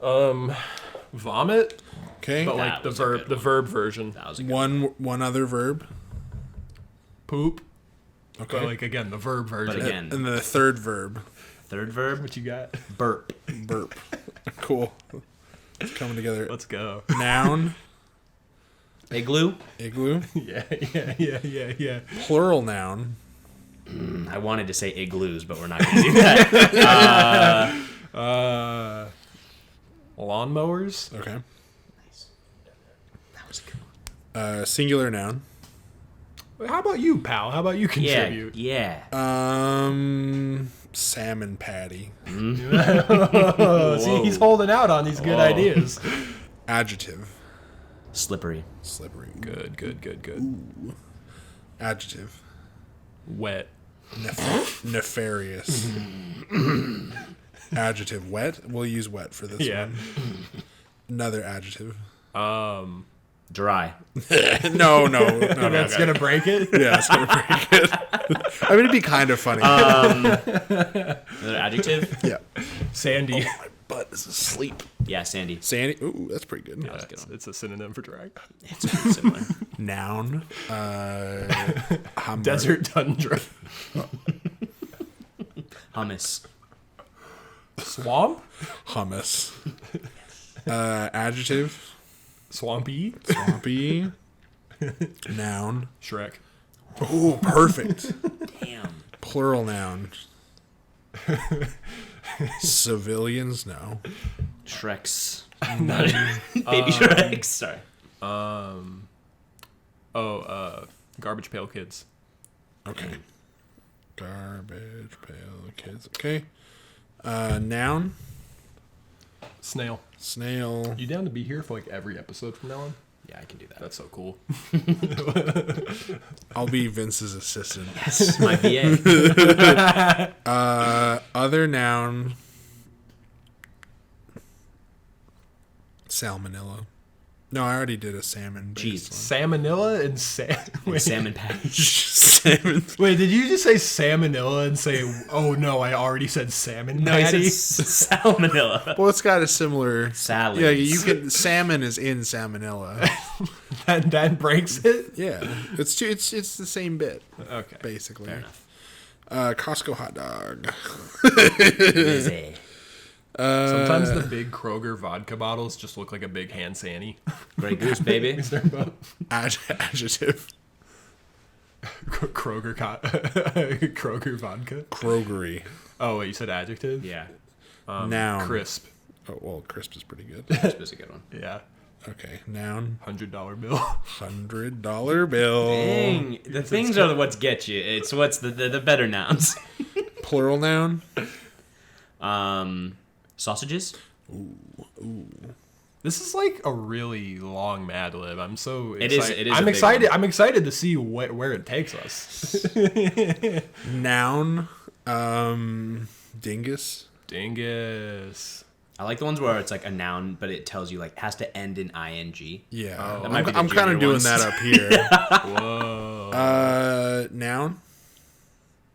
[SPEAKER 3] go?
[SPEAKER 1] Vomit,
[SPEAKER 2] Okay.
[SPEAKER 1] but
[SPEAKER 3] That
[SPEAKER 1] like the
[SPEAKER 3] was a good
[SPEAKER 1] verb version.
[SPEAKER 3] That was a good
[SPEAKER 2] One other verb.
[SPEAKER 1] Poop.
[SPEAKER 2] Okay.
[SPEAKER 1] But like again, the verb version.
[SPEAKER 3] But again.
[SPEAKER 2] And then the third verb.
[SPEAKER 3] Third verb.
[SPEAKER 1] What you got?
[SPEAKER 3] Burp.
[SPEAKER 2] Burp. Cool. It's coming together.
[SPEAKER 1] Let's go.
[SPEAKER 2] Noun.
[SPEAKER 3] Igloo.
[SPEAKER 2] Igloo.
[SPEAKER 1] Yeah.
[SPEAKER 2] Plural noun.
[SPEAKER 3] I wanted to say igloos, but we're not going to do that.
[SPEAKER 1] Lawnmowers.
[SPEAKER 2] Okay.
[SPEAKER 3] Nice. That was a good one.
[SPEAKER 2] Singular noun.
[SPEAKER 1] How about you, pal? How about you contribute?
[SPEAKER 3] Yeah.
[SPEAKER 2] Salmon patty.
[SPEAKER 1] Oh, see, he's holding out on these good ideas.
[SPEAKER 2] Adjective.
[SPEAKER 3] Slippery.
[SPEAKER 2] Slippery.
[SPEAKER 1] Good.
[SPEAKER 2] Adjective.
[SPEAKER 1] Wet.
[SPEAKER 2] Nefarious. Adjective. Wet. We'll use wet for this
[SPEAKER 1] Yeah.
[SPEAKER 2] one. Another adjective.
[SPEAKER 3] Dry.
[SPEAKER 2] No.
[SPEAKER 1] That's gonna break it.
[SPEAKER 2] Yeah, it's gonna break it. I mean, it'd be kind of funny.
[SPEAKER 3] Another adjective?
[SPEAKER 2] Yeah.
[SPEAKER 1] Sandy.
[SPEAKER 2] My butt is asleep.
[SPEAKER 3] Yeah, Sandy.
[SPEAKER 2] Sandy. Ooh, that's pretty good.
[SPEAKER 3] That's a good one.
[SPEAKER 1] It's a synonym for dry.
[SPEAKER 3] It's pretty similar.
[SPEAKER 2] Noun. Hamburger.
[SPEAKER 1] Desert tundra.
[SPEAKER 3] Hummus.
[SPEAKER 1] Swamp.
[SPEAKER 2] Hummus. Adjective.
[SPEAKER 1] Swampy.
[SPEAKER 2] Swampy. Noun.
[SPEAKER 1] Shrek.
[SPEAKER 2] Ooh, perfect.
[SPEAKER 3] Damn.
[SPEAKER 2] Plural noun. Civilians. No.
[SPEAKER 3] Shreks. Baby Shreks. Sorry.
[SPEAKER 1] Garbage Pail Kids.
[SPEAKER 2] Okay. Garbage pail kids. Okay. Noun.
[SPEAKER 1] Snail.
[SPEAKER 2] Snail.
[SPEAKER 1] You down to be here for like every episode from now on?
[SPEAKER 3] Yeah, I can do that.
[SPEAKER 1] That's so cool.
[SPEAKER 2] I'll be Vince's assistant.
[SPEAKER 3] Yes, my VA.
[SPEAKER 2] Other noun. Salmonella. No, I already did a salmon.
[SPEAKER 3] Jeez.
[SPEAKER 1] Salmonella and
[SPEAKER 3] And salmon patties.
[SPEAKER 2] Salmon.
[SPEAKER 1] Wait, did you just say salmonella and say, oh no, I already said salmon?
[SPEAKER 3] No, I said
[SPEAKER 1] patty?
[SPEAKER 3] salmonella.
[SPEAKER 2] Well, it's got a similar
[SPEAKER 3] Salads.
[SPEAKER 2] Yeah, you can. Salmon is in salmonella.
[SPEAKER 1] that breaks it?
[SPEAKER 2] Yeah, it's the same bit
[SPEAKER 1] Okay.
[SPEAKER 2] basically.
[SPEAKER 3] Fair enough.
[SPEAKER 2] Costco hot dog.
[SPEAKER 3] Busy.
[SPEAKER 1] Sometimes the big Kroger vodka bottles just look like a big hand sanny.
[SPEAKER 3] Grey Goose, baby.
[SPEAKER 2] Adjective.
[SPEAKER 1] Kroger vodka.
[SPEAKER 2] Krogery.
[SPEAKER 1] Oh wait, you said adjective?
[SPEAKER 3] Yeah.
[SPEAKER 2] Noun.
[SPEAKER 1] Crisp.
[SPEAKER 2] Oh well, crisp is pretty good.
[SPEAKER 3] This was a good one.
[SPEAKER 1] Yeah.
[SPEAKER 2] Okay, noun.
[SPEAKER 1] $100 bill.
[SPEAKER 2] $100 bill.
[SPEAKER 3] Dang. The things are what's get you. It's what's the better nouns.
[SPEAKER 2] Plural noun.
[SPEAKER 3] Sausages.
[SPEAKER 1] This is like a really long Madlib. I'm so
[SPEAKER 3] It is-
[SPEAKER 1] excited.
[SPEAKER 3] it is a
[SPEAKER 1] I'm
[SPEAKER 3] big
[SPEAKER 1] excited.
[SPEAKER 3] one.
[SPEAKER 1] I'm excited to see where it takes us.
[SPEAKER 2] Noun. Dingus.
[SPEAKER 1] Dingus.
[SPEAKER 3] I like the ones where it's like a noun, but it tells you like has to end in ing.
[SPEAKER 2] Yeah,
[SPEAKER 3] I'm
[SPEAKER 2] kind of doing that up here.
[SPEAKER 1] Whoa.
[SPEAKER 2] Noun.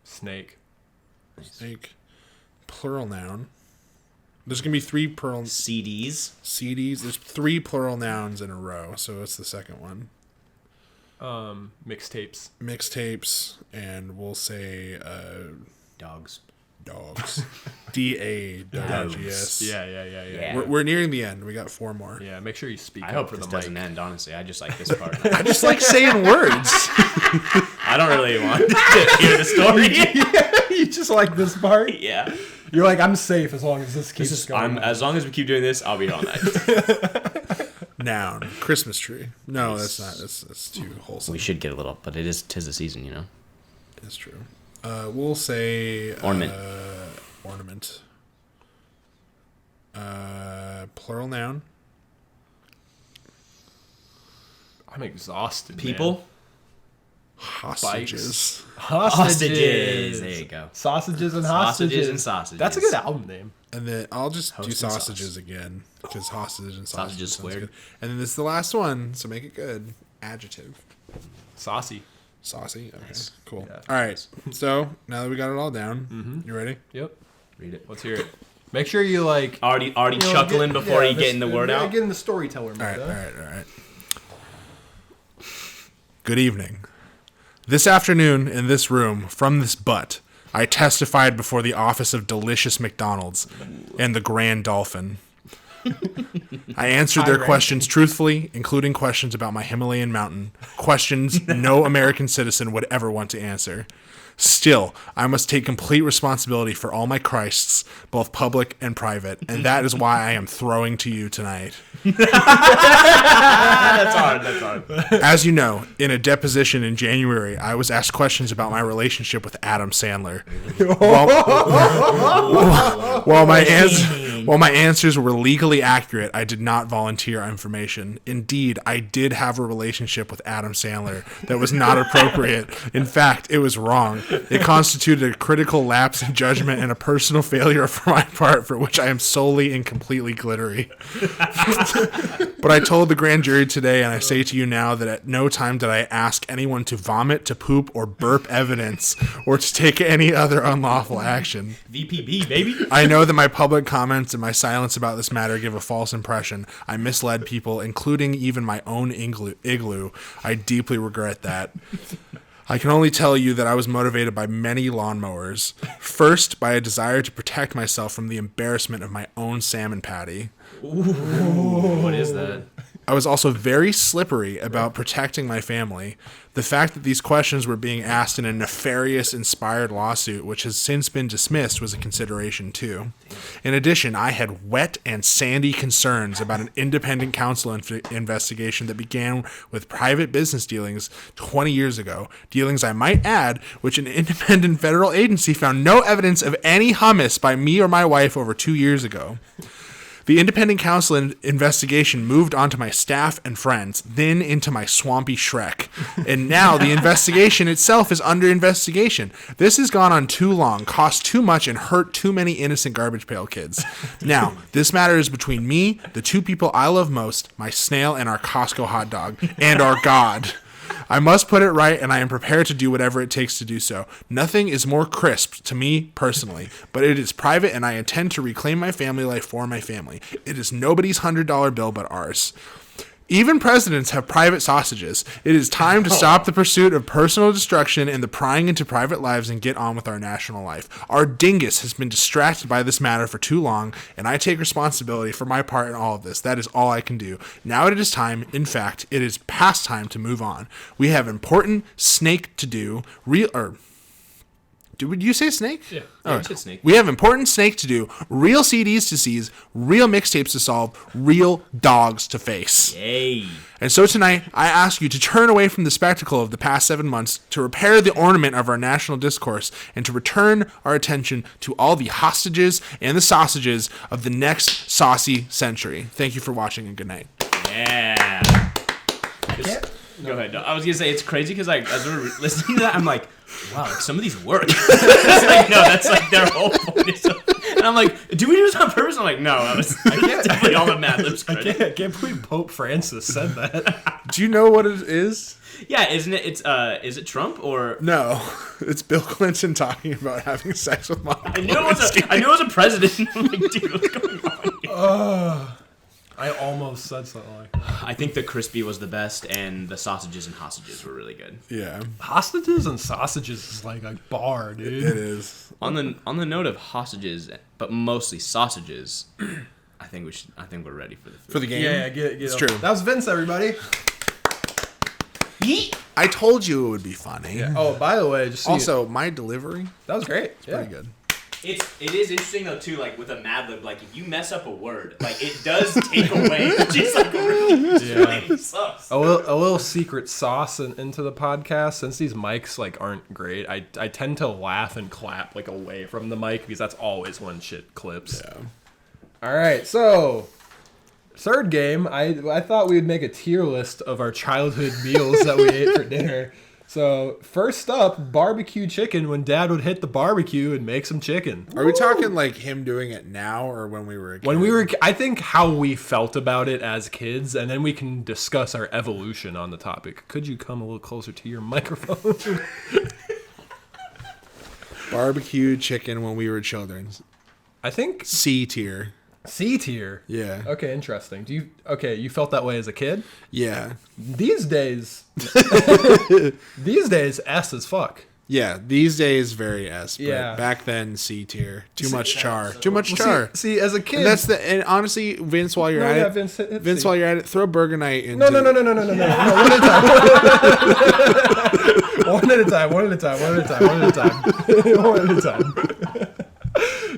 [SPEAKER 1] Snake.
[SPEAKER 2] Snake. Plural noun. There's gonna be 3 plural
[SPEAKER 3] CDs.
[SPEAKER 2] There's 3 plural nouns in a row, so it's the second one.
[SPEAKER 1] Mixtapes.
[SPEAKER 2] Mixtapes, and we'll say
[SPEAKER 3] Dogs.
[SPEAKER 2] DAWGS.
[SPEAKER 1] Yeah.
[SPEAKER 2] We're nearing the end. We got 4 more.
[SPEAKER 1] Yeah, make sure you speak
[SPEAKER 3] I
[SPEAKER 1] up
[SPEAKER 3] hope
[SPEAKER 1] for
[SPEAKER 3] this
[SPEAKER 1] the
[SPEAKER 3] doesn't
[SPEAKER 1] mic.
[SPEAKER 3] end, honestly. I just like this part.
[SPEAKER 2] I just like saying words.
[SPEAKER 3] I don't really want to hear the story.
[SPEAKER 1] You just like this part?
[SPEAKER 3] Yeah.
[SPEAKER 1] You're like, I'm safe as long as this keeps going.
[SPEAKER 3] As long as we keep doing this, I'll be all night.
[SPEAKER 2] Noun. Christmas tree. No, that's not. That's too wholesome.
[SPEAKER 3] We should get a little, but tis the season, you know?
[SPEAKER 2] That's true. We'll say...
[SPEAKER 3] Ornament.
[SPEAKER 2] Ornament. Plural noun.
[SPEAKER 1] I'm exhausted,
[SPEAKER 3] People.
[SPEAKER 1] man.
[SPEAKER 2] Hostages.
[SPEAKER 3] Hostages. There you go.
[SPEAKER 1] Sausages and hostages.
[SPEAKER 3] Sausages and sausages.
[SPEAKER 1] That's a good album name.
[SPEAKER 2] And then I'll just do
[SPEAKER 3] Host and
[SPEAKER 2] sausages
[SPEAKER 3] sauce.
[SPEAKER 2] again, because hostage and
[SPEAKER 3] Sausages
[SPEAKER 2] sounds
[SPEAKER 3] squared.
[SPEAKER 2] good. And then this is the last one, so make it good. Adjective.
[SPEAKER 1] Saucy.
[SPEAKER 2] Saucy. Okay,
[SPEAKER 3] Nice.
[SPEAKER 2] cool.
[SPEAKER 1] Yeah.
[SPEAKER 2] All right. So now that we got it all down, you ready?
[SPEAKER 1] Yep.
[SPEAKER 3] Read it.
[SPEAKER 1] Let's hear it. Make sure you like
[SPEAKER 3] Already
[SPEAKER 1] you know,
[SPEAKER 3] chuckling before you get in the word
[SPEAKER 1] yeah,
[SPEAKER 3] out.
[SPEAKER 1] Get in the storyteller mode.
[SPEAKER 2] All right.
[SPEAKER 1] huh?
[SPEAKER 2] All right. Good evening. This afternoon in this room, from this butt, I testified before the office of Delicious McDonald's and the Grand Dolphin. I answered their questions truthfully, including questions about my Himalayan mountain, questions no American citizen would ever want to answer. Still, I must take complete responsibility for all my Christs, both public and private, and that is why I am throwing to you tonight.
[SPEAKER 3] That's hard.
[SPEAKER 2] As you know, in a deposition in January, I was asked questions about my relationship with Adam Sandler. While my answers were legally accurate, I did not volunteer information. Indeed, I did have a relationship with Adam Sandler that was not appropriate. In fact, it was wrong. It constituted a critical lapse in judgment and a personal failure for my part, for which I am solely and completely glittery. But I told the grand jury today, and I say to you now, that at no time did I ask anyone to vomit, to poop, or burp evidence, or to take any other unlawful action.
[SPEAKER 3] VPB, baby.
[SPEAKER 2] I know that my public comments and my silence about this matter give a false impression. I misled people, including even my own igloo. I deeply regret that. I can only tell you that I was motivated by many lawnmowers. First, by a desire to protect myself from the embarrassment of my own salmon patty.
[SPEAKER 3] What is that?
[SPEAKER 2] I was also very slippery about protecting my family. The fact that these questions were being asked in a nefarious, inspired lawsuit, which has since been dismissed, was a consideration too. In addition, I had wet and sandy concerns about an independent counsel investigation that began with private business dealings 20 years ago. Dealings, I might add, which an independent federal agency found no evidence of any hummus by me or my wife over 2 years ago. The independent counsel investigation moved onto my staff and friends, then into my swampy Shrek. And now the investigation itself is under investigation. This has gone on too long, cost too much, and hurt too many innocent garbage pail kids. Now, this matter is between me, the 2 people I love most, my snail and our Costco hot dog, and our God. I must put it right, and I am prepared to do whatever it takes to do so. Nothing is more crisp to me personally, but it is private, and I intend to reclaim my family life for my family. It is nobody's $100 bill but ours. Even presidents have private sausages. It is time to stop the pursuit of personal destruction and the prying into private lives and get on with our national life. Our dingus has been distracted by this matter for too long, and I take responsibility for my part in all of this. That is all I can do. Now it is time, in fact, it is past time to move on. We have important snake to do. Would you say snake?
[SPEAKER 3] Yeah,
[SPEAKER 2] Right.
[SPEAKER 3] said snake.
[SPEAKER 2] We have important snake to do, real CDs to seize, real mixtapes to solve, real dogs to face.
[SPEAKER 3] Yay.
[SPEAKER 2] And so tonight, I ask you to turn away from the spectacle of the past 7 months, to repair the ornament of our national discourse, and to return our attention to all the hostages and the sausages of the next saucy century. Thank you for watching, and good night.
[SPEAKER 3] Yeah. Go ahead. No, I was going to say, it's crazy because as we were listening to that, I'm like, wow, like some of these work. It's like, no, that's like their whole point. And I'm like, do we do this on purpose? I'm like, no, that was definitely all the Madlibs credit.
[SPEAKER 1] I can't believe Pope Francis said that.
[SPEAKER 2] Do you know what it is?
[SPEAKER 3] Yeah, isn't it? It's is it Trump or?
[SPEAKER 2] No, it's Bill Clinton talking about having sex with Monica
[SPEAKER 3] I knew it was a president. I'm like, dude, what's going on here?
[SPEAKER 1] I almost said something like that.
[SPEAKER 3] I think the crispy was the best, and the sausages and hostages were really good.
[SPEAKER 2] Yeah,
[SPEAKER 1] Hostages and sausages is like a bar, dude.
[SPEAKER 2] it is.
[SPEAKER 3] On the note of hostages, but mostly sausages, I think we're ready for the food.
[SPEAKER 2] For the game?
[SPEAKER 1] Yeah, get
[SPEAKER 2] It's
[SPEAKER 1] up.
[SPEAKER 2] true.
[SPEAKER 1] That was Vince, everybody.
[SPEAKER 2] I told you it would be funny.
[SPEAKER 1] Yeah. Oh, by the way, just so
[SPEAKER 2] Also, my delivery,
[SPEAKER 1] that was great. Yeah.
[SPEAKER 2] pretty good.
[SPEAKER 3] It is interesting though too, like with a Madlib, like if you mess up a word, like it does take away just like really sucks.
[SPEAKER 1] A little secret sauce into the podcast. Since these mics like aren't great, I tend to laugh and clap like away from the mic because that's always when shit clips.
[SPEAKER 2] Yeah.
[SPEAKER 1] All right, so third game, I thought we would make a tier list of our childhood meals that we ate for dinner. So first up, barbecue chicken. When Dad would hit the barbecue and make some chicken.
[SPEAKER 2] Are we talking like him doing it now or when we were a kid?
[SPEAKER 1] When we were, I think how we felt about it as kids, and then we can discuss our evolution on the topic. Could you come a little closer to your microphone?
[SPEAKER 2] Barbecue chicken when we were children.
[SPEAKER 1] I think
[SPEAKER 2] C tier.
[SPEAKER 1] C tier.
[SPEAKER 2] Yeah.
[SPEAKER 1] Okay, interesting. You felt that way as a kid?
[SPEAKER 2] Yeah.
[SPEAKER 1] These days, S as fuck.
[SPEAKER 2] Yeah, these days very S, but
[SPEAKER 1] Yeah.
[SPEAKER 2] back then C tier. Too much char. Too much char.
[SPEAKER 1] See, as a kid,
[SPEAKER 2] And honestly, Vince, while you're
[SPEAKER 1] No,
[SPEAKER 2] at
[SPEAKER 1] yeah,
[SPEAKER 2] it,
[SPEAKER 1] Vince, hit
[SPEAKER 2] Vince,
[SPEAKER 1] C.
[SPEAKER 2] while you're at it, throw Burger Night into
[SPEAKER 1] No. One at a time. One at a time.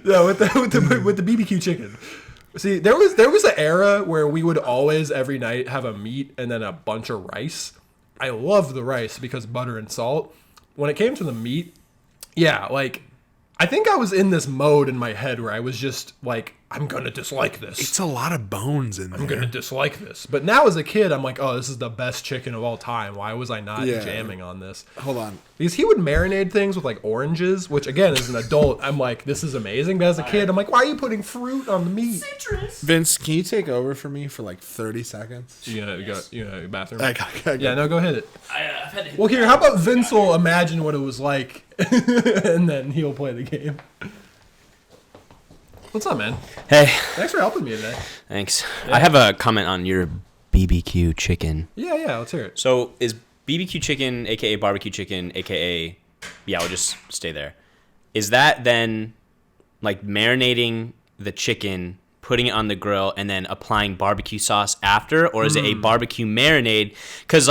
[SPEAKER 1] No, with the BBQ chicken. See, there was an era where we would always every night have a meat and then a bunch of rice. I love the rice because butter and salt. When it came to the meat, yeah, like I think I was in this mode in my head where I was just like, I'm gonna dislike this.
[SPEAKER 2] It's a lot of bones in there.
[SPEAKER 1] I'm gonna dislike this. But now as a kid, I'm like, oh, this is the best chicken of all time. Why was I not jamming on this?
[SPEAKER 2] Hold on.
[SPEAKER 1] Because he would marinate things with like oranges, which again, as an adult, I'm like, this is amazing. But as a kid, I'm like, why are you putting fruit on the meat?
[SPEAKER 3] Citrus.
[SPEAKER 2] Vince, can you take over for me for like 30 seconds?
[SPEAKER 1] You know, your bathroom.
[SPEAKER 2] Okay.
[SPEAKER 1] Yeah, no, go hit it.
[SPEAKER 3] I've had to hit
[SPEAKER 1] Well, here, how about Vince will imagine what it was like, and then he'll play the game. What's up, man?
[SPEAKER 3] Hey,
[SPEAKER 1] Thanks for helping me today.
[SPEAKER 3] thanks. I have a comment on your BBQ chicken.
[SPEAKER 1] Yeah, let's hear it.
[SPEAKER 3] So is BBQ chicken, aka barbecue chicken, aka we'll just stay there. Is that then like marinating the chicken, putting it on the grill, and then applying barbecue sauce after, or is it a barbecue marinade? Because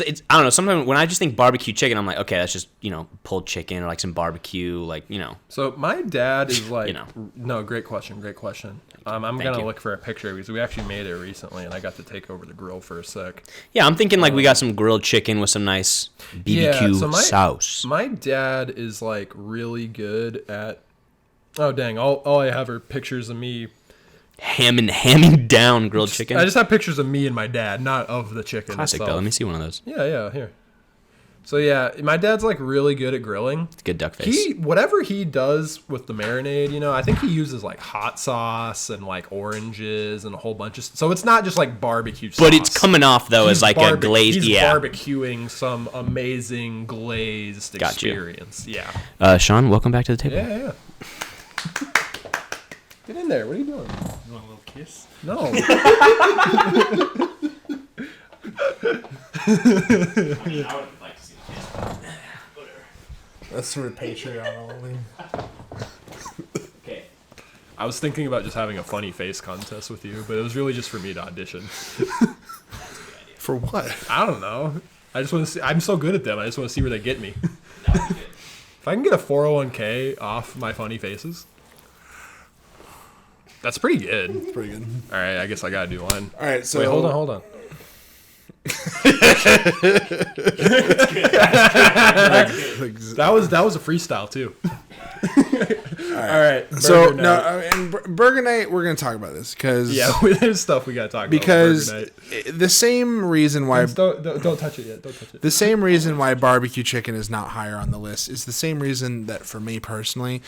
[SPEAKER 3] it's, I don't know, sometimes when I just think barbecue chicken, I'm like, okay, that's just, pulled chicken or like some barbecue,
[SPEAKER 1] So my dad is like,
[SPEAKER 3] know.
[SPEAKER 1] great question. I'm
[SPEAKER 3] Thank
[SPEAKER 1] gonna
[SPEAKER 3] you.
[SPEAKER 1] look for a picture because we actually made it recently, and I got to take over the grill for a sec.
[SPEAKER 3] Yeah, I'm thinking like we got some grilled chicken with some nice BBQ sauce.
[SPEAKER 1] My dad is like really good at. Oh dang! All I have are pictures of me.
[SPEAKER 3] Hamming down grilled chicken.
[SPEAKER 1] I just have pictures of me and my dad, not of the chicken.
[SPEAKER 3] Classic
[SPEAKER 1] itself.
[SPEAKER 3] though. Let me see one of those.
[SPEAKER 1] Yeah, here. So yeah, my dad's like really good at grilling.
[SPEAKER 3] It's a good duck face.
[SPEAKER 1] Whatever he does with the marinade, I think he uses like hot sauce and like oranges and a whole bunch of. So it's not just like barbecue sauce.
[SPEAKER 3] But it's coming off though as like a glazed.
[SPEAKER 1] He's
[SPEAKER 3] Yeah.
[SPEAKER 1] barbecuing some amazing glazed experience. Yeah.
[SPEAKER 3] Shawn, welcome back to the table.
[SPEAKER 1] Yeah. Get in there. What are you doing?
[SPEAKER 2] You want a little kiss?
[SPEAKER 1] No.
[SPEAKER 3] I would like to see the kiss. Whatever.
[SPEAKER 2] That's for Patreon only.
[SPEAKER 3] Okay.
[SPEAKER 1] I was thinking about just having a funny face contest with you, but it was really just for me to audition.
[SPEAKER 2] For what?
[SPEAKER 1] I don't know. I just want to see. I'm so good at them. I just want to see where they get me.
[SPEAKER 3] That was good.
[SPEAKER 1] If I can get a 401k off my funny faces, that's pretty good.
[SPEAKER 2] It's pretty good.
[SPEAKER 1] All right, I guess I gotta do one.
[SPEAKER 2] All right, so
[SPEAKER 1] Wait, hold on. That was a freestyle too. right.
[SPEAKER 2] So
[SPEAKER 1] Burger
[SPEAKER 2] no,
[SPEAKER 1] night.
[SPEAKER 2] and Burger Night, we're gonna talk about this because
[SPEAKER 1] There's stuff we gotta talk
[SPEAKER 2] because
[SPEAKER 1] about.
[SPEAKER 2] the same reason why
[SPEAKER 1] Don't touch it yet. Don't touch it.
[SPEAKER 2] the same reason why barbecue chicken is not higher on the list is the same reason that for me personally,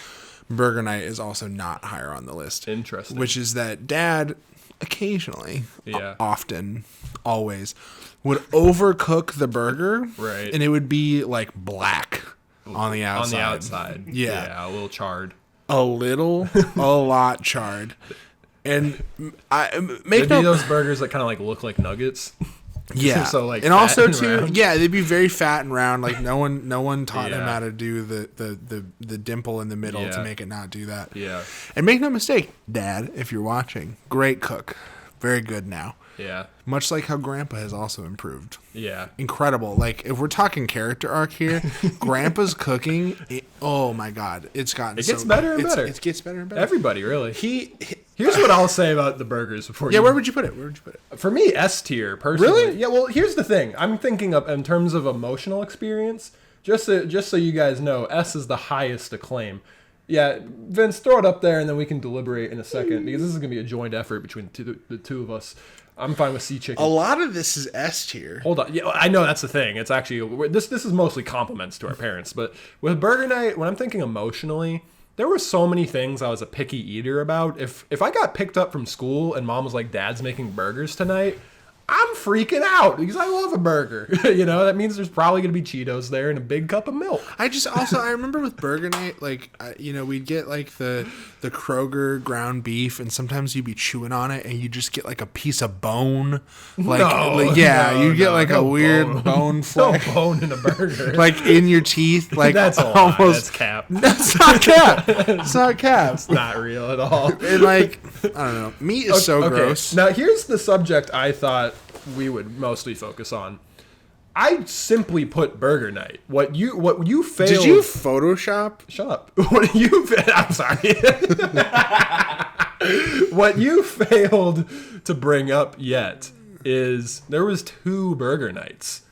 [SPEAKER 2] Burger Night is also not higher on the list.
[SPEAKER 1] Interesting.
[SPEAKER 2] Which is that Dad occasionally,
[SPEAKER 1] Yeah.
[SPEAKER 2] often, always would overcook the burger,
[SPEAKER 1] Right.
[SPEAKER 2] and it would be like black on the outside.
[SPEAKER 1] On the outside.
[SPEAKER 2] Yeah.
[SPEAKER 1] A little charred.
[SPEAKER 2] A lot charred. And I
[SPEAKER 1] They'd
[SPEAKER 2] make
[SPEAKER 1] be
[SPEAKER 2] no
[SPEAKER 1] those burgers that kind of like look like nuggets.
[SPEAKER 2] yeah.
[SPEAKER 1] So, like,
[SPEAKER 2] and
[SPEAKER 1] fat
[SPEAKER 2] also
[SPEAKER 1] and
[SPEAKER 2] too,
[SPEAKER 1] round.
[SPEAKER 2] yeah, they'd be very fat and round. Like no one taught him
[SPEAKER 1] Yeah.
[SPEAKER 2] how to do the dimple in the middle to
[SPEAKER 1] Yeah.
[SPEAKER 2] make it not do that.
[SPEAKER 1] Yeah.
[SPEAKER 2] And make no mistake, Dad, if you're watching, great cook, very good now.
[SPEAKER 1] Yeah.
[SPEAKER 2] Much like how Grandpa has also improved.
[SPEAKER 1] Yeah.
[SPEAKER 2] Incredible. Like if we're talking character arc here, Grandpa's cooking. Oh my God, it's gotten.
[SPEAKER 1] It gets better and better.
[SPEAKER 2] It gets better and better.
[SPEAKER 1] Everybody, really. Here's what I'll say about the burgers before.
[SPEAKER 2] Yeah, where would you put it? Where would you put it?
[SPEAKER 1] For me, S tier, personally.
[SPEAKER 2] Really?
[SPEAKER 1] Yeah, well, here's the thing. I'm thinking of, in terms of emotional experience, just so you guys know, S is the highest acclaim. Yeah, Vince, throw it up there, and then we can deliberate in a second, because this is going to be a joint effort between the two of us. I'm fine with sea chicken.
[SPEAKER 2] A lot of this is S tier.
[SPEAKER 1] Hold on. Yeah, I know that's the thing. It's actually, this is mostly compliments to our parents. But with Burger Night, when I'm thinking emotionally, there were so many things I was a picky eater about. If I got picked up from school and Mom was like, Dad's making burgers tonight, I'm freaking out because I love a burger. That means there's probably going to be Cheetos there and a big cup of milk.
[SPEAKER 2] I remember with Burger Night, like, we'd get like the Kroger ground beef, and sometimes you'd be chewing on it and you just get like a piece of bone. Like, you get like a weird bone flake.
[SPEAKER 1] No bone in a burger.
[SPEAKER 2] Like in your teeth. Like
[SPEAKER 1] That's a lie. That's cap.
[SPEAKER 2] That's not cap. It's not cap.
[SPEAKER 1] It's not real at all.
[SPEAKER 2] And like, I don't know. Meat is so gross.
[SPEAKER 1] Now here's the subject I thought we would mostly focus on. I simply put Burger Night. What you failed.
[SPEAKER 2] Did you Photoshop?
[SPEAKER 1] Shut up. I'm sorry. What you failed to bring up yet is there was 2 Burger Nights.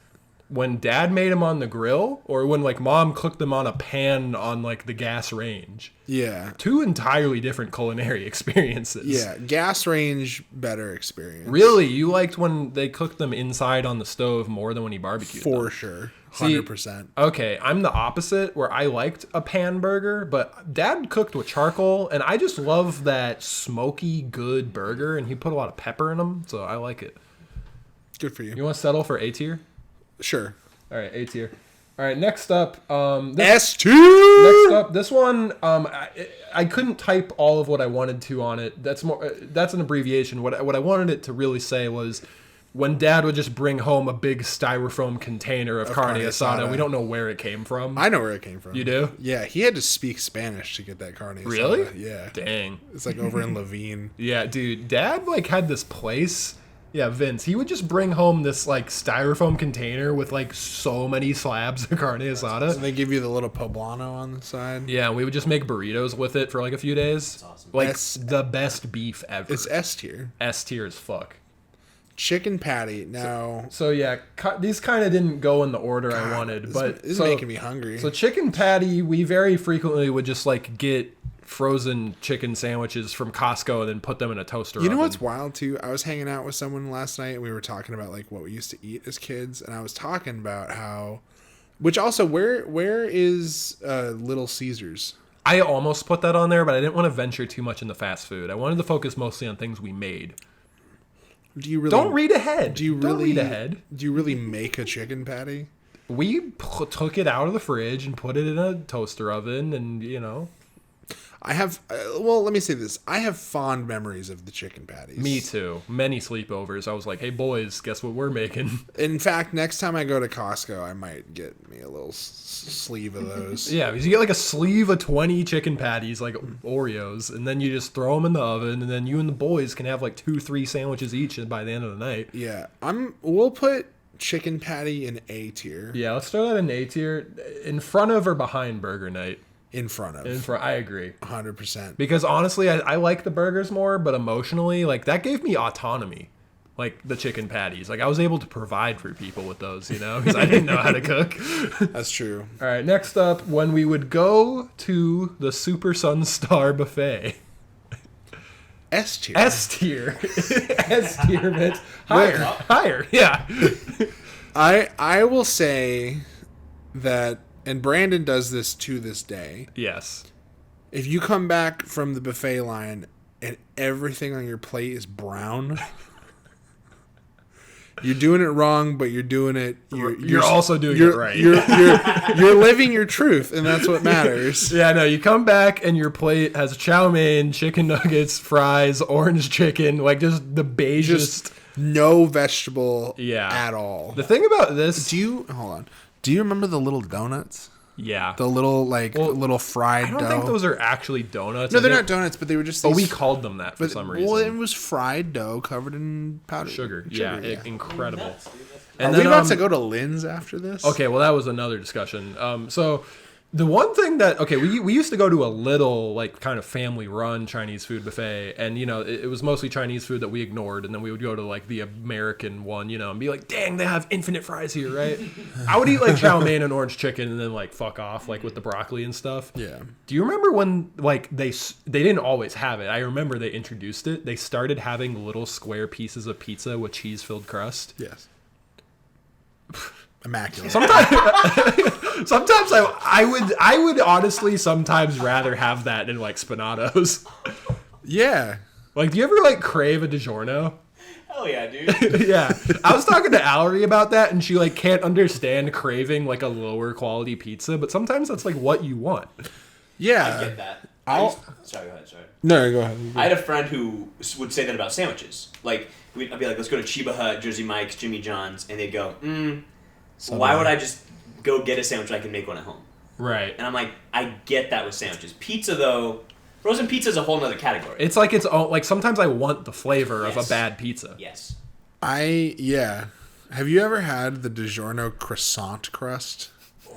[SPEAKER 1] When Dad made them on the grill, or when like Mom cooked them on a pan on like the gas range.
[SPEAKER 2] Yeah.
[SPEAKER 1] 2 entirely different culinary experiences.
[SPEAKER 2] Yeah. Gas range, better experience.
[SPEAKER 1] Really? You liked when they cooked them inside on the stove more than when he barbecued them?
[SPEAKER 2] For sure. 100%.
[SPEAKER 1] Okay, I'm the opposite, where I liked a pan burger, but Dad cooked with charcoal, and I just love that smoky, good burger, and he put a lot of pepper in them, so I like it.
[SPEAKER 2] Good for you.
[SPEAKER 1] You want to settle for A tier?
[SPEAKER 2] Sure.
[SPEAKER 1] All right, A tier. All right, next up,
[SPEAKER 2] S2.
[SPEAKER 1] Next up, this one, I couldn't type all of what I wanted to on it. That's an abbreviation. What I wanted it to really say was, when Dad would just bring home a big styrofoam container of carne asada, we don't know where it came from.
[SPEAKER 2] I know where it came from.
[SPEAKER 1] You do?
[SPEAKER 2] Yeah, he had to speak Spanish to get that carne asada.
[SPEAKER 1] Really?
[SPEAKER 2] Yeah.
[SPEAKER 1] Dang.
[SPEAKER 2] It's like over in Levine.
[SPEAKER 1] Yeah, dude. Dad like had this place. Yeah, Vince. He would just bring home this like styrofoam container with like so many slabs of carne asada.
[SPEAKER 2] So they give you the little poblano on the side.
[SPEAKER 1] Yeah, we would just make burritos with it for like a few days.
[SPEAKER 3] That's awesome.
[SPEAKER 1] Like the best beef ever.
[SPEAKER 2] It's S tier.
[SPEAKER 1] S tier as fuck.
[SPEAKER 2] Chicken patty. Now.
[SPEAKER 1] So yeah, these kind of didn't go in the order I wanted, but
[SPEAKER 2] this is making me hungry.
[SPEAKER 1] So chicken patty, we very frequently would just like get frozen chicken sandwiches from Costco and then put them in a toaster
[SPEAKER 2] You know
[SPEAKER 1] oven.
[SPEAKER 2] what's wild too? I was hanging out with someone last night and we were talking about like what we used to eat as kids, and I was talking about how, which also where is Little Caesars?
[SPEAKER 1] I almost put that on there, but I didn't want to venture too much in the fast food. I wanted to focus mostly on things we made.
[SPEAKER 2] Do you really
[SPEAKER 1] Don't read ahead.
[SPEAKER 2] Don't
[SPEAKER 1] read ahead.
[SPEAKER 2] Do you really make a chicken patty?
[SPEAKER 1] We took it out of the fridge and put it in a toaster oven, and
[SPEAKER 2] I have, well, let me say this. I have fond memories of the chicken patties.
[SPEAKER 1] Me too. Many sleepovers. I was like, hey, boys, guess what we're making?
[SPEAKER 2] In fact, next time I go to Costco, I might get me a little sleeve of those.
[SPEAKER 1] Yeah, because you get like a sleeve of 20 chicken patties, like Oreos, and then you just throw them in the oven, and then you and the boys can have like 2-3 sandwiches each by the end of the night.
[SPEAKER 2] Yeah, we'll put chicken patty in A tier.
[SPEAKER 1] Yeah, let's throw that in A tier. In front of or behind Burger Night?
[SPEAKER 2] In front of.
[SPEAKER 1] In front, I agree.
[SPEAKER 2] 100%.
[SPEAKER 1] Because honestly, I like the burgers more, but emotionally, like that gave me autonomy. like the chicken patties. Like I was able to provide for people with those, you know, because I didn't know how to cook.
[SPEAKER 2] That's true.
[SPEAKER 1] All right, next up, when we would go to the Super Sun Star buffet.
[SPEAKER 2] S tier.
[SPEAKER 1] S tier. S tier, bitch. Higher. Yeah.
[SPEAKER 2] I will say that, and Brandon does this to this day.
[SPEAKER 1] Yes.
[SPEAKER 2] If you come back from the buffet line and everything on your plate is brown, you're doing it wrong, but you're doing it.
[SPEAKER 1] You're also doing it right.
[SPEAKER 2] You're living your truth, and that's what matters.
[SPEAKER 1] Yeah, no, you come back and your plate has chow mein, chicken nuggets, fries, orange chicken, like just the beigest.
[SPEAKER 2] Just no vegetable
[SPEAKER 1] Yeah.
[SPEAKER 2] at all.
[SPEAKER 1] The thing about this,
[SPEAKER 2] Hold on. Do you remember the little donuts?
[SPEAKER 1] yeah,
[SPEAKER 2] The little little fried
[SPEAKER 1] I don't
[SPEAKER 2] dough.
[SPEAKER 1] think those are actually donuts.
[SPEAKER 2] No,
[SPEAKER 1] I
[SPEAKER 2] they're
[SPEAKER 1] think-
[SPEAKER 2] not donuts, but they were just.
[SPEAKER 1] But
[SPEAKER 2] these-
[SPEAKER 1] we called them that for some reason.
[SPEAKER 2] Well, it was fried dough covered in powdered
[SPEAKER 1] sugar. Yeah, incredible.
[SPEAKER 3] Nuts, dude. That's
[SPEAKER 2] Are we about to go to Lynn's after this?
[SPEAKER 1] Okay, well that was another discussion. So the one thing that we used to go to a little like kind of family run Chinese food buffet, and you know it was mostly Chinese food that we ignored, and then we would go to like the American one, you know, and be like, dang, they have infinite fries here, right? I would eat like chow mein and orange chicken, and then like fuck off like with the broccoli and stuff.
[SPEAKER 2] Yeah.
[SPEAKER 1] Do you remember when like they didn't always have it? I remember they introduced it. They started having little square pieces of pizza with cheese-filled crust.
[SPEAKER 2] Yes. Immaculate.
[SPEAKER 1] Sometimes I would honestly sometimes rather have that than like Spinatos.
[SPEAKER 2] Yeah.
[SPEAKER 1] Like, do you ever like crave a DiGiorno?
[SPEAKER 3] Hell yeah, dude.
[SPEAKER 1] Yeah, I was talking to Allery about that, and she like can't understand craving like a lower quality pizza, but sometimes that's like what you want.
[SPEAKER 2] Yeah.
[SPEAKER 3] I get that. Sorry, go ahead. Sorry.
[SPEAKER 2] No, go ahead.
[SPEAKER 3] I had a friend who would say that about sandwiches. Like, I'd be like, let's go to Chiba Hut, Jersey Mike's, Jimmy John's, and they'd go, why would I just go get a sandwich when I can make one at home?
[SPEAKER 1] Right.
[SPEAKER 3] And I'm like, I get that with sandwiches. Pizza, though, frozen pizza is a whole nother category.
[SPEAKER 1] It's like its own. Like sometimes I want the flavor of a
[SPEAKER 3] Yes.
[SPEAKER 1] bad pizza.
[SPEAKER 3] Yes.
[SPEAKER 2] Yeah. Have you ever had the DiGiorno croissant crust?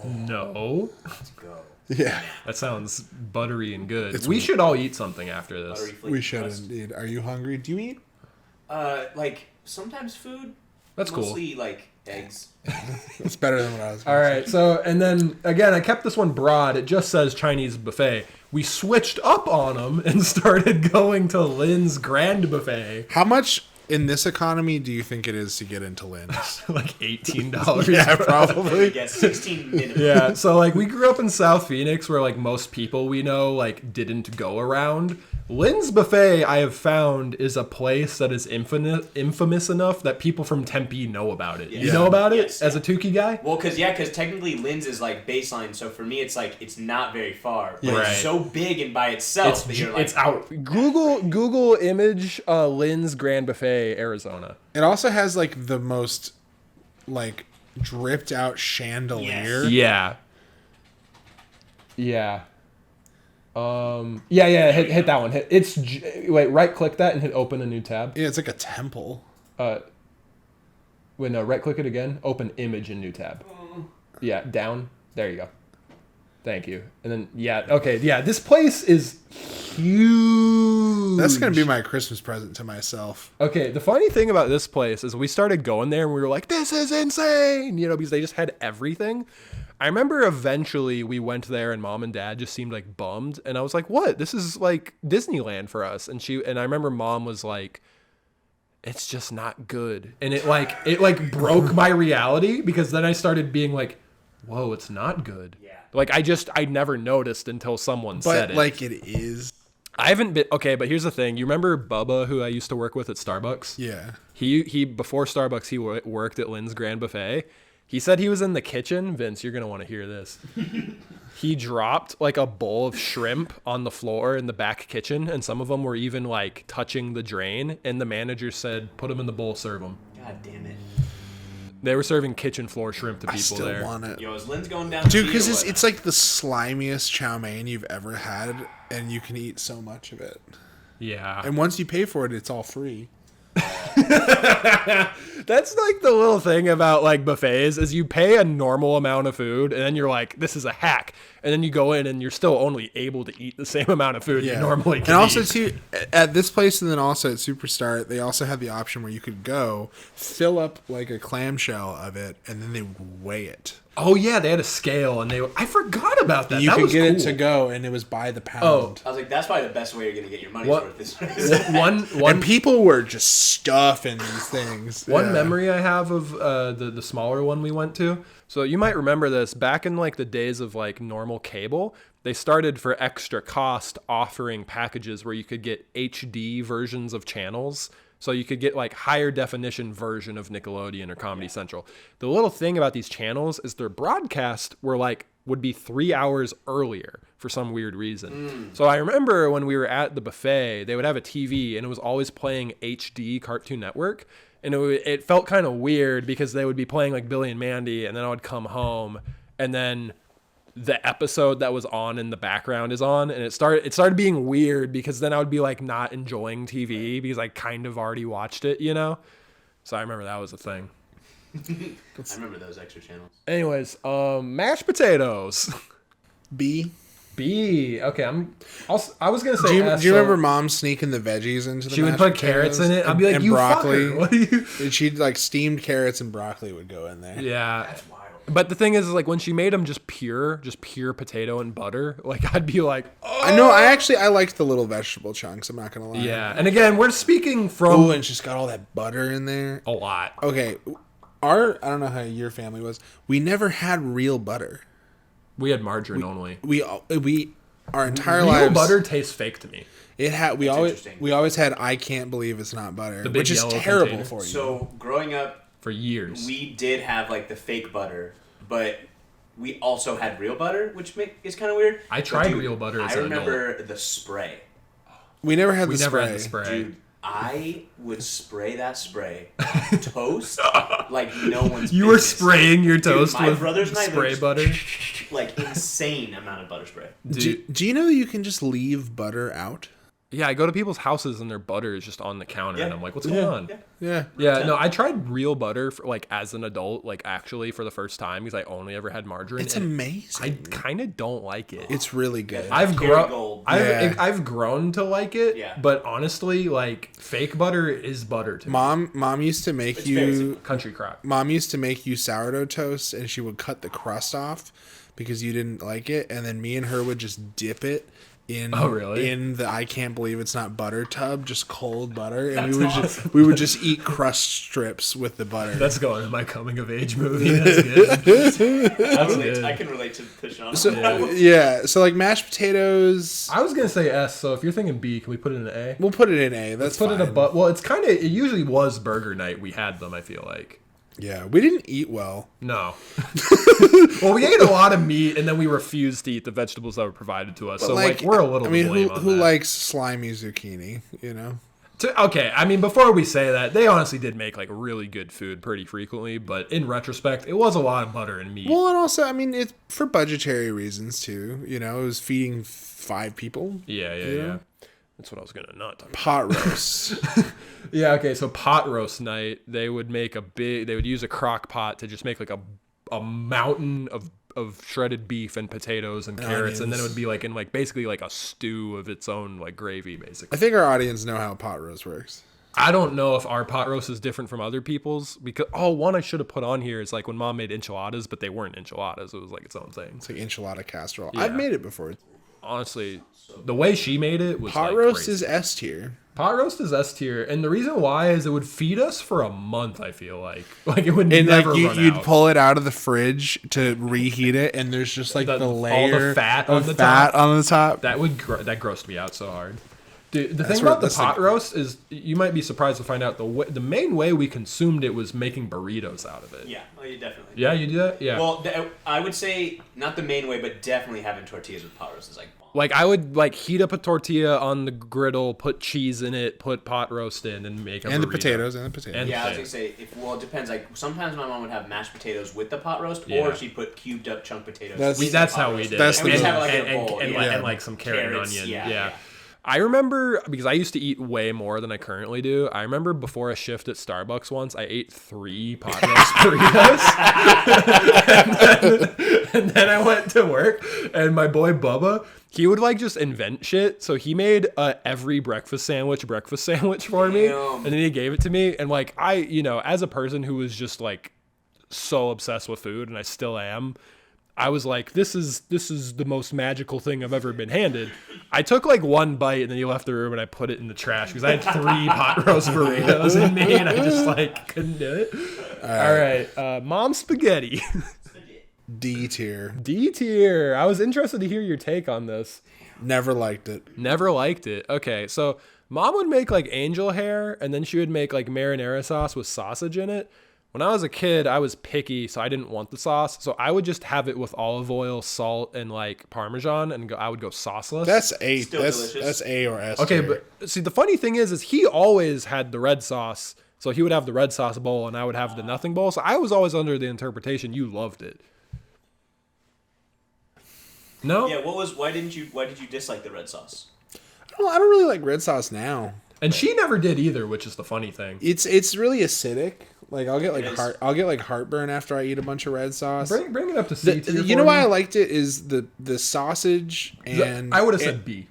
[SPEAKER 1] No,
[SPEAKER 3] Let's go.
[SPEAKER 2] Yeah.
[SPEAKER 1] that sounds buttery and good.
[SPEAKER 2] It's
[SPEAKER 1] We
[SPEAKER 2] weird.
[SPEAKER 1] should all eat something after this.
[SPEAKER 3] Buttery flavored
[SPEAKER 2] We should
[SPEAKER 3] crust.
[SPEAKER 2] indeed. Are you hungry? Do you eat?
[SPEAKER 3] Like, sometimes food.
[SPEAKER 1] That's cool.
[SPEAKER 3] Mostly, like, eggs.
[SPEAKER 2] It's better than what I was
[SPEAKER 1] All right, so, and then, again, I kept this one broad. It just says Chinese buffet. We switched up on them and started going to Lynn's Grand Buffet.
[SPEAKER 2] How much in this economy do you think it is to get into Lynn's?
[SPEAKER 1] Like $18.
[SPEAKER 2] Yeah,
[SPEAKER 3] We
[SPEAKER 2] probably.
[SPEAKER 3] get 16 minimum.
[SPEAKER 1] Yeah, so, like, we grew up in South Phoenix where, like, most people we know, like, didn't go around. Lynn's Buffet, I have found, is a place that is infamous enough that people from Tempe know about it. You
[SPEAKER 3] Yeah.
[SPEAKER 1] know about it
[SPEAKER 3] Yes,
[SPEAKER 1] as a Tukey guy?
[SPEAKER 3] Well, because technically Lynn's is like baseline, so for me it's like it's not very far, but
[SPEAKER 1] Right.
[SPEAKER 3] it's so big and by itself that you're like,
[SPEAKER 1] It's out. Google image Lynn's Grand Buffet, Arizona.
[SPEAKER 2] It also has like the most like dripped out chandelier.
[SPEAKER 1] Yeah. Yeah. Yeah. Hit that one. Wait. Right click that and hit open a new tab.
[SPEAKER 2] Yeah, it's like a temple.
[SPEAKER 1] Wait, no. Right click it again. Open image in new tab. Yeah. Down. There you go. Thank you. And then Okay. Yeah. This place is huge.
[SPEAKER 2] That's gonna be my Christmas present to myself.
[SPEAKER 1] Okay, the funny thing about this place is we started going there and we were like, this is insane, you know, because they just had everything. I remember eventually we went there and mom and dad just seemed like bummed. And I was like, what? This is like Disneyland for us. And I remember mom was like, it's just not good. And it broke my reality because then I started being like, whoa, it's not good.
[SPEAKER 3] Yeah.
[SPEAKER 1] Like I never noticed until someone said
[SPEAKER 2] But
[SPEAKER 1] it.
[SPEAKER 2] like it is.
[SPEAKER 1] I haven't been, okay, but here's the thing. You remember Bubba, who I used to work with at Starbucks?
[SPEAKER 2] Yeah.
[SPEAKER 1] He before Starbucks, he worked at Lynn's Grand Buffet. He said he was in the kitchen. Vince, you're going to want to hear this. He dropped like a bowl of shrimp on the floor in the back kitchen, and some of them were even like touching the drain. And the manager said, put them in the bowl, serve them.
[SPEAKER 3] God damn it.
[SPEAKER 1] They were serving kitchen floor shrimp to people
[SPEAKER 2] I still
[SPEAKER 1] there.
[SPEAKER 2] want it.
[SPEAKER 3] Yo, is Lynn's going down?
[SPEAKER 2] Dude, because it's like the slimiest chow mein you've ever had, and you can eat so much of it.
[SPEAKER 1] Yeah.
[SPEAKER 2] And once you pay for it, it's all free.
[SPEAKER 1] That's like the little thing about like buffets is you pay a normal amount of food and then you're like, this is a hack. And then you go in and you're still only able to eat the same amount of food you normally can.
[SPEAKER 2] And also
[SPEAKER 1] eat.
[SPEAKER 2] too, at this place and then also at Superstar, they also had the option where you could go fill up like a clamshell of it and then they would weigh it.
[SPEAKER 1] Oh yeah, they had a scale and I forgot about that.
[SPEAKER 2] You
[SPEAKER 1] that
[SPEAKER 2] could
[SPEAKER 1] was
[SPEAKER 2] get
[SPEAKER 1] cool.
[SPEAKER 2] it to go and it was by the pound.
[SPEAKER 1] Oh.
[SPEAKER 3] I was like, that's probably the best way you're gonna get your money's
[SPEAKER 1] What-
[SPEAKER 3] worth. This
[SPEAKER 1] one
[SPEAKER 2] And people were just stuffing these things.
[SPEAKER 1] One memory I have of the smaller one we went to. So you might remember this back in like the days of like normal cable. They started for extra cost offering packages where you could get HD versions of channels. So you could get like higher definition version of Nickelodeon or Comedy Central. The little thing about these channels is their broadcast would be 3 hours earlier for some weird reason. So I remember when we were at the buffet, they would have a TV and it was always playing HD Cartoon Network. And it felt kind of weird because they would be playing like Billy and Mandy and then I would come home and then the episode that was on in the background is on, and it started being weird because then I would be like not enjoying TV because I kind of already watched it, you know? So I remember that was a thing.
[SPEAKER 3] I remember those extra channels.
[SPEAKER 1] Anyways, mashed potatoes.
[SPEAKER 2] B.
[SPEAKER 1] Okay, I was gonna say
[SPEAKER 2] Do you
[SPEAKER 1] S,
[SPEAKER 2] remember Mom sneaking the veggies into the
[SPEAKER 1] she would
[SPEAKER 2] mashed
[SPEAKER 1] put carrots
[SPEAKER 2] potatoes?
[SPEAKER 1] in it? I'd be like,
[SPEAKER 2] and
[SPEAKER 1] you
[SPEAKER 2] broccoli.
[SPEAKER 1] fucker, what are you?
[SPEAKER 2] And she'd like steamed carrots and broccoli would go in there.
[SPEAKER 1] Yeah.
[SPEAKER 4] That's wild.
[SPEAKER 1] But the thing is like when she made them just pure potato and butter, like I'd be like, oh.
[SPEAKER 2] I know. I liked the little vegetable chunks. I'm not gonna lie.
[SPEAKER 1] Yeah. And again, we're speaking from
[SPEAKER 2] Oh, and she's got all that butter in there.
[SPEAKER 1] a lot.
[SPEAKER 2] Okay, I don't know how your family was. We never had real butter.
[SPEAKER 1] We had margarine only.
[SPEAKER 2] We our entire
[SPEAKER 1] Real
[SPEAKER 2] lives.
[SPEAKER 1] butter tastes fake to me.
[SPEAKER 2] It had.
[SPEAKER 3] That's interesting.
[SPEAKER 2] We always had. I can't believe it's not butter,
[SPEAKER 1] The big
[SPEAKER 2] which is
[SPEAKER 1] yellow
[SPEAKER 2] terrible
[SPEAKER 1] container.
[SPEAKER 2] for you.
[SPEAKER 3] So growing up,
[SPEAKER 1] For years.
[SPEAKER 3] we did have like the fake butter, but we also had real butter, which is kind of weird.
[SPEAKER 1] I
[SPEAKER 3] But,
[SPEAKER 1] tried real butter as
[SPEAKER 3] I
[SPEAKER 1] an
[SPEAKER 3] remember the spray.
[SPEAKER 2] we never had
[SPEAKER 1] We
[SPEAKER 2] the
[SPEAKER 1] never
[SPEAKER 2] spray.
[SPEAKER 1] had the spray.
[SPEAKER 3] Dude, I would spray that spray toast like no one's
[SPEAKER 1] You were
[SPEAKER 3] business.
[SPEAKER 1] spraying your toast
[SPEAKER 3] my
[SPEAKER 1] with
[SPEAKER 3] brothers and I
[SPEAKER 1] spray
[SPEAKER 3] would-
[SPEAKER 1] butter?
[SPEAKER 3] like insane amount of butter spray.
[SPEAKER 2] Do you know that you can just leave butter out?
[SPEAKER 1] Yeah, I go to people's houses and their butter is just on the counter and
[SPEAKER 3] Yeah.
[SPEAKER 1] I'm like, what's going on?
[SPEAKER 3] Yeah.
[SPEAKER 2] Yeah.
[SPEAKER 1] Yeah, no, I tried real butter for, like as an adult, like actually for the first time because I only ever had margarine.
[SPEAKER 2] It's
[SPEAKER 1] and
[SPEAKER 2] amazing.
[SPEAKER 1] I kind of don't like it.
[SPEAKER 2] It's really good.
[SPEAKER 1] I've
[SPEAKER 3] Kerrygold.
[SPEAKER 1] I've grown to like it,
[SPEAKER 3] Yeah.
[SPEAKER 1] but honestly, like fake butter is butter to me.
[SPEAKER 2] Mom used to make
[SPEAKER 3] It's
[SPEAKER 2] you.
[SPEAKER 1] Country crock.
[SPEAKER 2] Mom used to make you sourdough toast, and she would cut the crust off because you didn't like it, and then me and her would just dip it in.
[SPEAKER 1] Oh, really?
[SPEAKER 2] In the I can't believe it's not butter tub, just cold butter, and we would just eat crust strips with the butter.
[SPEAKER 1] That's going in my coming of age movie. That's good.
[SPEAKER 3] I can relate to Shawn.
[SPEAKER 2] So yeah, so like mashed potatoes.
[SPEAKER 1] I was gonna say S, so if you're thinking B, can we put it in an A?
[SPEAKER 2] We'll put it in A. That's
[SPEAKER 1] Put
[SPEAKER 2] fine.
[SPEAKER 1] it above. Well, it's kind of. It usually was burger night. We had them. I feel like.
[SPEAKER 2] Yeah, we didn't eat well.
[SPEAKER 1] No. Well, we ate a lot of meat, and then we refused to eat the vegetables that were provided to us. So like we're a little.
[SPEAKER 2] I mean,
[SPEAKER 1] to blame
[SPEAKER 2] who
[SPEAKER 1] on that.
[SPEAKER 2] likes slimy zucchini? You know.
[SPEAKER 1] Okay, I mean, before we say that, they honestly did make like really good food pretty frequently, but in retrospect, it was a lot of butter and meat.
[SPEAKER 2] Well, and also, I mean, it's for budgetary reasons too. You know, it was feeding 5 people.
[SPEAKER 1] Yeah. That's what I was gonna not talk about.
[SPEAKER 2] Pot roast.
[SPEAKER 1] Yeah, okay, so pot roast night, they would use a crock pot to just make like a mountain of shredded beef and potatoes and carrots, and then it would be like in like basically like a stew of its own like gravy basically.
[SPEAKER 2] I think our audience know how pot roast works.
[SPEAKER 1] I don't know if our pot roast is different from other people's because one I should have put on here is like when Mom made enchiladas, but they weren't enchiladas. It was like its own thing.
[SPEAKER 2] It's like enchilada casserole.
[SPEAKER 1] Yeah.
[SPEAKER 2] I've made it before.
[SPEAKER 1] Honestly, the way she made it was
[SPEAKER 2] Pot
[SPEAKER 1] like
[SPEAKER 2] roast
[SPEAKER 1] crazy.
[SPEAKER 2] is S tier.
[SPEAKER 1] Pot roast is S tier, and the reason why is it would feed us for a month. I feel like it would
[SPEAKER 2] And
[SPEAKER 1] never
[SPEAKER 2] like
[SPEAKER 1] run
[SPEAKER 2] you'd
[SPEAKER 1] out.
[SPEAKER 2] pull it out of the fridge to reheat it, and there's just like the
[SPEAKER 1] all the
[SPEAKER 2] layer
[SPEAKER 1] fat
[SPEAKER 2] of
[SPEAKER 1] on the
[SPEAKER 2] fat
[SPEAKER 1] top.
[SPEAKER 2] on the top.
[SPEAKER 1] That grossed me out so hard. Dude, the thing
[SPEAKER 2] That's
[SPEAKER 1] about the
[SPEAKER 2] that's
[SPEAKER 1] pot
[SPEAKER 2] the-
[SPEAKER 1] roast is you might be surprised to find out the main way we consumed it was making burritos out of it.
[SPEAKER 3] Yeah, well, you definitely.
[SPEAKER 1] Yeah, you do that? Yeah.
[SPEAKER 3] Well, I would say not the main way, but definitely having tortillas with pot roast is like bomb.
[SPEAKER 1] Like I would like heat up a tortilla on the griddle, put cheese in it, put pot roast in, and make a
[SPEAKER 2] And the
[SPEAKER 1] burrito.
[SPEAKER 2] potatoes, and the potatoes.
[SPEAKER 1] And-
[SPEAKER 3] Yeah, I was gonna say it depends. Like sometimes my mom would have mashed potatoes with the pot roast,
[SPEAKER 1] Yeah.
[SPEAKER 3] or she'd put cubed up chunk potatoes.
[SPEAKER 2] That's-
[SPEAKER 3] with
[SPEAKER 1] That's
[SPEAKER 3] the pot
[SPEAKER 1] how we
[SPEAKER 3] roast.
[SPEAKER 1] did
[SPEAKER 2] That's
[SPEAKER 1] it.
[SPEAKER 2] the
[SPEAKER 3] And we just
[SPEAKER 2] move.
[SPEAKER 3] have it like in a bowl.
[SPEAKER 1] and,
[SPEAKER 3] yeah.
[SPEAKER 1] and like some carrot and
[SPEAKER 3] Carrots,
[SPEAKER 1] onion.
[SPEAKER 3] yeah,
[SPEAKER 1] Yeah.
[SPEAKER 3] yeah.
[SPEAKER 1] I remember, because I used to eat way more than I currently do. I remember before a shift at Starbucks once, I ate 3 pot roast burritos. and then I went to work, and my boy Bubba, he would like just invent shit. So he made every breakfast sandwich for me. And then he gave it to me. And like, I, you know, as a person who was just like so obsessed with food, and I still am, I was like, this is the most magical thing I've ever been handed. I took like 1 bite, and then he left the room, and I put it in the trash because I had 3 pot roast burritos in me, and I just like couldn't do it. All right. Mom spaghetti.
[SPEAKER 2] D tier.
[SPEAKER 1] D tier. I was interested to hear your take on this.
[SPEAKER 2] Never liked it.
[SPEAKER 1] Never liked it. Okay, so Mom would make like angel hair, and then she would make like marinara sauce with sausage in it. When I was a kid, I was picky, so I didn't want the sauce. So I would just have it with olive oil, salt, and like Parmesan, and I would go sauceless.
[SPEAKER 2] That's A.
[SPEAKER 3] Still delicious.
[SPEAKER 2] That's A or S.
[SPEAKER 1] Okay,
[SPEAKER 2] tier.
[SPEAKER 1] but see, the funny thing is he always had the red sauce. So he would have the red sauce bowl, and I would have the nothing bowl. So I was always under the interpretation you loved it. No?
[SPEAKER 3] Yeah, why did you dislike the red sauce?
[SPEAKER 2] I don't really like red sauce now.
[SPEAKER 1] And she never did either, which is the funny thing.
[SPEAKER 2] It's really acidic. Like I'll get
[SPEAKER 3] It
[SPEAKER 2] like heartburn after I eat a bunch of red sauce.
[SPEAKER 1] Bring it up to C tier.
[SPEAKER 2] You know why I liked it is the sausage and
[SPEAKER 1] I would have said B.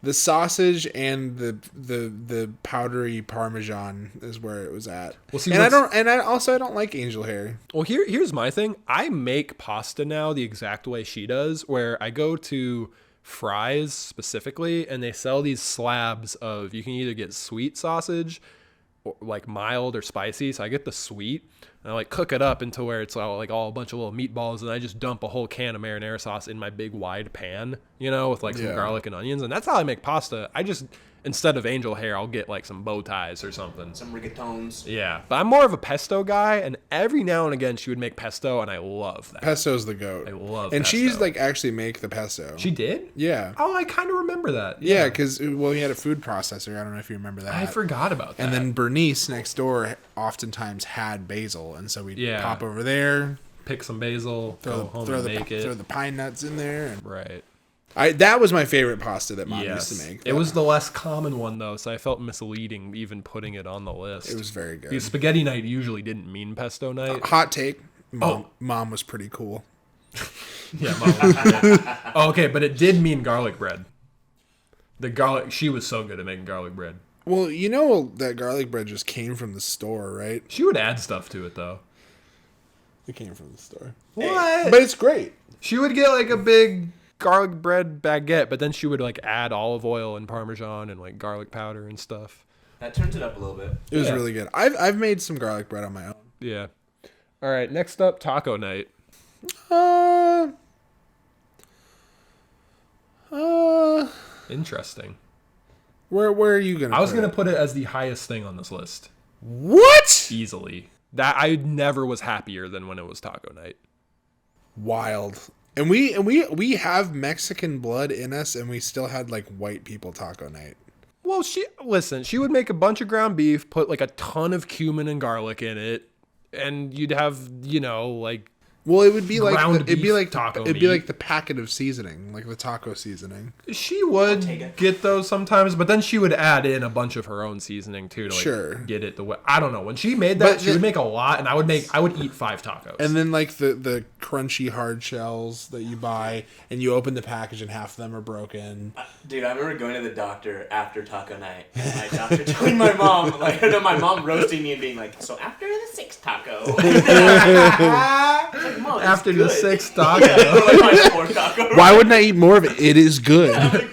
[SPEAKER 2] The sausage and the powdery Parmesan is where it was at.
[SPEAKER 1] Well, see,
[SPEAKER 2] and I don't like angel hair.
[SPEAKER 1] Well, here's my thing. I make pasta now the exact way she does, where I go to Fry's specifically, and they sell these slabs of, you can either get sweet sausage or like mild or spicy. So I get the sweet, and I like cook it up into where it's all a bunch of little meatballs, and I just dump a whole can of marinara sauce in my big wide pan, you know, with like some garlic and onions, and that's how I make pasta. I just, instead of angel hair, I'll get like some bow ties or something.
[SPEAKER 3] Some rigatons.
[SPEAKER 1] Yeah, but I'm more of a pesto guy, and every now and again she would make pesto, and I love that.
[SPEAKER 2] Pesto's the goat.
[SPEAKER 1] I love
[SPEAKER 2] and
[SPEAKER 1] pesto.
[SPEAKER 2] she's like actually make the pesto.
[SPEAKER 1] She did?
[SPEAKER 2] Yeah.
[SPEAKER 1] Oh, I kind of remember that.
[SPEAKER 2] Yeah, because we had a food processor. I don't know if you remember that.
[SPEAKER 1] I forgot about that.
[SPEAKER 2] And then Bernice next door oftentimes had basil, and so we'd pop over there,
[SPEAKER 1] pick some basil, go home and make it.
[SPEAKER 2] Throw the pine nuts in there. And
[SPEAKER 1] right.
[SPEAKER 2] That was my favorite pasta that Mom used to make.
[SPEAKER 1] It was the less common one, though, so I felt misleading even putting it on the list.
[SPEAKER 2] It was very good.
[SPEAKER 1] Because spaghetti night usually didn't mean pesto night.
[SPEAKER 2] Hot take. Mom was pretty cool.
[SPEAKER 1] Yeah, Mom was good. Oh, okay, but it did mean garlic bread. She was so good at making garlic bread.
[SPEAKER 2] Well, you know that garlic bread just came from the store, right?
[SPEAKER 1] She would add stuff to it, though.
[SPEAKER 2] It came from the store.
[SPEAKER 1] What?
[SPEAKER 2] But it's great.
[SPEAKER 1] She would get like a big garlic bread baguette, but then she would like add olive oil and Parmesan and like garlic powder and stuff.
[SPEAKER 3] That turns it up a little bit.
[SPEAKER 2] It was really good. I've made some garlic bread on my own.
[SPEAKER 1] Yeah. All right, next up, taco night. Interesting.
[SPEAKER 2] Where are you gonna?
[SPEAKER 1] I was gonna put it as the highest thing on this list.
[SPEAKER 2] What?
[SPEAKER 1] Easily. That I never was happier than when it was taco night.
[SPEAKER 2] Wild. And we have Mexican blood in us, and we still had like white people taco night.
[SPEAKER 1] Well, she would make a bunch of ground beef, put like a ton of cumin and garlic in it, and you'd have, like,
[SPEAKER 2] well, it would be like
[SPEAKER 1] ground
[SPEAKER 2] it'd be
[SPEAKER 1] beef
[SPEAKER 2] like
[SPEAKER 1] taco
[SPEAKER 2] it'd
[SPEAKER 1] meat.
[SPEAKER 2] be like the packet of seasoning, like the taco seasoning.
[SPEAKER 1] She would get those sometimes, but then she would add in a bunch of her own seasoning too to get it the way. I don't know. When she made that, she would make a lot, and I would eat 5 tacos.
[SPEAKER 2] And then like the crunchy hard shells that you buy, and you open the package and half of them are broken.
[SPEAKER 3] Dude, I remember going to the doctor after taco night, and my doctor telling my mom, my mom roasting me and being like, "So after the 6th taco." Mom,
[SPEAKER 1] after the 6th taco.
[SPEAKER 3] My 4th taco.
[SPEAKER 2] Why wouldn't I eat more of it? It is good.
[SPEAKER 3] Okay.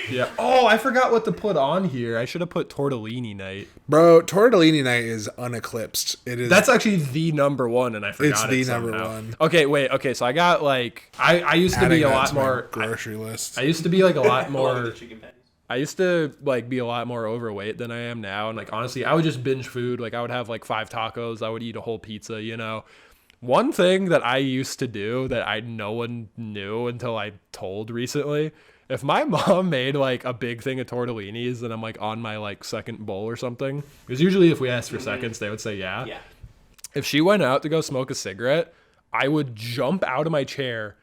[SPEAKER 1] Yeah. Oh, I forgot what to put on here. I should have put tortellini night.
[SPEAKER 2] Bro, tortellini night is uneclipsed. It is.
[SPEAKER 1] That's actually the number one, and I forgot
[SPEAKER 2] It's the number one.
[SPEAKER 1] Okay, wait. Okay, so I got like I used to be a lot more
[SPEAKER 2] grocery list.
[SPEAKER 1] I used to be like a lot more.
[SPEAKER 3] The chicken patties.
[SPEAKER 1] I used to like be a lot more overweight than I am now, and like honestly, I would just binge food. Like I would have like 5 tacos. I would eat a whole pizza. One thing that I used to do that no one knew until I told recently, if my mom made like a big thing of tortellinis and I'm like on my like second bowl or something, because usually if we asked for seconds, they would say yeah. If she went out to go smoke a cigarette, I would jump out of my chair,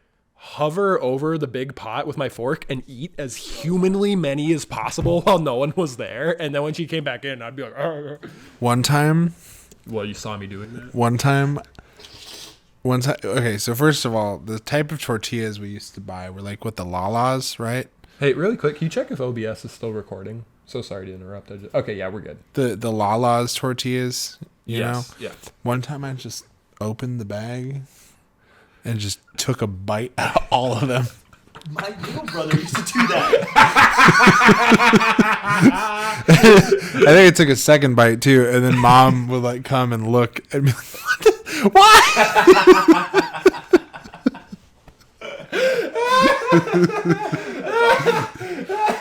[SPEAKER 1] hover over the big pot with my fork and eat as humanly many as possible while no one was there. And then when she came back in, I'd be like, "Arr."
[SPEAKER 2] One time.
[SPEAKER 1] Well, you saw me doing that.
[SPEAKER 2] One time. Okay, so first of all, the type of tortillas we used to buy were like with the lalas, right?
[SPEAKER 1] Hey, really quick, can you check if OBS is still recording? So sorry to interrupt. Okay, yeah, we're good.
[SPEAKER 2] The lalas tortillas, you know?
[SPEAKER 1] Yeah.
[SPEAKER 2] One time I just opened the bag and just took a bite out of all of them.
[SPEAKER 3] My little brother used to do that.
[SPEAKER 2] I think it took a second bite too, and then Mom would like come and look and be like, "What?"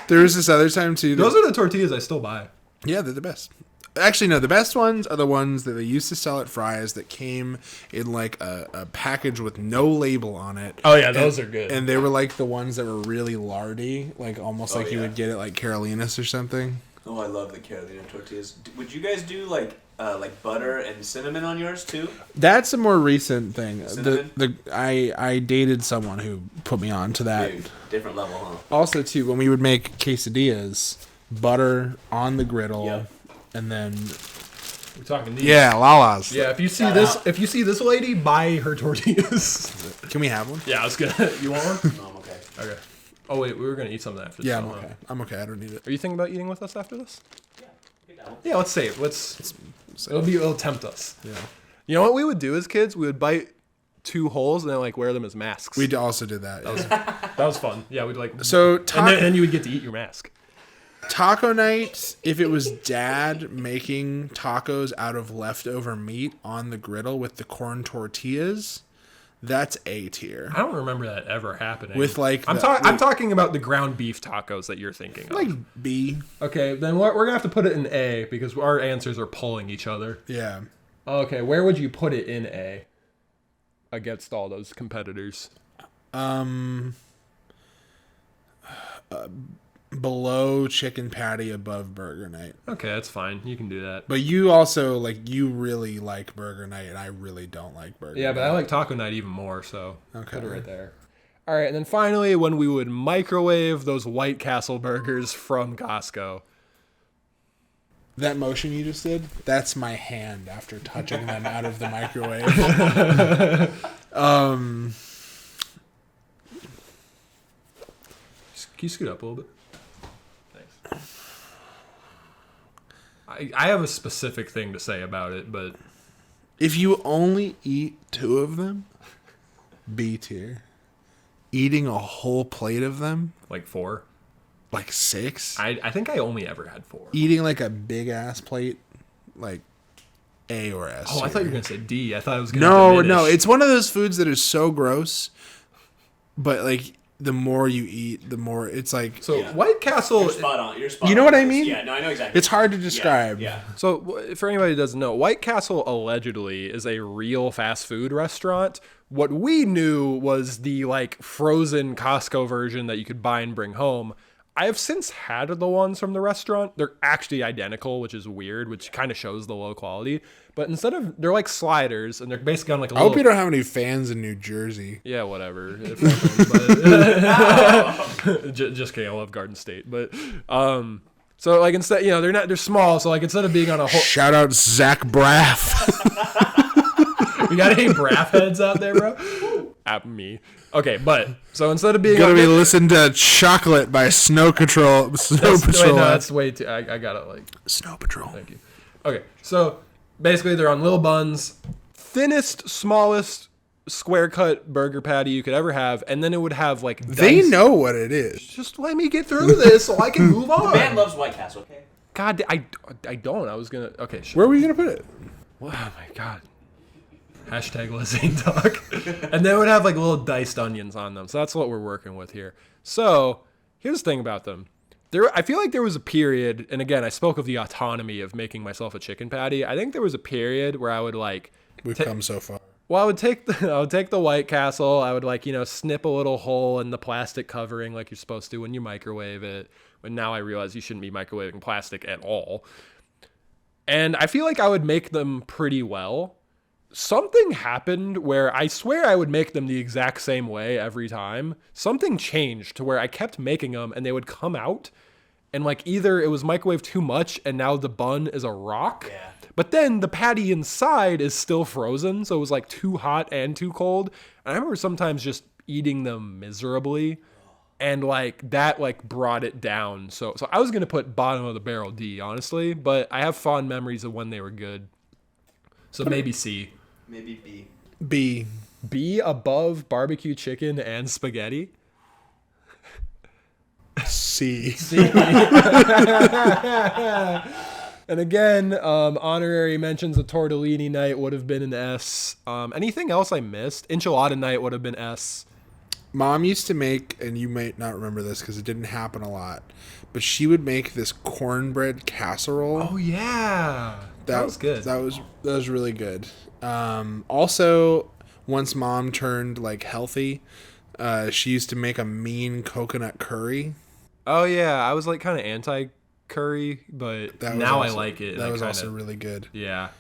[SPEAKER 2] There was this other time too.
[SPEAKER 1] Those are the tortillas I still buy.
[SPEAKER 2] Yeah, they're the best. Actually, no, the best ones are the ones that they used to sell at Fry's that came in like a package with no label on it.
[SPEAKER 1] Oh yeah, those are good.
[SPEAKER 2] And they were like the ones that were really lardy, like almost like you
[SPEAKER 3] yeah.
[SPEAKER 2] would get at like Carolinas or something.
[SPEAKER 3] Oh, I love the Carolina tortillas. Would you guys do like butter and cinnamon on yours too?
[SPEAKER 2] That's a more recent thing.
[SPEAKER 3] Cinnamon?
[SPEAKER 2] I dated someone who put me on to that.
[SPEAKER 3] Dude, different level, huh?
[SPEAKER 2] Also, too, when we would make quesadillas, butter on the griddle,
[SPEAKER 3] Yep.
[SPEAKER 2] and then
[SPEAKER 1] We're talking these.
[SPEAKER 2] yeah, lalas.
[SPEAKER 1] Yeah, if you see
[SPEAKER 3] Shout
[SPEAKER 1] this,
[SPEAKER 3] out.
[SPEAKER 1] if you see this lady, buy her tortillas.
[SPEAKER 2] Can we have one?
[SPEAKER 1] Yeah, I was gonna. You want one?
[SPEAKER 3] No, I'm okay.
[SPEAKER 1] Okay. Oh wait, we were gonna eat something after this.
[SPEAKER 2] Yeah, I'm
[SPEAKER 1] though, huh?
[SPEAKER 2] okay. I'm okay. I don't need it.
[SPEAKER 1] Are you thinking about eating with us after this?
[SPEAKER 3] Yeah, get that one.
[SPEAKER 1] Yeah, let's save. It'll tempt us.
[SPEAKER 2] Yeah.
[SPEAKER 1] You know what we would do as kids? We would bite 2 holes and then like wear them as masks.
[SPEAKER 2] We also did that.
[SPEAKER 1] That was fun. Yeah, we'd like.
[SPEAKER 2] So
[SPEAKER 1] and then you would get to eat your mask.
[SPEAKER 2] taco night, if it was Dad making tacos out of leftover meat on the griddle with the corn tortillas, that's A tier.
[SPEAKER 1] I don't remember that ever happening.
[SPEAKER 2] With like
[SPEAKER 1] I'm talking about the ground beef tacos that you're thinking of.
[SPEAKER 2] like B.
[SPEAKER 1] Okay, then we're gonna have to put it in A because our answers are pulling each other.
[SPEAKER 2] Yeah.
[SPEAKER 1] Okay, where would you put it in A against all those competitors?
[SPEAKER 2] Below chicken patty, above burger night.
[SPEAKER 1] Okay, that's fine. You can do that.
[SPEAKER 2] But you also you really like burger night, and I really don't like burger
[SPEAKER 1] Yeah,
[SPEAKER 2] night.
[SPEAKER 1] but I like taco night even more, so
[SPEAKER 2] Okay.
[SPEAKER 1] put it right there. All right, and then finally, when we would microwave those White Castle burgers from Costco.
[SPEAKER 2] That motion you just did, that's my hand after touching them out of the microwave.
[SPEAKER 1] Can you scoot up a little bit? Thanks. I have a specific thing to say about it, but
[SPEAKER 2] If you only eat 2 of them, B tier. Eating a whole plate of them,
[SPEAKER 1] like 4.
[SPEAKER 2] like 6.
[SPEAKER 1] I think I only ever had 4.
[SPEAKER 2] Eating like a big ass plate, like A or S.
[SPEAKER 1] Oh, I thought you were gonna say D. I thought it was gonna
[SPEAKER 2] No,
[SPEAKER 1] diminish.
[SPEAKER 2] it's one of those foods that is so gross, but like the more you eat, the more it's like.
[SPEAKER 1] So
[SPEAKER 3] Yeah.
[SPEAKER 1] White Castle.
[SPEAKER 3] You're spot on. You're spot
[SPEAKER 2] You know
[SPEAKER 3] on
[SPEAKER 2] what
[SPEAKER 3] with
[SPEAKER 2] I
[SPEAKER 3] this.
[SPEAKER 2] mean?
[SPEAKER 3] Yeah, no, I know exactly.
[SPEAKER 2] It's hard to
[SPEAKER 3] Yeah,
[SPEAKER 2] describe.
[SPEAKER 3] Yeah.
[SPEAKER 1] So for anybody who doesn't know, White Castle allegedly is a real fast food restaurant. What we knew was the like frozen Costco version that you could buy and bring home. I have since had the ones from the restaurant. They're actually identical, which is weird, which kind of shows the low quality. But instead of, they're like sliders, and they're basically on like a
[SPEAKER 2] I hope you
[SPEAKER 1] little...
[SPEAKER 2] don't have any fans in New Jersey.
[SPEAKER 1] Yeah, whatever. Just kidding. I love Garden State, but so like instead, they're small. So like instead of being on a whole,
[SPEAKER 2] Shout out Zach Braff.
[SPEAKER 1] we got any Braff heads out there, bro? At me. Okay, but so instead of being
[SPEAKER 2] Gonna
[SPEAKER 1] on
[SPEAKER 2] be listen to Chocolate by Snow Patrol. Snow
[SPEAKER 1] wait,
[SPEAKER 2] Patrol.
[SPEAKER 1] no, that's way too. I got it. Like,
[SPEAKER 2] Snow Patrol.
[SPEAKER 1] thank you. Okay, so basically they're on little buns, thinnest, smallest square cut burger patty you could ever have, and then it would have like
[SPEAKER 2] They
[SPEAKER 1] diced-
[SPEAKER 2] know what it is.
[SPEAKER 1] Just let me get through this so I can move on.
[SPEAKER 3] Man loves White Castle. Okay.
[SPEAKER 1] God, I don't. I was gonna. Okay, sure.
[SPEAKER 2] Where are we gonna put it?
[SPEAKER 1] Oh my god. Hashtag Zane talk. And they would have like little diced onions on them. So that's what we're working with here. So here's the thing about them. I feel like there was a period, and again, I spoke of the autonomy of making myself a chicken patty. I think there was a period where I would like,
[SPEAKER 2] We've come so far.
[SPEAKER 1] well, I would take the White Castle. I would like, snip a little hole in the plastic covering like you're supposed to when you microwave it. But now I realize you shouldn't be microwaving plastic at all. And I feel like I would make them pretty well. something happened where I swear I would make them the exact same way every time. Something changed to where I kept making them and they would come out and like either it was microwaved too much and now the bun is a rock.
[SPEAKER 3] Yeah.
[SPEAKER 1] But then the patty inside is still frozen, so it was like too hot and too cold. And I remember sometimes just eating them miserably, and like that like brought it down. So I was gonna put bottom of the barrel D, honestly, but I have fond memories of when they were good. So maybe C.
[SPEAKER 3] Maybe B.
[SPEAKER 2] B.
[SPEAKER 1] B above barbecue chicken and spaghetti.
[SPEAKER 2] C.
[SPEAKER 1] And again, honorary mentions of tortellini night would have been an S. Anything else I missed? Enchilada night would have been S.
[SPEAKER 2] Mom used to make, and you might not remember this because it didn't happen a lot, but she would make this cornbread casserole.
[SPEAKER 1] Oh yeah, that was good.
[SPEAKER 2] That was really good. Also, once Mom turned like healthy, she used to make a mean coconut curry.
[SPEAKER 1] Oh yeah, I was like kind of anti-curry, but now I like it.
[SPEAKER 2] That was also really good.
[SPEAKER 1] Yeah.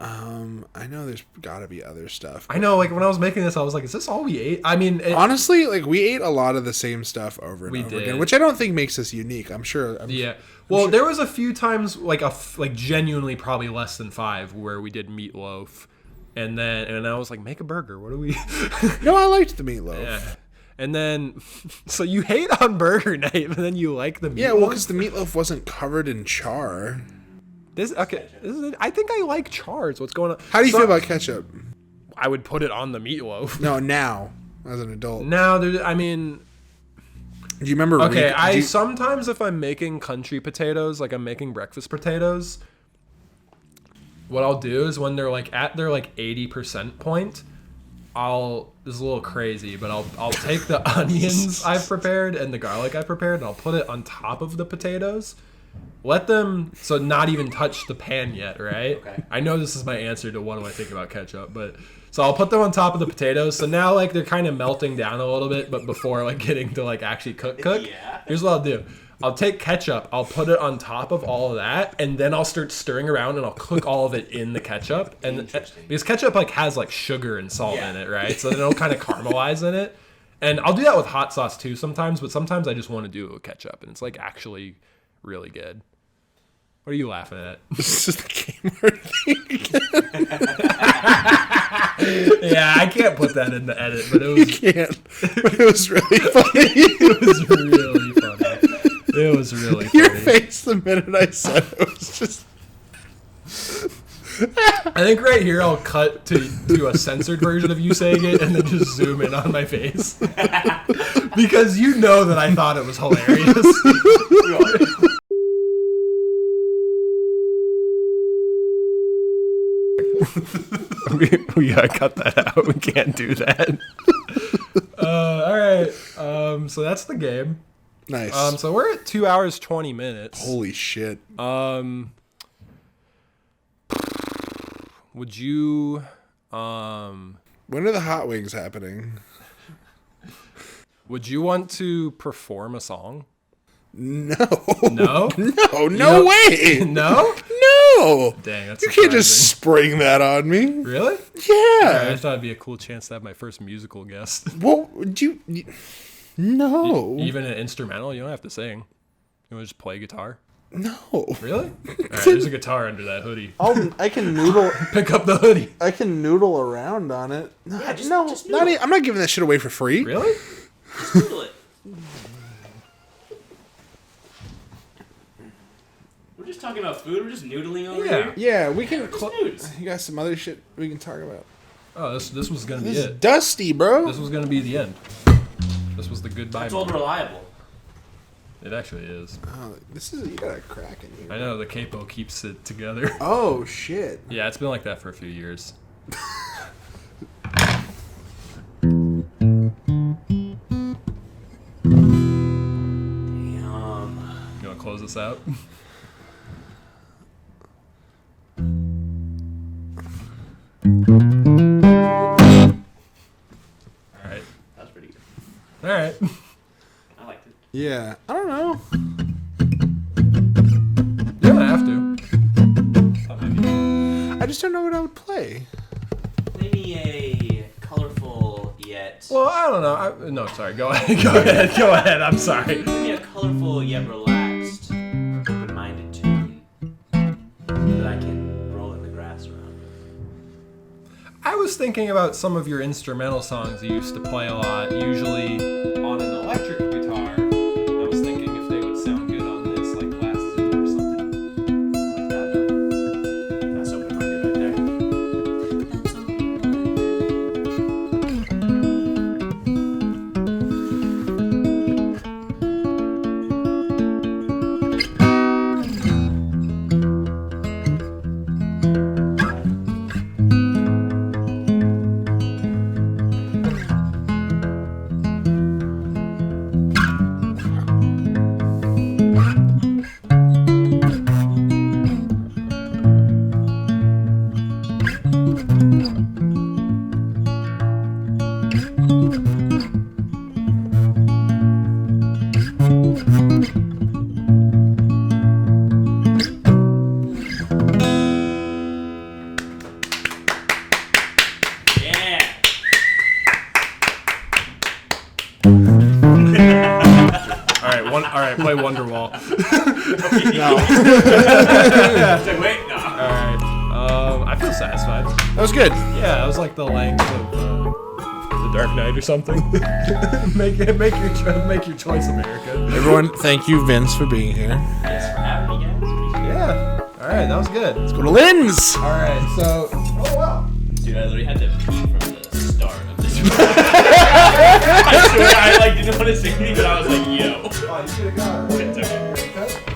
[SPEAKER 2] I know there's got to be other stuff.
[SPEAKER 1] I know, like when I was making this, I was like, "Is this all we ate?" I mean,
[SPEAKER 2] honestly, like we ate a lot of the same stuff over and over again, which I don't think makes us unique. I'm sure.
[SPEAKER 1] Well, there was a few times, like genuinely probably less than 5, where we did meatloaf, and I was like, "Make a burger." What do we?
[SPEAKER 2] No, I liked the meatloaf.
[SPEAKER 1] Yeah. And then, so you hate on burger night, but then you like the meatloaf?
[SPEAKER 2] Yeah, well, because the meatloaf wasn't covered in char.
[SPEAKER 1] I think I like chars. What's going on?
[SPEAKER 2] How do you feel about ketchup?
[SPEAKER 1] I would put it on the meatloaf.
[SPEAKER 2] No, now, as an adult.
[SPEAKER 1] Now, I mean...
[SPEAKER 2] Do you remember...
[SPEAKER 1] Okay, sometimes if I'm making country potatoes, like I'm making breakfast potatoes, what I'll do is when they're like at their like 80% point, this is a little crazy, but I'll take the onions I've prepared and the garlic I've prepared and I'll put it on top of the potatoes. Let them not even touch the pan yet, right?
[SPEAKER 3] Okay.
[SPEAKER 1] I know this is my answer to what do I think about ketchup, but so I'll put them on top of the potatoes. So now like they're kind of melting down a little bit, but before like getting to like actually cook.
[SPEAKER 3] Yeah.
[SPEAKER 1] Here's what I'll do. I'll take ketchup, I'll put it on top of all of that, and then I'll start stirring around and I'll cook all of it in the ketchup. And because ketchup like has like sugar and salt in it, right? So then it'll kind of caramelize in it. And I'll do that with hot sauce too sometimes, but sometimes I just want to do it with ketchup, and it's like actually really good. What are you laughing at?
[SPEAKER 2] This is the Kmart thing again.
[SPEAKER 1] Yeah, I can't put that in the edit, but it was...
[SPEAKER 2] You can't. But it was really funny.
[SPEAKER 1] It was really funny. It was really funny.
[SPEAKER 2] Your face the minute I said it was just...
[SPEAKER 1] I think right here I'll cut to a censored version of you saying it and then just zoom in on my face. Because you know that I thought it was hilarious. we gotta cut that out. We can't do that. All right. So that's the game.
[SPEAKER 2] Nice.
[SPEAKER 1] So we're at 2 hours 20 minutes.
[SPEAKER 2] Holy shit.
[SPEAKER 1] Would you
[SPEAKER 2] when are the hot wings happening?
[SPEAKER 1] Would you want to perform a song?
[SPEAKER 2] No.
[SPEAKER 1] No?
[SPEAKER 2] No way.
[SPEAKER 1] No?
[SPEAKER 2] No.
[SPEAKER 1] Dang, that's
[SPEAKER 2] You can't just spring that on me.
[SPEAKER 1] Really?
[SPEAKER 2] Yeah.
[SPEAKER 1] I thought it'd be a cool chance to have my first musical guest.
[SPEAKER 2] Well, no.
[SPEAKER 1] Even an instrumental? You don't have to sing. You want to just play guitar?
[SPEAKER 2] No.
[SPEAKER 1] Really? All right, there's a guitar under that hoodie.
[SPEAKER 2] I can noodle.
[SPEAKER 1] Pick up the hoodie.
[SPEAKER 2] I can noodle around on it.
[SPEAKER 3] Yeah, just
[SPEAKER 2] noodle. I'm not giving that shit away for free.
[SPEAKER 1] Really?
[SPEAKER 3] Just noodle it. We're just talking about food. We're just noodling over here.
[SPEAKER 2] Yeah, we can.
[SPEAKER 3] Snooze.
[SPEAKER 2] You got some other shit we can talk about.
[SPEAKER 1] Oh, this was gonna be
[SPEAKER 2] This is
[SPEAKER 1] it.
[SPEAKER 2] dusty, bro.
[SPEAKER 1] This was gonna be the end. This was the goodbye.
[SPEAKER 3] It's old reliable.
[SPEAKER 1] It actually is.
[SPEAKER 2] Oh, you got a crack in here.
[SPEAKER 1] I know the capo keeps it together.
[SPEAKER 2] Oh shit.
[SPEAKER 1] Yeah, it's been like that for a few years.
[SPEAKER 3] Damn.
[SPEAKER 1] You want to close this out? All right.
[SPEAKER 3] That was pretty good.
[SPEAKER 1] All right.
[SPEAKER 3] I liked it.
[SPEAKER 2] Yeah, I don't know.
[SPEAKER 1] You don't have to.
[SPEAKER 2] I just don't know what I would play.
[SPEAKER 3] me a colorful yet.
[SPEAKER 1] Well, I don't know. No, sorry. Go ahead. Go ahead. I'm sorry.
[SPEAKER 3] Give me a colorful yet relaxed, open-minded tune that I can roll in the grass around.
[SPEAKER 1] I was thinking about some of your instrumental songs you used to play a lot, usually on an electric guitar. I was thinking if they would sound good on this, like Glasses In or something like that.
[SPEAKER 3] That's open-minded right there.
[SPEAKER 1] Alright, play Wonderwall.
[SPEAKER 2] No.
[SPEAKER 3] Wait, no.
[SPEAKER 1] Alright. I feel satisfied.
[SPEAKER 2] That was good.
[SPEAKER 1] Yeah, that was like the length of The Dark Knight or something. make your choice, America.
[SPEAKER 2] Everyone, thank you, Vince, for being here.
[SPEAKER 3] Thanks for having me, guys.
[SPEAKER 1] Yeah. Alright, that was good.
[SPEAKER 2] Let's go to Lynn's.
[SPEAKER 1] Alright, so... Oh, wow.
[SPEAKER 3] Dude, I literally had to pee from the start of this. I swear, I didn't want to say anything, but I was like, yo.
[SPEAKER 1] Oh, you should have got it.
[SPEAKER 3] It's okay.